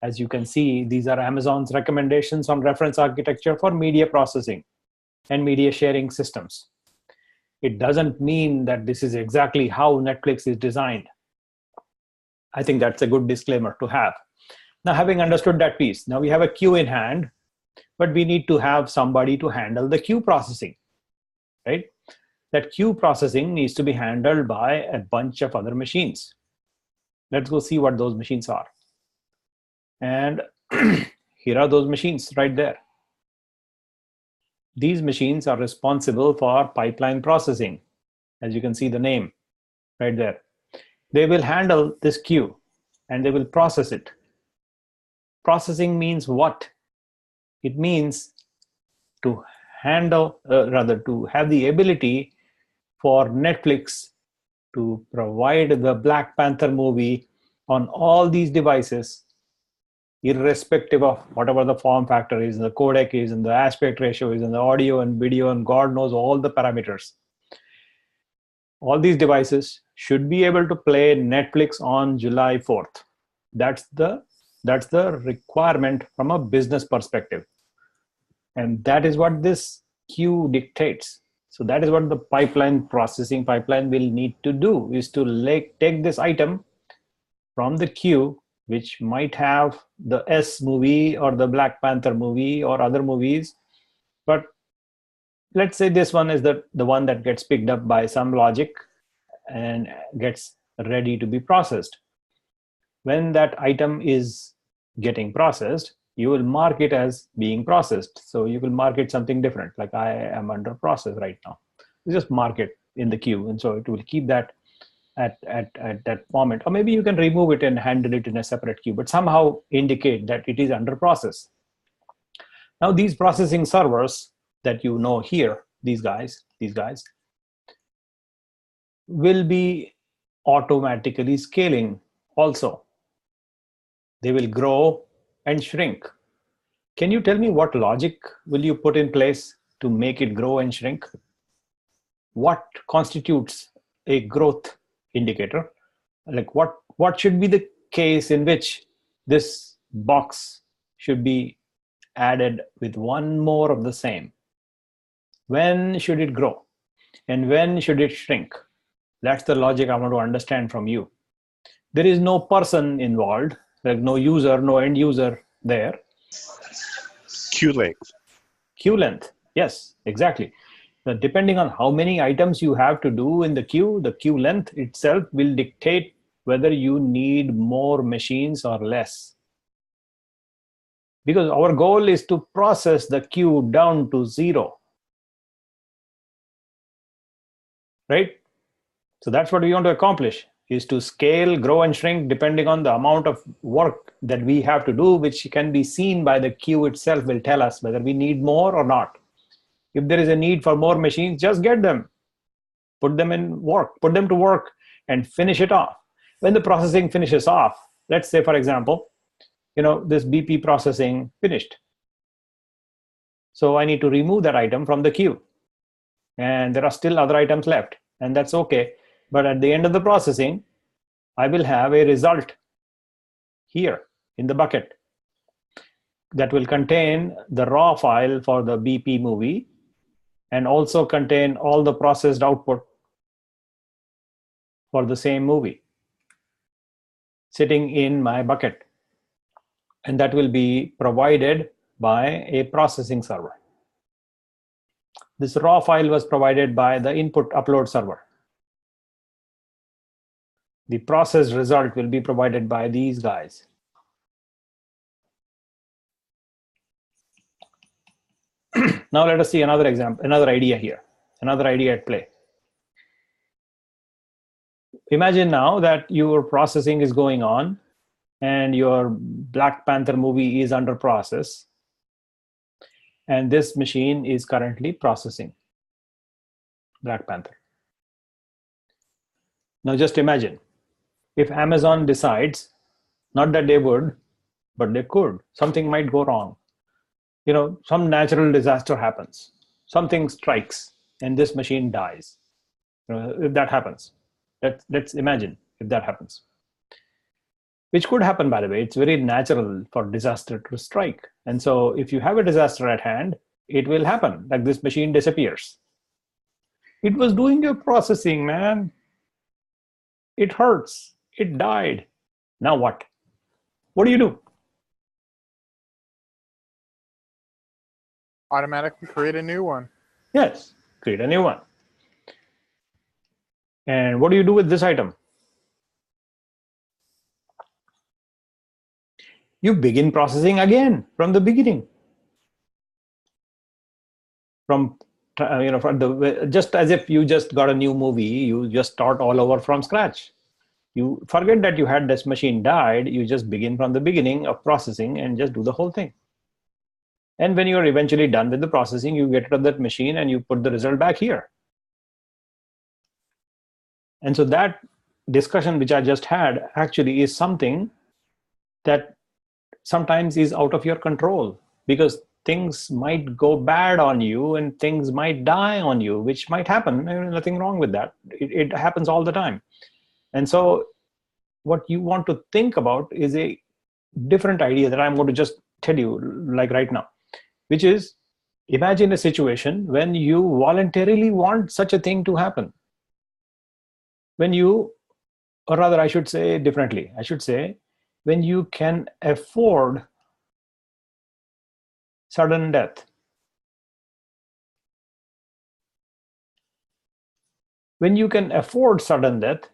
As you can see, these are Amazon's recommendations on reference architecture for media processing and media sharing systems. It doesn't mean that this is exactly how Netflix is designed. I think that's a good disclaimer to have. Now, having understood that piece, now we have a queue in hand, but we need to have somebody to handle the queue processing, right? That queue processing needs to be handled by a bunch of other machines. Let's go see what those machines are. And here are those machines right there. These machines are responsible for pipeline processing. As you can see the name right there. They will handle this queue and they will process it. Processing means what? It means to handle, to have the ability for Netflix to provide the Black Panther movie on all these devices, irrespective of whatever the form factor is, the codec is, and the aspect ratio is, and the audio and video, and God knows all the parameters. All these devices should be able to play Netflix on July 4th. That's the requirement from a business perspective. And that is what this queue dictates. So that is what the processing pipeline will need to do, is to take this item from the queue, which might have the S movie or the Black Panther movie or other movies. But let's say this one is the one that gets picked up by some logic and gets ready to be processed. When that item is getting processed, you will mark it as being processed. So you will mark it something different, like I am under process right now. You just mark it in the queue, and so it will keep that at that moment. Or maybe you can remove it and handle it in a separate queue, but somehow indicate that it is under process. Now these processing servers that you know here, these guys will be automatically scaling also. They will grow and shrink. Can you tell me what logic will you put in place to make it grow and shrink? What constitutes a growth indicator? Like what should be the case in which this box should be added with one more of the same? When should it grow? And when should it shrink? That's the logic I want to understand from you. There is no person involved, like no user, no end user there. Queue length. Queue length, yes, exactly. Now, depending on how many items you have to do in the queue length itself will dictate whether you need more machines or less. Because our goal is to process the queue down to 0. Right? So that's what we want to accomplish, is to scale, grow, and shrink depending on the amount of work that we have to do, which can be seen by the queue itself will tell us whether we need more or not. If there is a need for more machines, just get them. Put them to work and finish it off. When the processing finishes off, let's say, for example, this BP processing finished. So I need to remove that item from the queue. And there are still other items left, and that's okay. But at the end of the processing, I will have a result here in the bucket that will contain the raw file for the BP movie and also contain all the processed output for the same movie sitting in my bucket. And that will be provided by a processing server. This raw file was provided by the input upload server. The processed result will be provided by these guys. Now let us see another example, another idea here, another idea at play. Imagine now that your processing is going on and your Black Panther movie is under process, and this machine is currently processing Black Panther. Now just imagine if Amazon decides, not that they would, but they could, something might go wrong. Some natural disaster happens, something strikes, and this machine dies. If that happens, let's imagine if that happens. Which could happen, by the way. It's very natural for disaster to strike. And so if you have a disaster at hand, it will happen, like this machine disappears. It was doing your processing, man. It hurts. It died. Now what? What do you do? Automatically create a new one. Yes, create a new one. And what do you do with this item? You begin processing again from the beginning. Just as if you just got a new movie, you just start all over from scratch. You forget that you had this machine died, you just begin from the beginning of processing and just do the whole thing. And when you're eventually done with the processing, you get rid of that machine and you put the result back here. And so that discussion which I just had actually is something that sometimes is out of your control, because things might go bad on you and things might die on you, which might happen. There's nothing wrong with that. It happens all the time. And so what you want to think about is a different idea that I'm going to just tell you like right now, which is, Imagine a situation when you voluntarily want such a thing to happen. When you, or rather I should say differently, I should say when you can afford sudden death. When you can afford sudden death,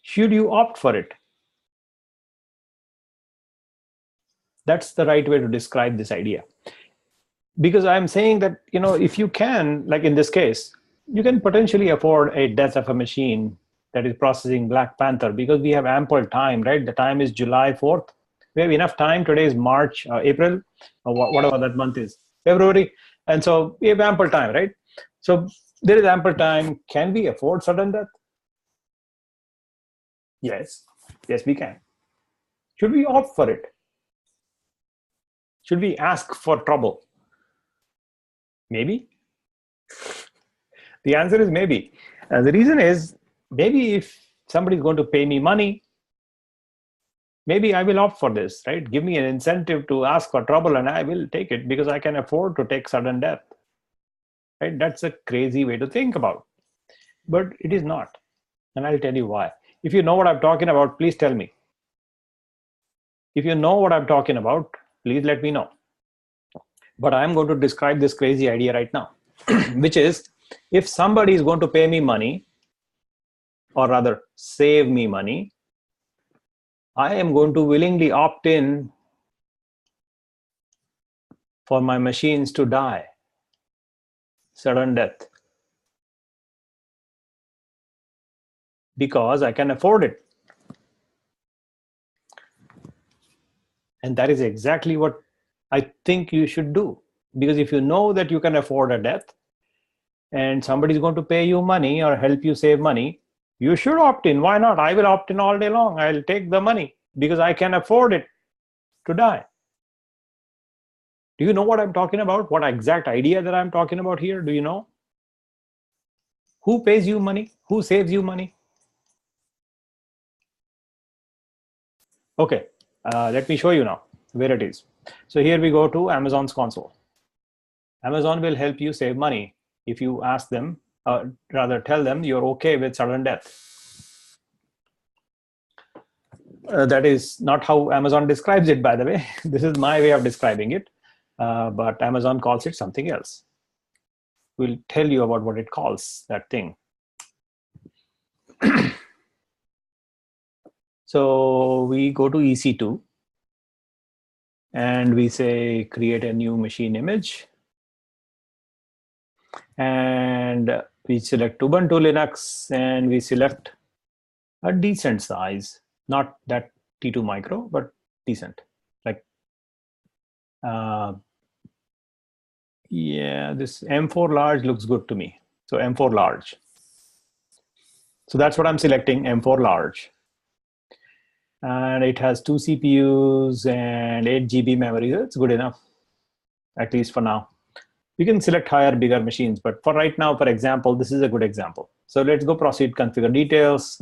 should you opt for it? That's the right way to describe this idea. Because I'm saying that, you know, if you can, like in this case, you can potentially afford a death of a machine that is processing Black Panther because we have ample time, right? The time is July 4th. We have enough time. Today is March, April, or whatever that month is, February. And so we have ample time, right? So there is ample time. Can we afford sudden death? Yes. Yes, we can. Should we opt for it? Should we ask for trouble? Maybe. The answer is maybe. The reason is, maybe if somebody is going to pay me money, maybe I will opt for this, right? Give me an incentive to ask for trouble and I will take it because I can afford to take sudden death, right? That's a crazy way to think about, but it is not. And I'll tell you why. If you know what I'm talking about, please tell me. If you know what I'm talking about, please let me know. But I'm going to describe this crazy idea right now, which is, if somebody is going to pay me money, or rather save me money, I am going to willingly opt in for my machines to die, sudden death, because I can afford it. And that is exactly what I think you should do. Because if you know that you can afford a death and somebody is going to pay you money or help you save money, you should opt in. Why not? I will opt in all day long. I'll take the money because I can afford it to die. Do you know what I'm talking about? What exact idea that I'm talking about here? Do you know? Who pays you money? Who saves you money? Okay, let me show you now where it is. So here we go to Amazon's console. Amazon will help you save money if you ask them, rather tell them you're okay with sudden death. That is not how Amazon describes it, by the way. This is my way of describing it, but Amazon calls it something else. We'll tell you about what it calls that thing. So we go to EC2 and we say create a new machine image, and we select Ubuntu Linux and we select a decent size, not that T2 micro, but decent. Like, yeah, this M4 large looks good to me. So M4 large. So that's what I'm selecting, M4 large. And it has 2 CPUs and 8 GB memory. That's good enough, at least for now. You can select higher, bigger machines, but for right now, for example, this is a good example. So let's go proceed, configure details.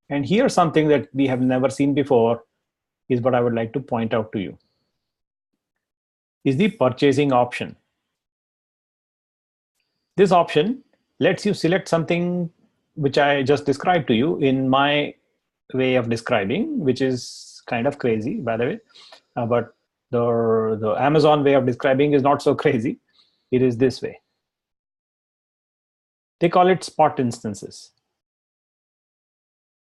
And here's something that we have never seen before, is what I would like to point out to you, is the purchasing option. This option lets you select something which I just described to you in my way of describing, which is kind of crazy, by the way, but the Amazon way of describing is not so crazy. It is this way. They call it spot instances.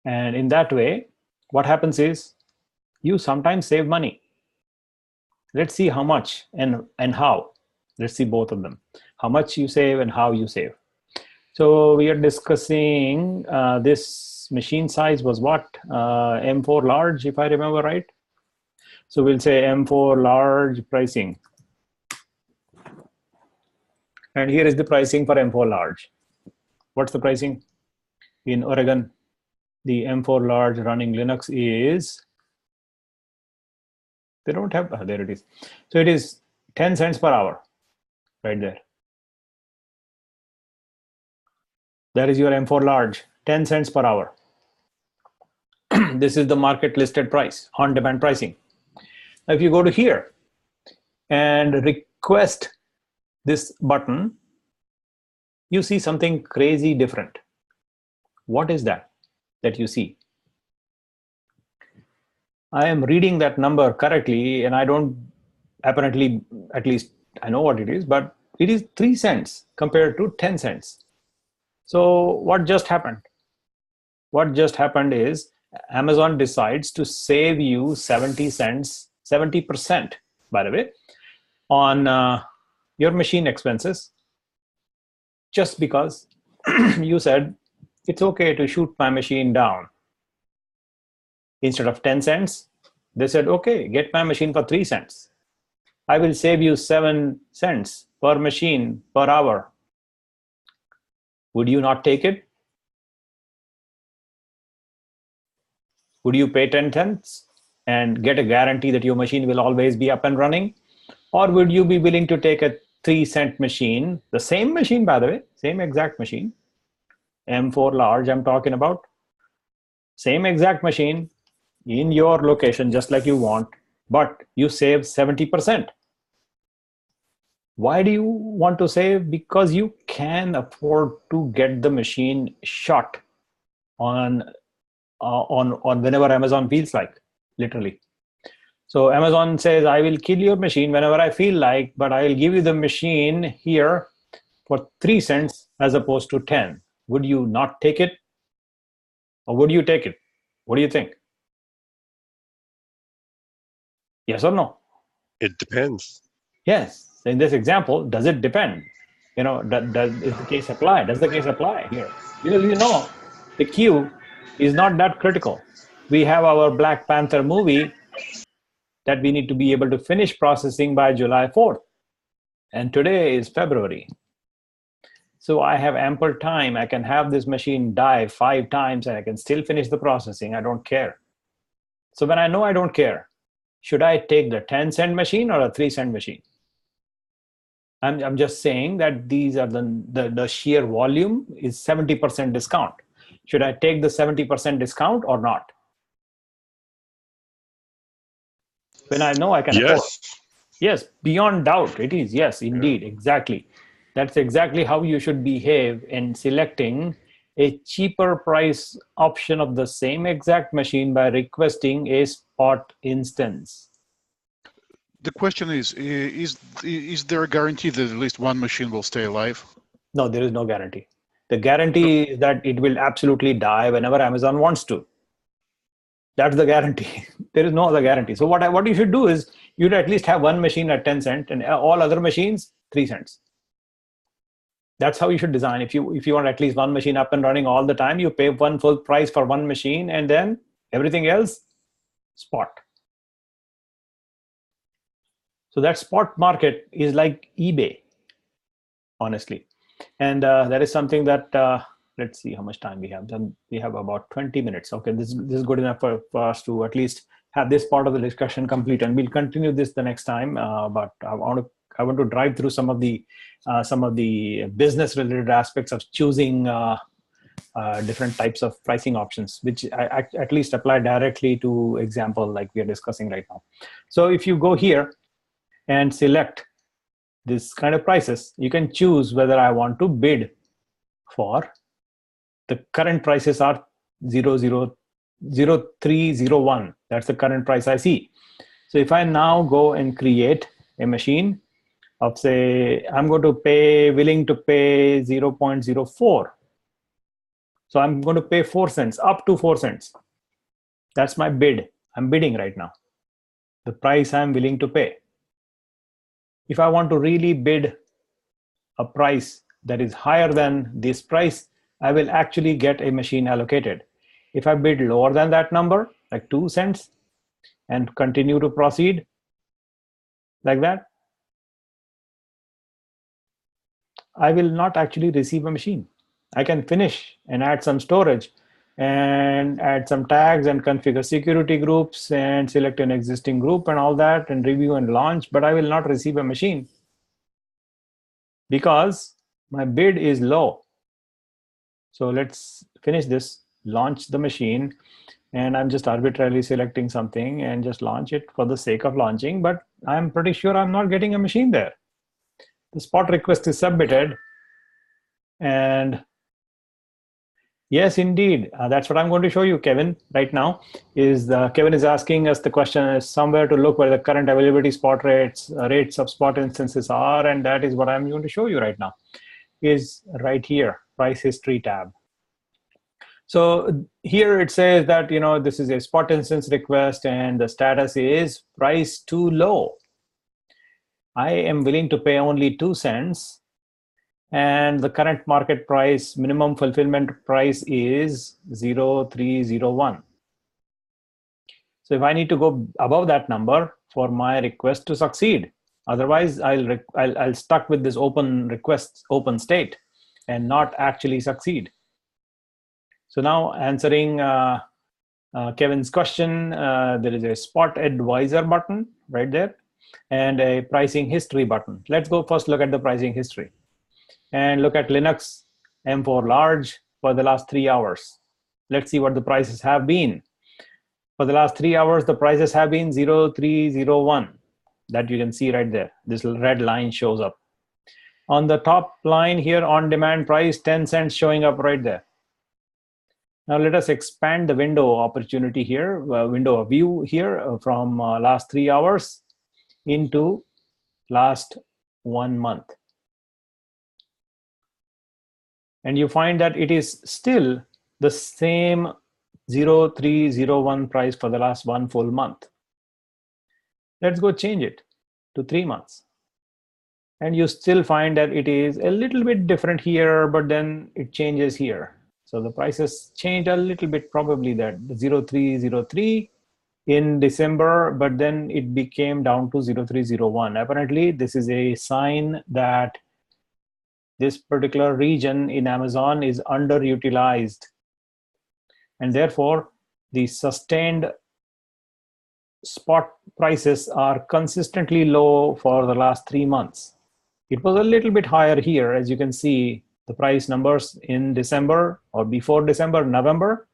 And in that way, what happens is you sometimes save money. Let's see how much and how. Let's see both of them. How much you save and how you save. So we are discussing this machine size was what? M4 large, if I remember right. So we'll say M4 large pricing. And here is the pricing for M4 large. What's the pricing? In Oregon, the M4 large running Linux is, they don't have, there it is. So it is 10 cents per hour, right there. That is your M4 large, 10 cents per hour. This is the market listed price, on-demand pricing. Now, if you go to here and request this button, you see something crazy different. What is that you see? I am reading that number correctly, and I don't apparently, at least I know what it is, but it is 3 cents compared to 10 cents. So what just happened? What just happened is Amazon decides to save you 70 cents, 70%, by the way, on your machine expenses, just because you said, it's okay to shoot my machine down. Instead of 10 cents, they said, okay, get my machine for 3 cents. I will save you 7 cents per machine per hour. Would you not take it? Would you pay 10 cents and get a guarantee that your machine will always be up and running? Or would you be willing to take a 3-cent machine, the same machine, by the way, same exact machine, M4 large I'm talking about, same exact machine in your location, just like you want, but you save 70%. Why do you want to save? Because you can afford to get the machine shot on whenever Amazon feels like, literally. So Amazon says, I will kill your machine whenever I feel like, but I will give you the machine here for 3 cents as opposed to 10. Would you not take it? Or would you take it? What do you think? Yes or no? It depends. Yes. In this example, does it depend? Is the case apply? Does the case apply here? Because the queue is not that critical. We have our Black Panther movie that we need to be able to finish processing by July 4th. And today is February. So I have ample time. I can have this machine die 5 times and I can still finish the processing. I don't care. So when I know I don't care, should I take the 10-cent machine or a 3-cent machine? I'm just saying that these are the sheer volume is 70% discount. Should I take the 70% discount or not? When I know I can afford. Yes, beyond doubt, it is. Yes, indeed, exactly. That's exactly how you should behave in selecting a cheaper price option of the same exact machine by requesting a spot instance. The question is there a guarantee that at least one machine will stay alive? No, there is no guarantee. The guarantee is that it will absolutely die whenever Amazon wants to. That's the guarantee. There is no other guarantee. So what you should do is you'd at least have one machine at 10 cents and all other machines 3 cents. That's how you should design. If you want at least one machine up and running all the time, you pay one full price for one machine and then everything else spot. So that spot market is like eBay, honestly. And that is something that, let's see how much time we have. We have about 20 minutes. Okay, this is good enough for us to at least have this part of the discussion complete. And we'll continue this the next time. But I want to drive through some of the business-related aspects of choosing different types of pricing options, which I at least apply directly to example like we are discussing right now. So if you go here and select this kind of prices, you can choose whether I want to bid for the current prices are 0301. That's the current price I see. So if I now go and create a machine of say, I'm going to willing to pay 0.04. So I'm going to pay 4 cents, up to 4 cents. That's my bid. I'm bidding right now. The price I'm willing to pay. If I want to really bid a price that is higher than this price, I will actually get a machine allocated. If I bid lower than that number, like 2 cents, and continue to proceed like that, I will not actually receive a machine. I can finish and add some storage and add some tags and configure security groups and select an existing group and all that and review and launch, but I will not receive a machine because my bid is low. So let's finish this, launch the machine, and I'm just arbitrarily selecting something and just launch it for the sake of launching, but I'm pretty sure I'm not getting a machine there. The spot request is submitted, and yes, indeed, that's what I'm going to show you, Kevin, right now. Kevin is asking us the question is somewhere to look where the current availability spot rates of spot instances are, and that is what I'm going to show you right now. Is right here, price history tab. So here it says that, you know, this is a spot instance request and the status is price too low. I am willing to pay only 2 cents and the current market price, minimum fulfillment price is 0.301. So if I need to go above that number for my request to succeed, otherwise I'll stuck with this open request, open state and not actually succeed. So now answering Kevin's question, there is a spot advisor button right there and a pricing history button. Let's go first look at the pricing history and look at Linux M4 large for the last 3 hours. Let's see what the prices have been. For the last 3 hours, the prices have been 0.301. That you can see right there. This little red line shows up. On the top line here, on demand price, 10 cents showing up right there. Now let us expand the window opportunity here, window of view here from last 3 hours into last 1 month. And you find that it is still the same 0.301 price for the last 1 full month. Let's go change it to 3 months. And you still find that it is a little bit different here, but then it changes here. So the prices changed a little bit, probably that 0.303 in December, but then it became down to 0.301. Apparently, this is a sign that this particular region in Amazon is underutilized. And therefore, the sustained spot prices are consistently low for the last 3 months. It was a little bit higher here, as you can see. The price numbers in December or before December, November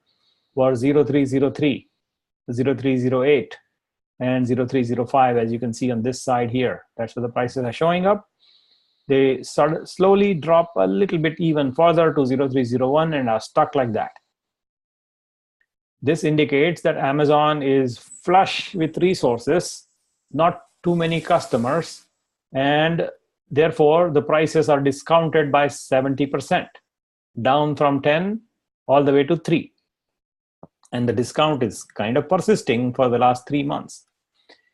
were 0.303, 0.308, and 0.305, as you can see on this side here. That's where the prices are showing up. They slowly drop a little bit even further to 0.301 and are stuck like that. This indicates that Amazon is flush with resources, not too many customers, and therefore, the prices are discounted by 70%, down from 10 all the way to 3. And the discount is kind of persisting for the last 3 months.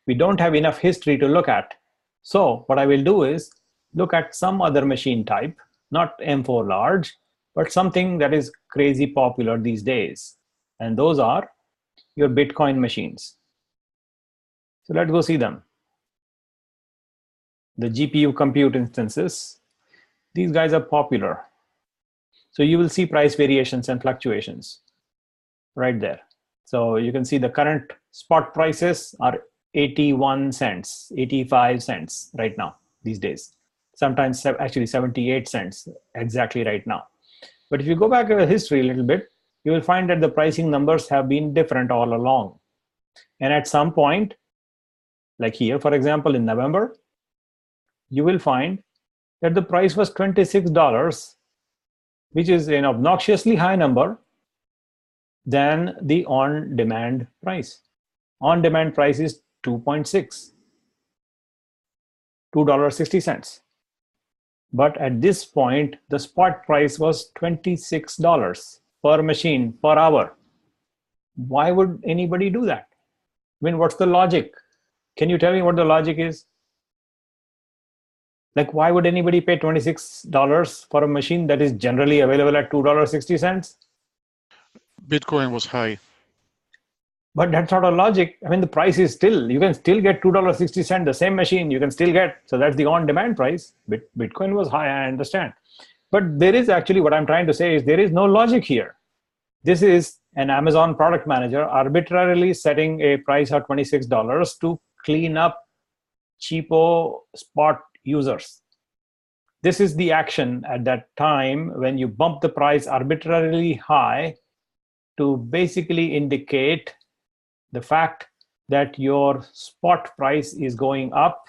We don't have enough history to look at. So what I will do is look at some other machine type, not M4 large, but something that is crazy popular these days. And those are your Bitcoin machines. So let's go see them. The GPU compute instances, these guys are popular. So you will see price variations and fluctuations right there. So you can see the current spot prices are 81 cents, 85 cents right now, these days. Sometimes actually 78 cents exactly right now. But if you go back in the history a little bit, you will find that the pricing numbers have been different all along. And at some point, like here, for example, in November, you will find that the price was $26, which is an obnoxiously high number than the on-demand price. On-demand price is 2.6, $2.60. But at this point, the spot price was $26 per machine per hour. Why would anybody do that? I mean, what's the logic? Can you tell me what the logic is? Like, why would anybody pay $26 for a machine that is generally available at $2.60? Bitcoin was high. But that's not a logic. I mean, the price is still, you can still get $2.60, the same machine you can still get. So that's the on-demand price. Bitcoin was high, I understand. But there is actually, what I'm trying to say is there is no logic here. This is an Amazon product manager arbitrarily setting a price of $26 to clean up cheapo spot users. This is the action at that time when you bump the price arbitrarily high to basically indicate the fact that your spot price is going up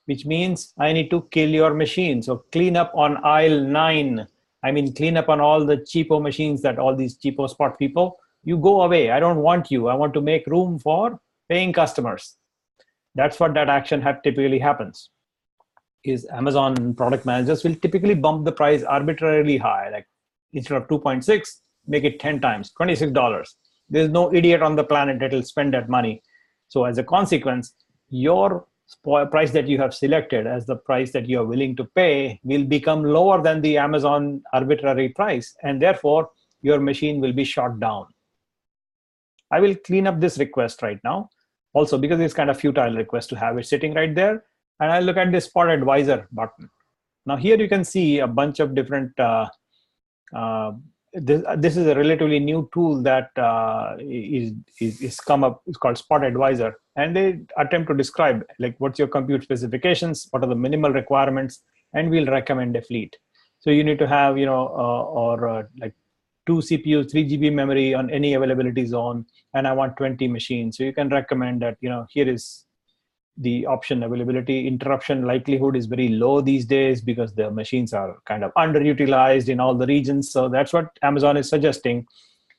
which means I need to kill your machine. So clean up on aisle 9. I mean, clean up on all the cheapo machines that all these cheapo spot people, you go away. I don't want you. I want to make room for paying customers. That's what that action typically happens. Is Amazon product managers will typically bump the price arbitrarily high, like instead of 2.6, make it 10 times, $26. There's no idiot on the planet that will spend that money. So as a consequence, your price that you have selected as the price that you are willing to pay will become lower than the Amazon arbitrary price, and therefore your machine will be shot down. I will clean up this request right now, also because it's kind of futile request to have it sitting right there. And I look at this Spot Advisor button. Now here you can see a bunch of different, this is a relatively new tool that is come up. It's called Spot Advisor, and they attempt to describe like what's your compute specifications, what are the minimal requirements, and we'll recommend a fleet. So you need to have, like 2 CPUs, 3 GB memory on any availability zone, and I want 20 machines. So you can recommend that, here is the option availability. Interruption likelihood is very low these days because the machines are kind of underutilized in all the regions. So that's what Amazon is suggesting.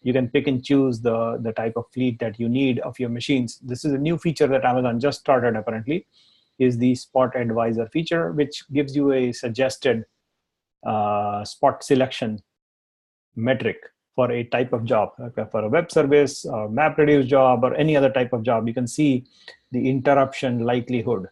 You can pick and choose the type of fleet that you need of your machines. This is a new feature that Amazon just started apparently, is the Spot Advisor feature, which gives you a suggested spot selection metric for a type of job. Okay, for a web service or MapReduce job or any other type of job, you can see the interruption likelihood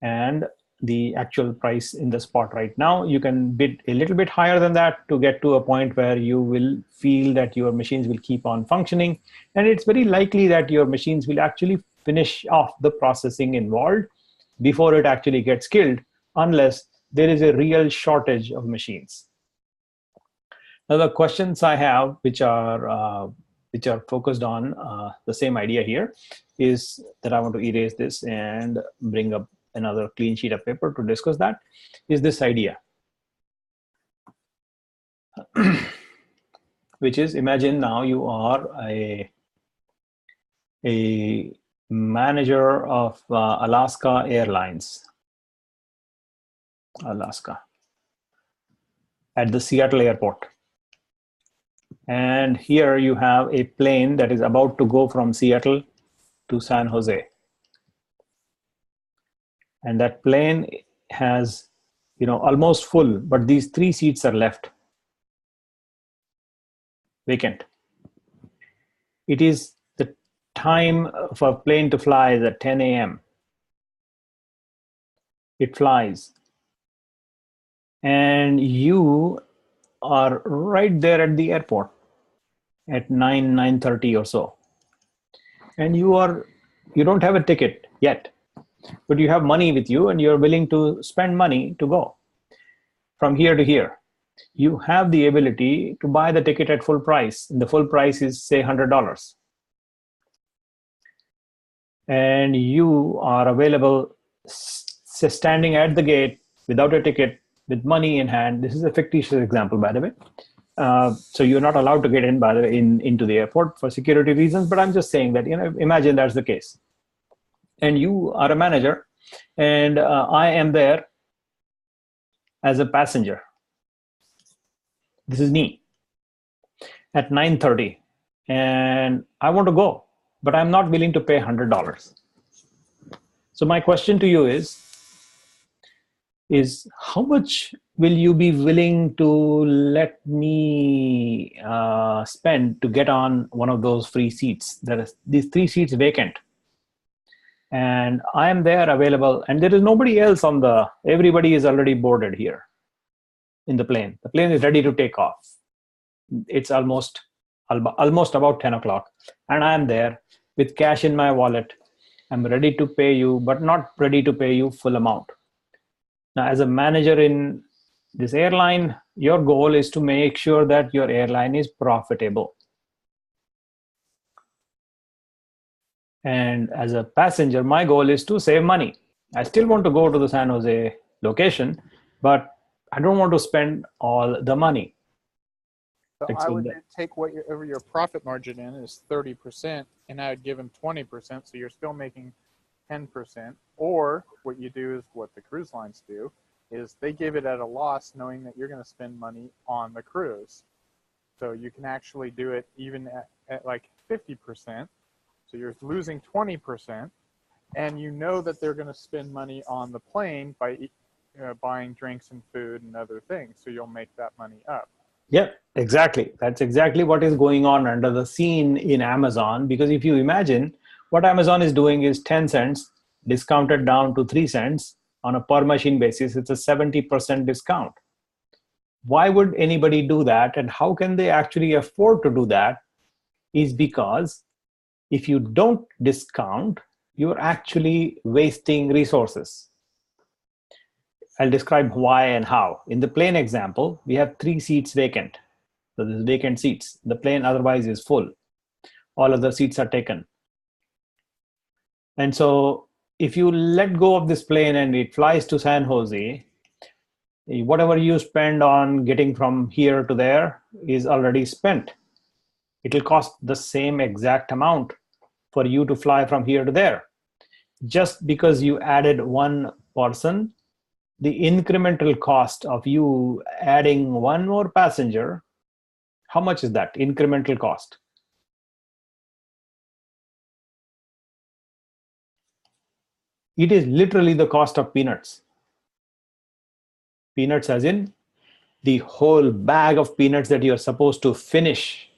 and the actual price in the spot right now. You can bid a little bit higher than that to get to a point where you will feel that your machines will keep on functioning. And it's very likely that your machines will actually finish off the processing involved before it actually gets killed, unless there is a real shortage of machines. Now the questions I have, which are focused on the same idea here, is that I want to erase this and bring up another clean sheet of paper to discuss that, is this idea. Which is, imagine now you are a manager of Alaska Airlines, at the Seattle airport. And here you have a plane that is about to go from Seattle to San Jose. And that plane has, almost full, but these 3 seats are left vacant. It is the time for a plane to fly is at 10 a.m. It flies. And you are right there at the airport at 9:30 or so. And you don't have a ticket yet, but you have money with you and you're willing to spend money to go from here to here. You have the ability to buy the ticket at full price. And the full price is, say, $100. And you are available standing at the gate without a ticket, with money in hand. This is a fictitious example, by the way. So you're not allowed to get in, by the way, into the airport for security reasons. But I'm just saying that, imagine that's the case. And you are a manager, and I am there as a passenger. This is me at 9:30, and I want to go, but I'm not willing to pay $100. So my question to you is how much will you be willing to let me spend to get on one of those free seats? There is these 3 seats vacant, and I am there available, and there is nobody else everybody is already boarded here in the plane. The plane is ready to take off. It's almost about 10 o'clock, and I am there with cash in my wallet. I'm ready to pay you, but not ready to pay you full amount. Now, as a manager in this airline, your goal is to make sure that your airline is profitable. And as a passenger, my goal is to save money. I still want to go to the San Jose location, but I don't want to spend all the money. So I would then take whatever your profit margin in is 30%, and I would give him 20%, so you're still making 10%, or what you do is what the cruise lines do, is they give it at a loss knowing that you're going to spend money on the cruise. So you can actually do it even at like 50%. So you're losing 20%, and you know that they're going to spend money on the plane by buying drinks and food and other things. So you'll make that money up. Yep, exactly. That's exactly what is going on under the scene in Amazon. Because if you imagine, what Amazon is doing is 10 cents discounted down to 3 cents on a per machine basis. It's a 70% discount. Why would anybody do that, and how can they actually afford to do that? Is because if you don't discount, you're actually wasting resources. I'll describe why and how. In the plane example, we have 3 seats vacant. So there's vacant seats. The plane otherwise is full. All other seats are taken. And so if you let go of this plane and it flies to San Jose, whatever you spend on getting from here to there is already spent. It will cost the same exact amount for you to fly from here to there. Just because you added 1 person, the incremental cost of you adding 1 more passenger, how much is that incremental cost? It is literally the cost of peanuts. Peanuts as in the whole bag of peanuts that you're supposed to finish.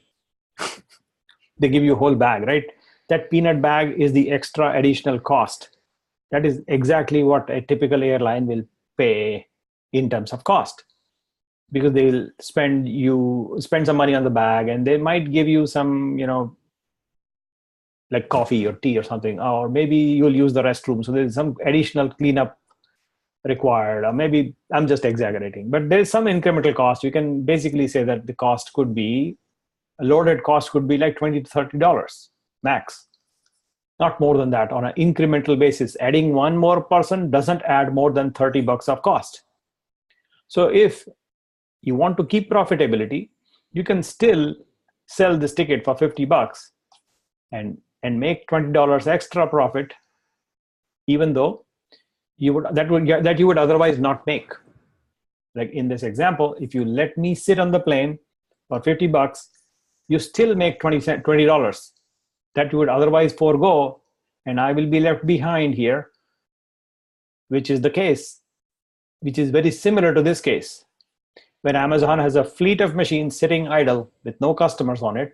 They give you a whole bag, right? That peanut bag is the extra additional cost. That is exactly what a typical airline will pay in terms of cost, because they'll spend some money on the bag, and they might give you some, like coffee or tea or something, or maybe you'll use the restroom. So there's some additional cleanup required, or maybe I'm just exaggerating, but there's some incremental cost. You can basically say that the cost could be, a loaded cost could be like $20 to $30 max. Not more than that on an incremental basis. Adding 1 more person doesn't add more than $30 of cost. So if you want to keep profitability, you can still sell this ticket for $50 and make $20 extra profit, even though you would otherwise not make. Like in this example, if you let me sit on the plane for $50, you still make $20 that you would otherwise forego, and I will be left behind here, which is the case, which is very similar to this case. When Amazon has a fleet of machines sitting idle with no customers on it,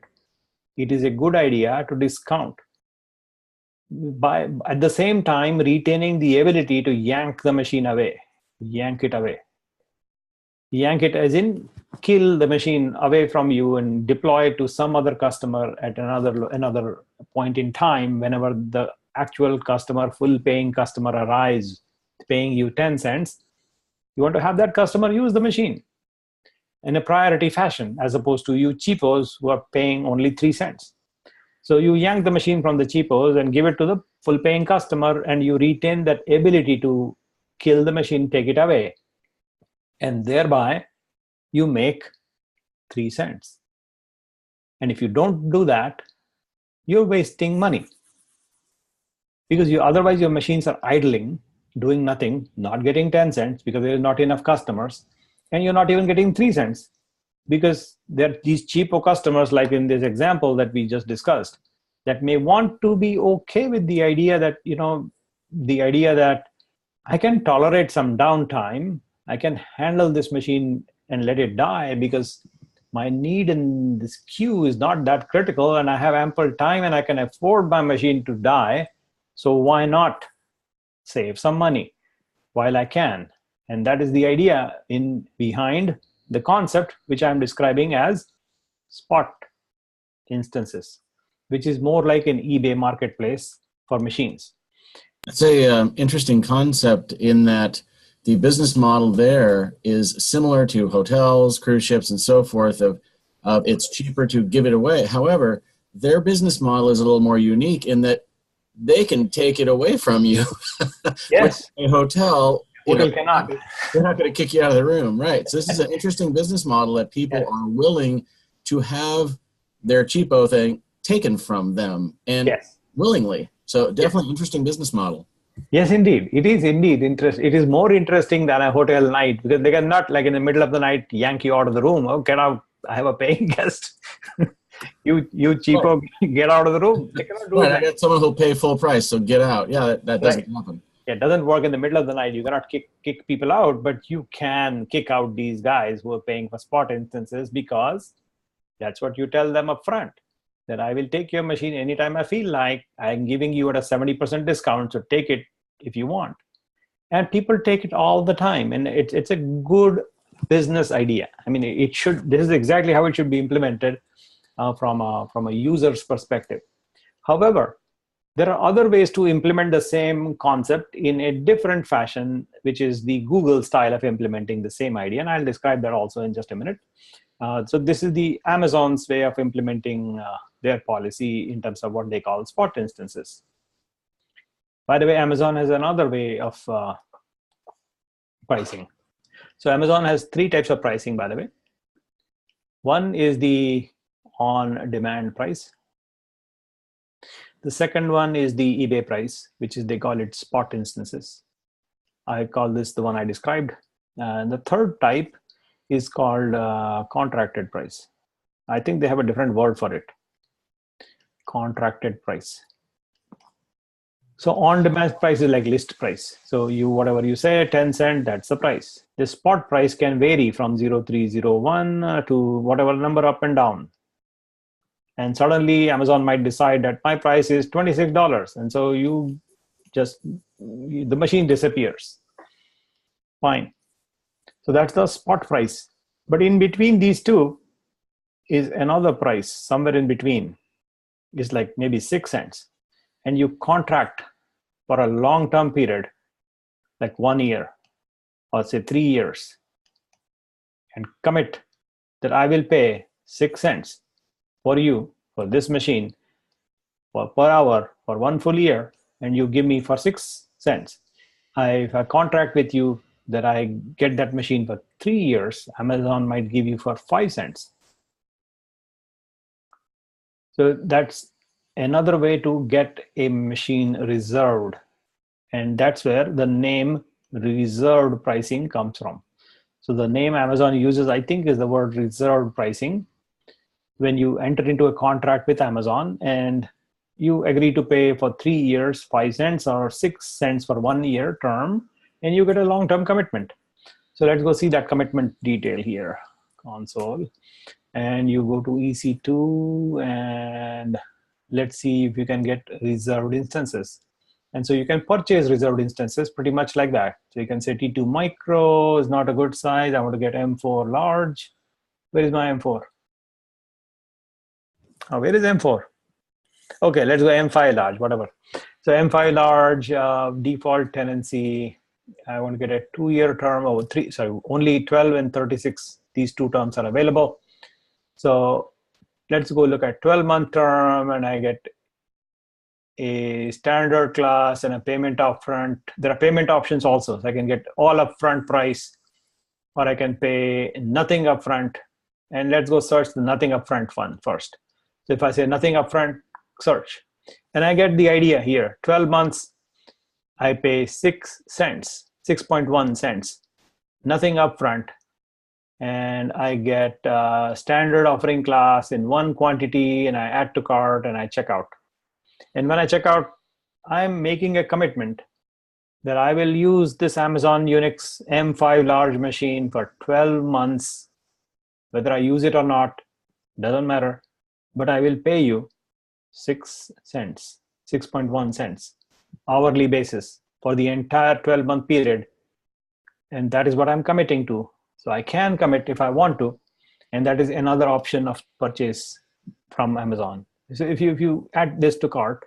it is a good idea to discount, by at the same time retaining the ability to yank the machine away, yank it away. Yank it as in kill the machine away from you and deploy it to some other customer at another point in time, whenever the actual customer, full paying customer arrives paying you 10 cents. You want to have that customer use the machine in a priority fashion, as opposed to you cheapos who are paying only 3 cents. So you yank the machine from the cheapos and give it to the full paying customer, and you retain that ability to kill the machine, take it away. And thereby you make 3 cents. And if you don't do that, you're wasting money, because otherwise your machines are idling, doing nothing, not getting 10 cents because there is not enough customers, and you're not even getting 3 cents because there are these cheapo customers, like in this example that we just discussed, that may want to be okay with the idea that, I can tolerate some downtime, I can handle this machine and let it die because my need in this queue is not that critical, and I have ample time and I can afford my machine to die. So why not save some money while I can? And that is the idea behind the concept, which I'm describing as spot instances, which is more like an eBay marketplace for machines. It's a interesting concept in that the business model there is similar to hotels, cruise ships, and so forth. Of it's cheaper to give it away. However, their business model is a little more unique in that they can take it away from you. Yes. A hotel, cannot. They're not going to kick you out of the room, right? So this is an interesting business model that people are willing to have their cheapo thing taken from them, and willingly. So definitely interesting business model. Yes, indeed. It is indeed interest. It is more interesting than a hotel night because they cannot, like in the middle of the night, yank you out of the room. Oh, get out! I have a paying guest. you cheapo, get out of the room. They cannot do Right, it. I got someone who'll pay full price, so get out. Yeah, that doesn't happen. It doesn't work in the middle of the night. You cannot kick people out, but you can kick out these guys who are paying for spot instances because that's what you tell them up front. That I will take your machine anytime I feel like. I'm giving you at a 70% discount, so take it if you want. And people take it all the time, and it's a good business idea. I mean, it should. This is exactly how it should be implemented from a user's perspective. However, there are other ways to implement the same concept in a different fashion, which is the Google style of implementing the same idea, and I'll describe that also in just a minute. So this is the Amazon's way of implementing their policy in terms of what they call spot instances. By the way, Amazon has another way of pricing. So Amazon has 3 types of pricing, by the way. One is the on-demand price. The second one is the eBay price, which is, they call it spot instances. I call this the one I described. And the third type is called contracted price. I think they have a different word for it. Contracted price. So on-demand price is like list price. So whatever you say, 10 cents, that's the price. The spot price can vary from 0301 to whatever number up and down. And suddenly Amazon might decide that my price is $26. And so the machine disappears. Fine. So that's the spot price. But in between these two is another price, somewhere in between. It's like maybe 6 cents. And you contract for a long-term period, like 1 year, or say 3 years, and commit that I will pay 6 cents for you, for this machine, per hour, for 1 full year, and you give me for 6 cents. If I contract with you that I get that machine for 3 years, Amazon might give you for 5 cents. So that's another way to get a machine reserved. And that's where the name reserved pricing comes from. So the name Amazon uses, I think, is the word reserved pricing. When you enter into a contract with Amazon and you agree to pay for 3 years, 5 cents, or 6 cents for 1 year term, and you get a long-term commitment. So let's go see that commitment detail here, console. And you go to EC2 and let's see if you can get reserved instances. And so you can purchase reserved instances pretty much like that. So you can say T2 micro is not a good size. I want to get M4 large. Where is my M4? Oh, where is M4? Okay, let's go M5 large, whatever. So M5 large, default tenancy. I want to get a 2-year term over only 12 and 36. These 2 terms are available. So let's go look at 12-month term, and I get a standard class and a payment upfront. There are payment options also. So I can get all upfront price, or I can pay nothing upfront. And let's go search the nothing upfront one first. So if I say nothing upfront, search. And I get the idea here. 12 months, I pay 6 cents, 6.1 cents, nothing upfront. And I get standard offering class in 1 quantity, and I add to cart and I check out. And when I check out, I'm making a commitment that I will use this Amazon Unix M5 large machine for 12 months. Whether I use it or not, doesn't matter. But I will pay you 6 cents, 6.1 cents, hourly basis for the entire 12-month period. And that is what I'm committing to. So I can commit if I want to. And that is another option of purchase from Amazon. So if you add this to cart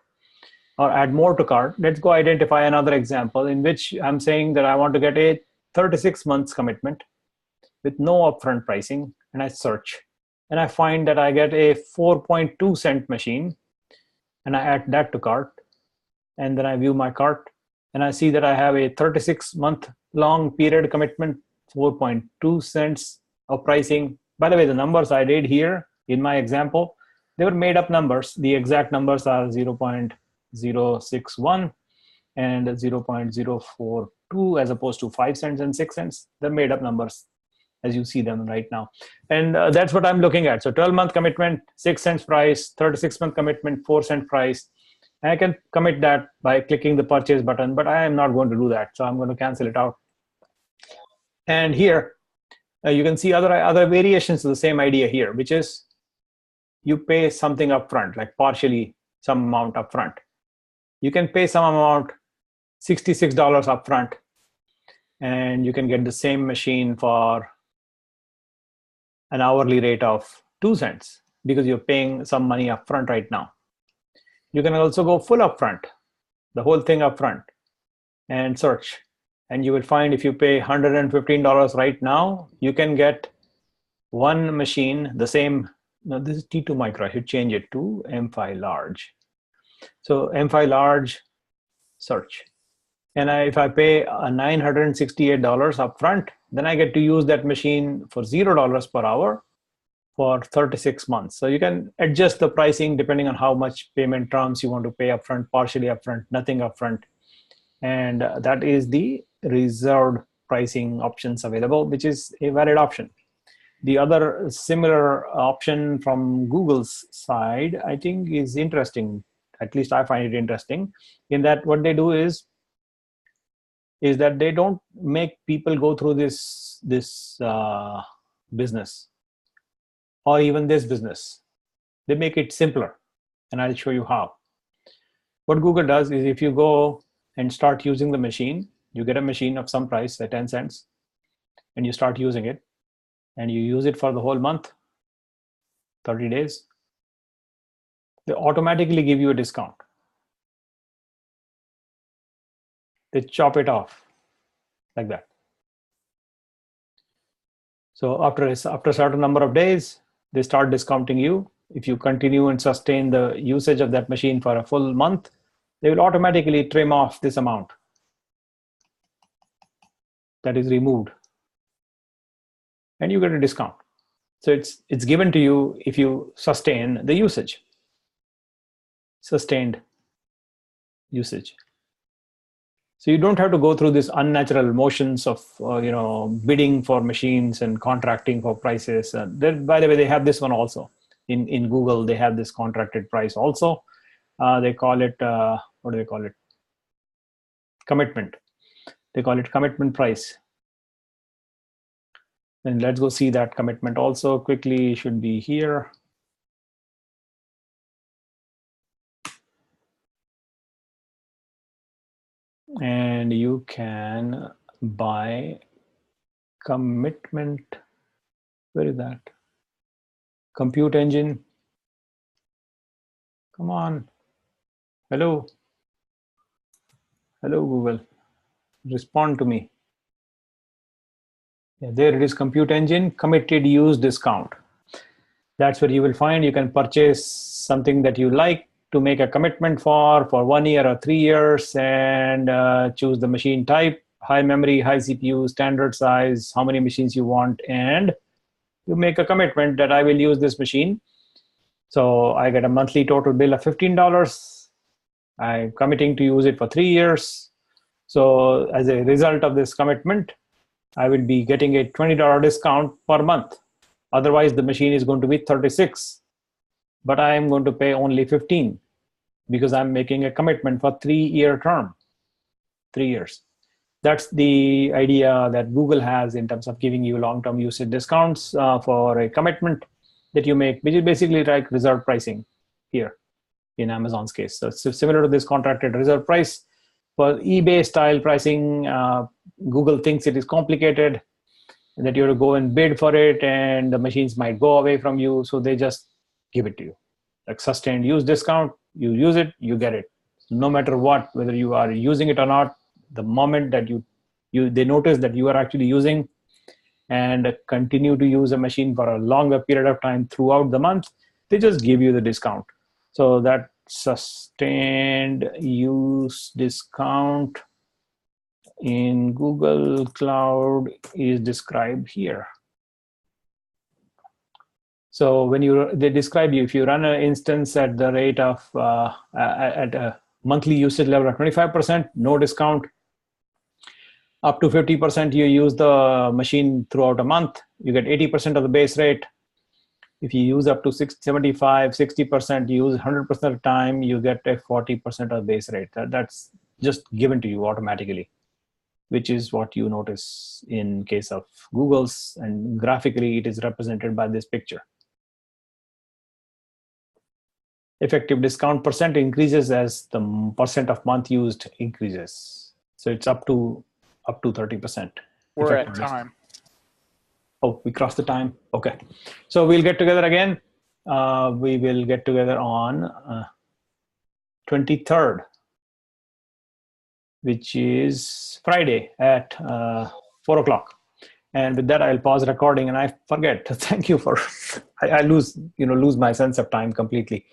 or add more to cart, let's go identify another example in which I'm saying that I want to get a 36 months commitment with no upfront pricing, and I search. And I find that I get a 4.2 cent machine, and I add that to cart. And then I view my cart, and I see that I have a 36-month long period commitment, 4.2 cents of pricing. By the way, the numbers I did here in my example, they were made up numbers. The exact numbers are 0.061. and 0.042 as opposed to 5 cents and 6 cents. They're made up numbers as you see them right now. And that's what I'm looking at. So 12-month commitment, 6 cents price, 36-month commitment, 4-cent price. And I can commit that by clicking the purchase button, but I am not going to do that. So I'm going to cancel it out. And here, you can see other variations of the same idea here, which is you pay something upfront, like partially some amount upfront. You can pay some amount, $66 upfront, and you can get the same machine for an hourly rate of 2 cents because you're paying some money upfront right now. You can also go full upfront, the whole thing upfront, and search. And you will find if you pay $115 right now, you can get one machine, the same. Now this is T2 micro. I should change it to M5 large. So M5 large, search. And if I pay $968 upfront, then I get to use that machine for $0 per hour for 36 months. So you can adjust the pricing depending on how much payment terms you want to pay upfront, partially upfront, nothing upfront. And that is the reserved pricing options available, which is a valid option. The other similar option from Google's side, I think is interesting. At least I find it interesting in that what they do is that they don't make people go through this business or even this business. They make it simpler, and I'll show you how. What Google does is if you go and start using the machine, you get a machine of some price at 10 cents, and you start using it, and you use it for the whole month, 30 days, they automatically give you a discount. They chop it off like that. So after a certain number of days, they start discounting you. If you continue and sustain the usage of that machine for a full month, they will automatically trim off this amount that is removed, and you get a discount. So it's given to you if you sustain the usage, sustained usage. So you don't have to go through this unnatural motions of bidding for machines and contracting for prices. By the way, they have this one also in Google. They have this contracted price also. They call it what do they call it? Commitment. They call it commitment price. And let's go see that commitment also quickly. Should be here. And you can buy commitment. Where is that? Compute engine. Come on. Hello. Hello, Google. Respond to me. Yeah, there it is, compute engine, committed use discount. That's where you will find you can purchase something that you like to make a commitment for 1 year or 3 years, and choose the machine type, high memory, high CPU, standard size, how many machines you want, and you make a commitment that I will use this machine. So I get a monthly total bill of $15. I'm committing to use it for 3 years. So as a result of this commitment, I will be getting a $20 discount per month. Otherwise, the machine is going to be $36, but I am going to pay only $15 because I'm making a commitment for 3-year term, 3 years. That's the idea that Google has in terms of giving you long-term usage discounts for a commitment that you make, which is basically like reserve pricing here in Amazon's case. So it's similar to this contracted reserve price. For eBay style pricing, Google thinks it is complicated, that you have to go and bid for it, and the machines might go away from you. So they just give it to you. Like sustained use discount, you use it, you get it. No matter what, whether you are using it or not, the moment that they notice that you are actually using and continue to use a machine for a longer period of time throughout the month, they just give you the discount. So that sustained use discount in Google Cloud is described here. So when they describe you, if you run an instance at the rate of at a monthly usage level of 25%, no discount. Up to 50%, you use the machine throughout a month, you get 80% of the base rate. If you use up to 75, 60%, you use 100% of the time, you get a 40% of the base rate. That's just given to you automatically, which is what you notice in case of Google's, and graphically it is represented by this picture. Effective discount percent increases as the percent of month used increases. So it's up to 30%. We're at time. Oh, we crossed the time. Okay. So we'll get together again. We will get together on 23rd, which is Friday at 4 o'clock. And with that, I'll pause recording, and I forget to thank you for, I lose my sense of time completely.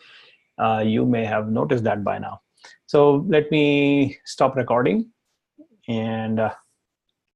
You may have noticed that by now. So let me stop recording, and